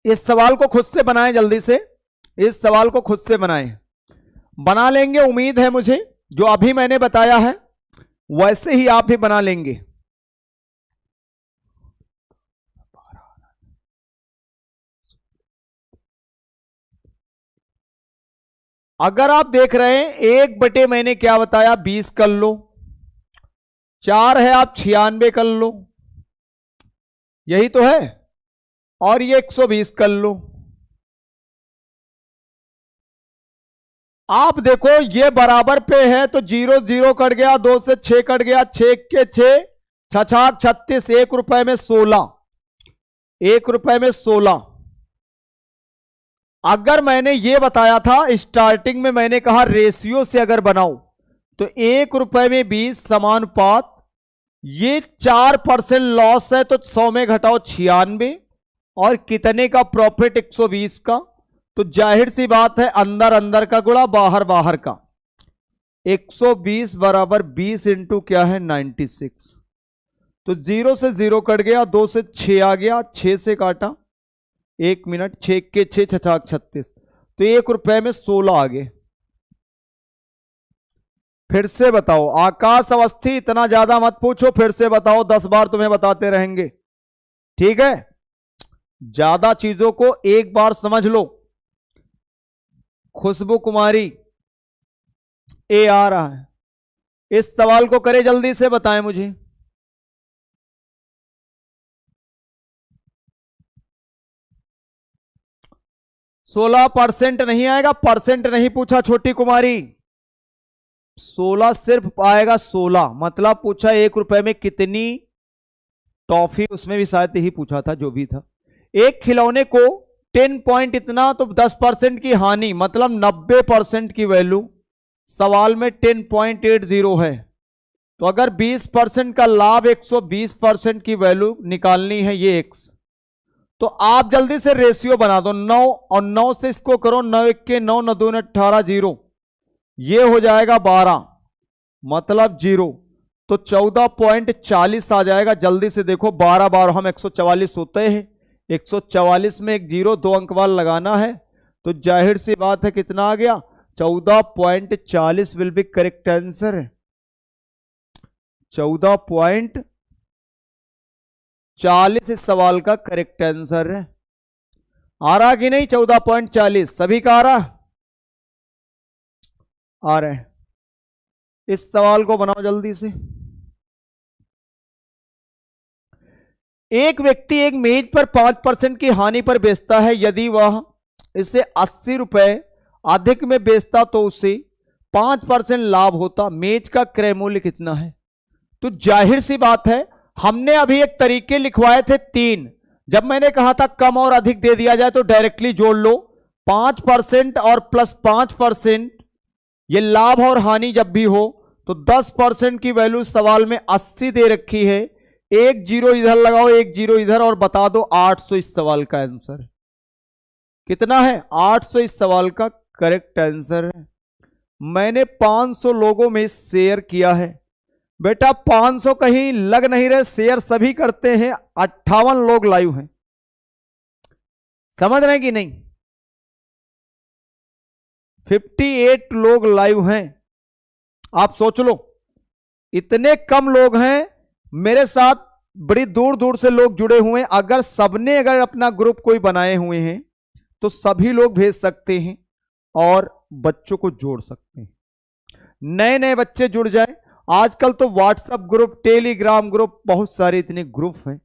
इस सवाल को खुद से बनाएं, जल्दी से इस सवाल को खुद से बनाएं, बना लेंगे उम्मीद है मुझे, जो अभी मैंने बताया है वैसे ही आप भी बना लेंगे। अगर आप देख रहे हैं 1 मैंने क्या बताया 20 कर लो, 4 है आप 96 कर लो, यही तो है, और ये 120 कर लो। आप देखो ये बराबर पे है तो 0 0 कट गया, 2 से 6 कट गया, 6 के 6, छछाक 36, 1 रुपए में 16, 1 रुपए में 16। अगर मैंने ये बताया था स्टार्टिंग में, मैंने कहा रेशियो से अगर बनाओ तो 1 रुपए में 20 समानुपात, ये 4% लॉस है तो 100 में घटाओ 96, और कितने का प्रॉफिट? 120 का। तो जाहिर सी बात है अंदर अंदर का गुणा बाहर बाहर का। 120 बराबर 20 इंटू क्या है? 96। तो 0 से 0 कट गया, 2 से 6 आ गया, 6 से काटा, 1 मिनट, 6 के 6 छछाक 36, तो 1 रुपए में 16 आ गए। फिर से बताओ आकाश अवस्थी, इतना ज्यादा मत पूछो, फिर से बताओ, 10 बार तुम्हें बताते रहेंगे, ठीक है? ज्यादा चीजों को एक बार समझ लो। खुशबू कुमारी ए आ रहा है, इस सवाल को करे, जल्दी से बताएं मुझे। सोलह परसेंट नहीं आएगा, परसेंट नहीं पूछा छोटी कुमारी, 16 सिर्फ आएगा, 16 मतलब पूछा 1 रुपए में कितनी टॉफी, उसमें भी शायद ही पूछा था, जो भी था। एक खिलौने को 10 पॉइंट इतना, तो 10% की हानि, मतलब 90% की वैल्यू। सवाल में 10.80 है, तो अगर 20% का लाभ, 120% की वैल्यू निकालनी है, ये x, तो आप जल्दी से रेशियो बना दो। 9 और 9 से इसको करो, 9 1 के 9, 9 2 18, 0, ये हो जाएगा 12, मतलब 0, तो 14.40 आ जाएगा। जल्दी से देखो, 12 बार हम 144 होते हैं, 144 में एक 0, 2 अंक वाल लगाना है, तो जाहिर सी बात है कितना आ गया? 14.40 विल बी करेक्ट आंसर है। 14.40 इस सवाल का करेक्ट आंसर है। आ रहा कि नहीं? 14.40 सभी का आ रहा? आ रहे हैं। इस सवाल को बनाओ जल्दी से। एक व्यक्ति एक मेज पर 5% की हानि पर बेचता है, यदि वह इसे 80 रुपए अधिक में बेचता तो उसे 5% लाभ होता। मेज का क्रय मूल्य कितना है? तो जाहिर सी बात है, हमने अभी एक तरीके लिखवाए थे 3। जब मैंने कहा था कम और अधिक दे दिया जाए तो डायरेक्टली जोड़ लो, 5% और प्लस 5%, ये लाभ और हानि जब भी हो तो 10% की वैल्यू सवाल में 80 दे रखी है। एक 0 इधर लगाओ, एक 0 इधर, और बता दो 800 इस सवाल का आंसर कितना है? 800 इस सवाल का करेक्ट आंसर है। मैंने 500 लोगों में शेयर किया है। बेटा 500 कहीं लग नहीं रहे, शेयर सभी करते हैं। 58 लोग लाइव हैं, समझ रहे हैं कि नहीं? 58 लोग लाइव हैं। आप सोच लो, इतने कम लोग हैं, मेरे साथ बड़ी दूर दूर से लोग जुड़े हुए हैं। अगर सबने अगर अपना ग्रुप कोई बनाए हुए हैं तो सभी लोग भेज सकते हैं और बच्चों को जोड़ सकते हैं। नए नए बच्चे जुड़ जाए। आजकल तो व्हाट्सएप ग्रुप, टेलीग्राम ग्रुप, बहुत सारे इतने ग्रुप हैं।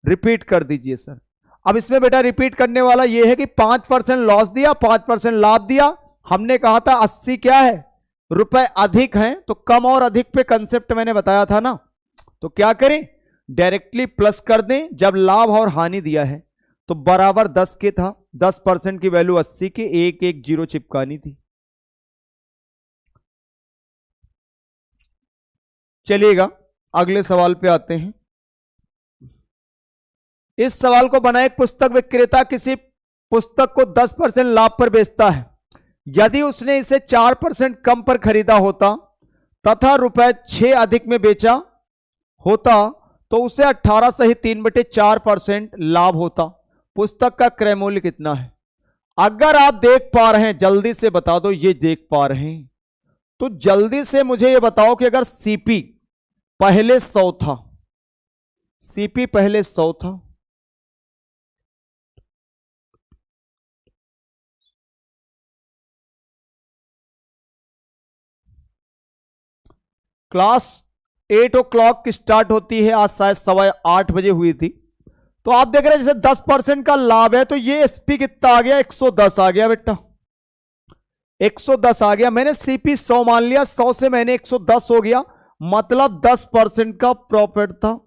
रिपीट कर दीजिए सर। अब इसमें बेटा रिपीट करने वाला यह है कि 5% लॉस दिया, 5% लाभ दिया। हमने कहा था 80 क्या है? रुपए अधिक हैं, तो कम और अधिक पे कंसेप्ट मैंने बताया था ना। तो क्या करें? डायरेक्टली प्लस कर दें। जब लाभ और हानि दिया है तो बराबर 10 के था, 10% की वैल्यू 80 के, एक एक 0 चिपकानी थी। चलिएगा अगले सवाल पे आते हैं। इस सवाल को बनाए, पुस्तक विक्रेता किसी पुस्तक को 10% लाभ पर बेचता है। यदि उसने इसे 4% कम पर खरीदा होता तथा रुपए 6 अधिक में बेचा होता तो उसे 18 सही 3/4% लाभ होता। पुस्तक का क्रय मूल्य कितना है? अगर आप देख पा रहे हैं जल्दी से बता दो, ये देख पा रहे हैं तो जल्दी से मुझे ये बताओ कि अगर सीपी पहले 100 था, सीपी पहले 100 था, क्लास 8 o'clock की स्टार्ट होती है, आज शायद 8:15 बजे हुई थी। तो आप देख रहे हैं जैसे 10% का लाभ है तो ये एसपी कितना आ गया? 110 आ गया बेटा, 110 आ गया। मैंने सीपी 100 मान लिया, 100 से मैंने 110 हो गया, मतलब 10% का प्रॉफिट था।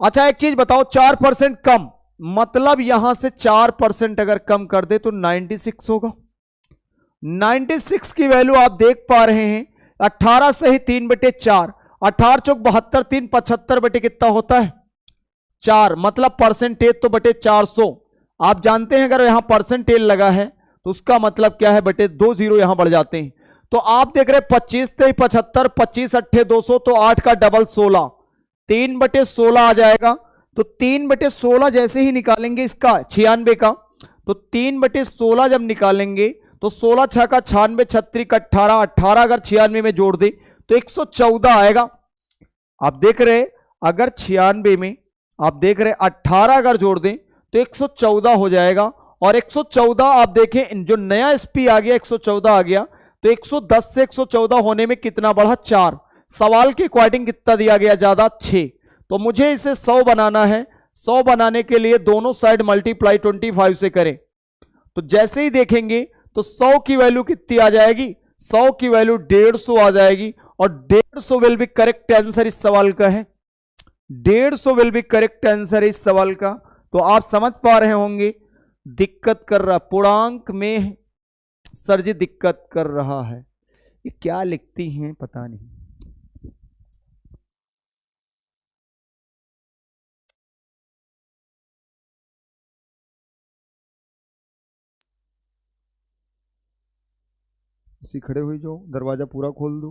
अच्छा एक चीज बताओ, 4% कम, मतलब यहां से 4% अगर कम कर दे तो 96 होगा। 96 की वैल्यू आप देख पा रहे हैं, 18 से ही 3/4, 18 चौक 72, 3 75 बटे कितना होता है 4, मतलब परसेंटेज तो बटे 400। आप जानते हैं अगर यहां परसेंटेज लगा है तो उसका मतलब क्या है, बटे 2 जीरो यहां बढ़ जाते हैं। तो आप देख रहे 25 से 75, 25 अट्ठे 200, तो 8 का डबल 16, 3/16 आ जाएगा। तो 3/16 जैसे ही निकालेंगे इसका 96 का, तो 3/16 जब निकालेंगे तो 16 6 का 96, 36 का 18, 18 अगर 96 में जोड़ दे तो 114 आएगा। आप देख रहे अगर 96 में आप देख रहे 18 अगर जोड़ दें तो 114 हो जाएगा। और 114 आप देखें जो नया एसपी आ गया 114 आ गया, तो 110 से 114 होने में कितना बढ़ा 4। सवाल के अकॉर्डिंग कितना दिया गया ज्यादा 6। तो मुझे इसे 100 बनाना है। 100 बनाने के लिए दोनों साइड मल्टीप्लाई 25 से करें। तो जैसे ही देखेंगे तो 100 की वैल्यू कितनी आ जाएगी, 100 की वैल्यू 150 आ जाएगी। और 150 विल बी करेक्ट आंसर इस सवाल का है। 150 विल बी करेक्ट आंसर इस सवाल का। तो आप समझ पा रहे होंगे दिक्कत कर रहा, पूर्णांक में सर जी दिक्कत कर रहा है। ये क्या लिखती हैं पता नहीं। इसी खड़े हुए जाओ, दरवाजा पूरा खोल दो।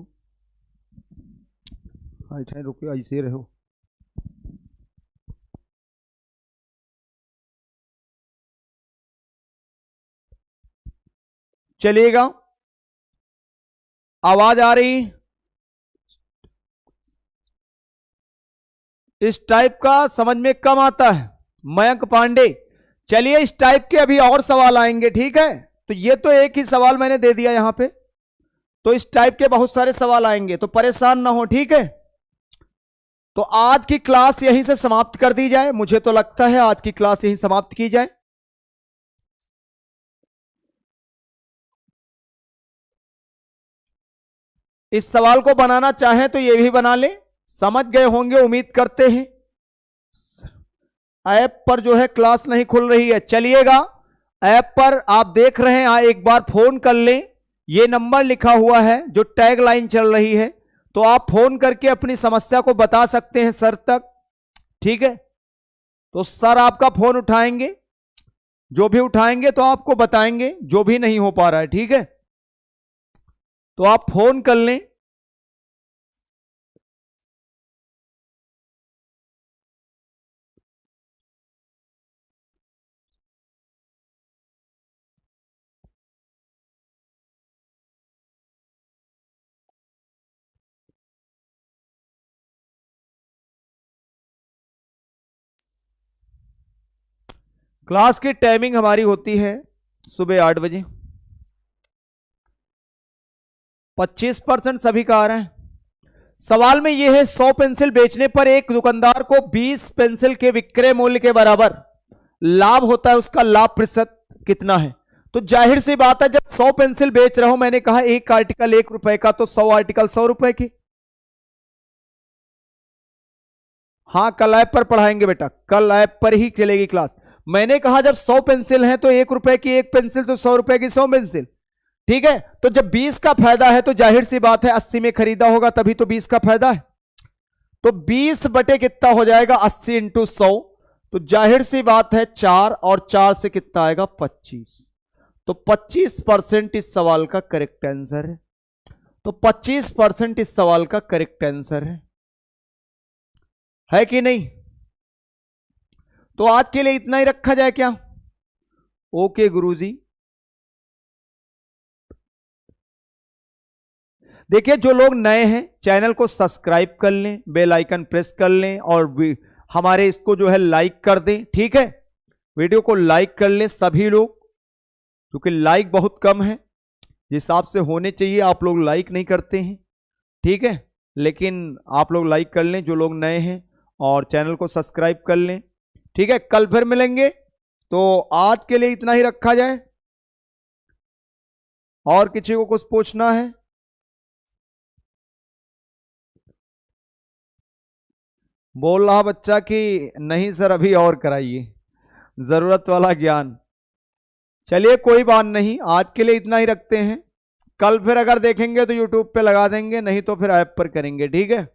हाँ इतना रुको, ऐसे रहो। चलिएगा, आवाज आ रही, इस टाइप का समझ में कम आता है मयंक पांडे। चलिए इस टाइप के अभी और सवाल आएंगे, ठीक है। तो ये तो एक ही सवाल मैंने दे दिया यहां पे, तो इस टाइप के बहुत सारे सवाल आएंगे, तो परेशान ना हो, ठीक है। तो आज की क्लास यहीं से समाप्त कर दी जाए। मुझे तो लगता है आज की क्लास यहीं समाप्त की जाए। इस सवाल को बनाना चाहें तो ये भी बना लें। समझ गए होंगे उम्मीद करते हैं। ऐप पर जो है क्लास नहीं खुल रही है, चलिएगा ऐप पर आप देख रहे हैं, एक बार फोन कर लें। ये नंबर लिखा हुआ है जो टैग लाइन चल रही है, तो आप फोन करके अपनी समस्या को बता सकते हैं सर तक, ठीक है। तो सर आपका फोन उठाएंगे, जो भी उठाएंगे तो आपको बताएंगे, जो भी नहीं हो पा रहा है, ठीक है। तो आप फोन कर लें। क्लास की टाइमिंग हमारी होती है सुबह 8 बजे। 25% सभी का आ रहा है। सवाल में यह है 100 पेंसिल बेचने पर एक दुकानदार को 20 पेंसिल के विक्रय मूल्य के बराबर लाभ होता है, उसका लाभ प्रतिशत कितना है। तो जाहिर सी बात है, जब 100 पेंसिल बेच रहा हूं, मैंने कहा एक आर्टिकल 1 रुपए का, तो 100 आर्टिकल 100 रुपए की। हाँ कल ऐप पर पढ़ाएंगे बेटा, कल ऐप पर ही चलेगी क्लास। मैंने कहा जब 100 पेंसिल है तो 1 रुपए की एक पेंसिल, तो 100 रुपए की 100 पेंसिल, ठीक है। तो जब 20 का फायदा है तो जाहिर सी बात है 80 में खरीदा होगा, तभी तो 20 का फायदा है। तो 20 बटे कितना हो जाएगा 80 इंटू 100, तो जाहिर सी बात है 4, और 4 से कितना आएगा 25। तो 25% इस सवाल का करेक्ट आंसर है। तो 25% इस सवाल का करेक्ट आंसर है कि नहीं। तो आज के लिए इतना ही रखा जाए क्या। ओके गुरुजी। देखिए जो लोग नए हैं चैनल को सब्सक्राइब कर लें, बेल आइकन प्रेस कर लें, और हमारे इसको जो है लाइक कर दें, ठीक है। वीडियो को लाइक कर लें सभी लोग, क्योंकि लाइक बहुत कम है, जिस हिसाब से होने चाहिए आप लोग लाइक नहीं करते हैं, ठीक है। लेकिन आप लोग लाइक कर लें जो लोग नए हैं, और चैनल को सब्सक्राइब कर लें, ठीक है। कल फिर मिलेंगे। तो आज के लिए इतना ही रखा जाए। और किसी को कुछ पूछना है। बोल रहा बच्चा कि नहीं सर अभी और कराइए, जरूरत वाला ज्ञान। चलिए कोई बात नहीं, आज के लिए इतना ही रखते हैं। कल फिर अगर देखेंगे तो यूट्यूब पे लगा देंगे, नहीं तो फिर ऐप पर करेंगे, ठीक है।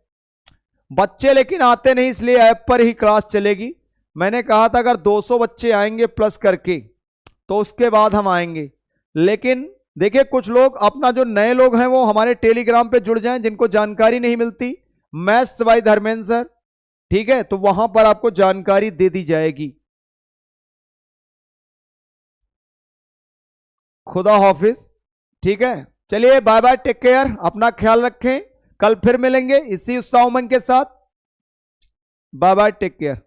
बच्चे लेकिन आते नहीं, इसलिए ऐप पर ही क्लास चलेगी। मैंने कहा था अगर 200 बच्चे आएंगे प्लस करके तो उसके बाद हम आएंगे। लेकिन देखिए कुछ लोग अपना, जो नए लोग हैं वो हमारे टेलीग्राम पे जुड़ जाएं, जिनको जानकारी नहीं मिलती, मैथ्स बाय धर्मेंद्र सर, ठीक है, तो वहां पर आपको जानकारी दे दी जाएगी। खुदा हाफिज, ठीक है। चलिए बाय बाय, टेक केयर, अपना ख्याल रखें। कल फिर मिलेंगे इसी उत्साह उमंग के साथ। Bye bye, take care.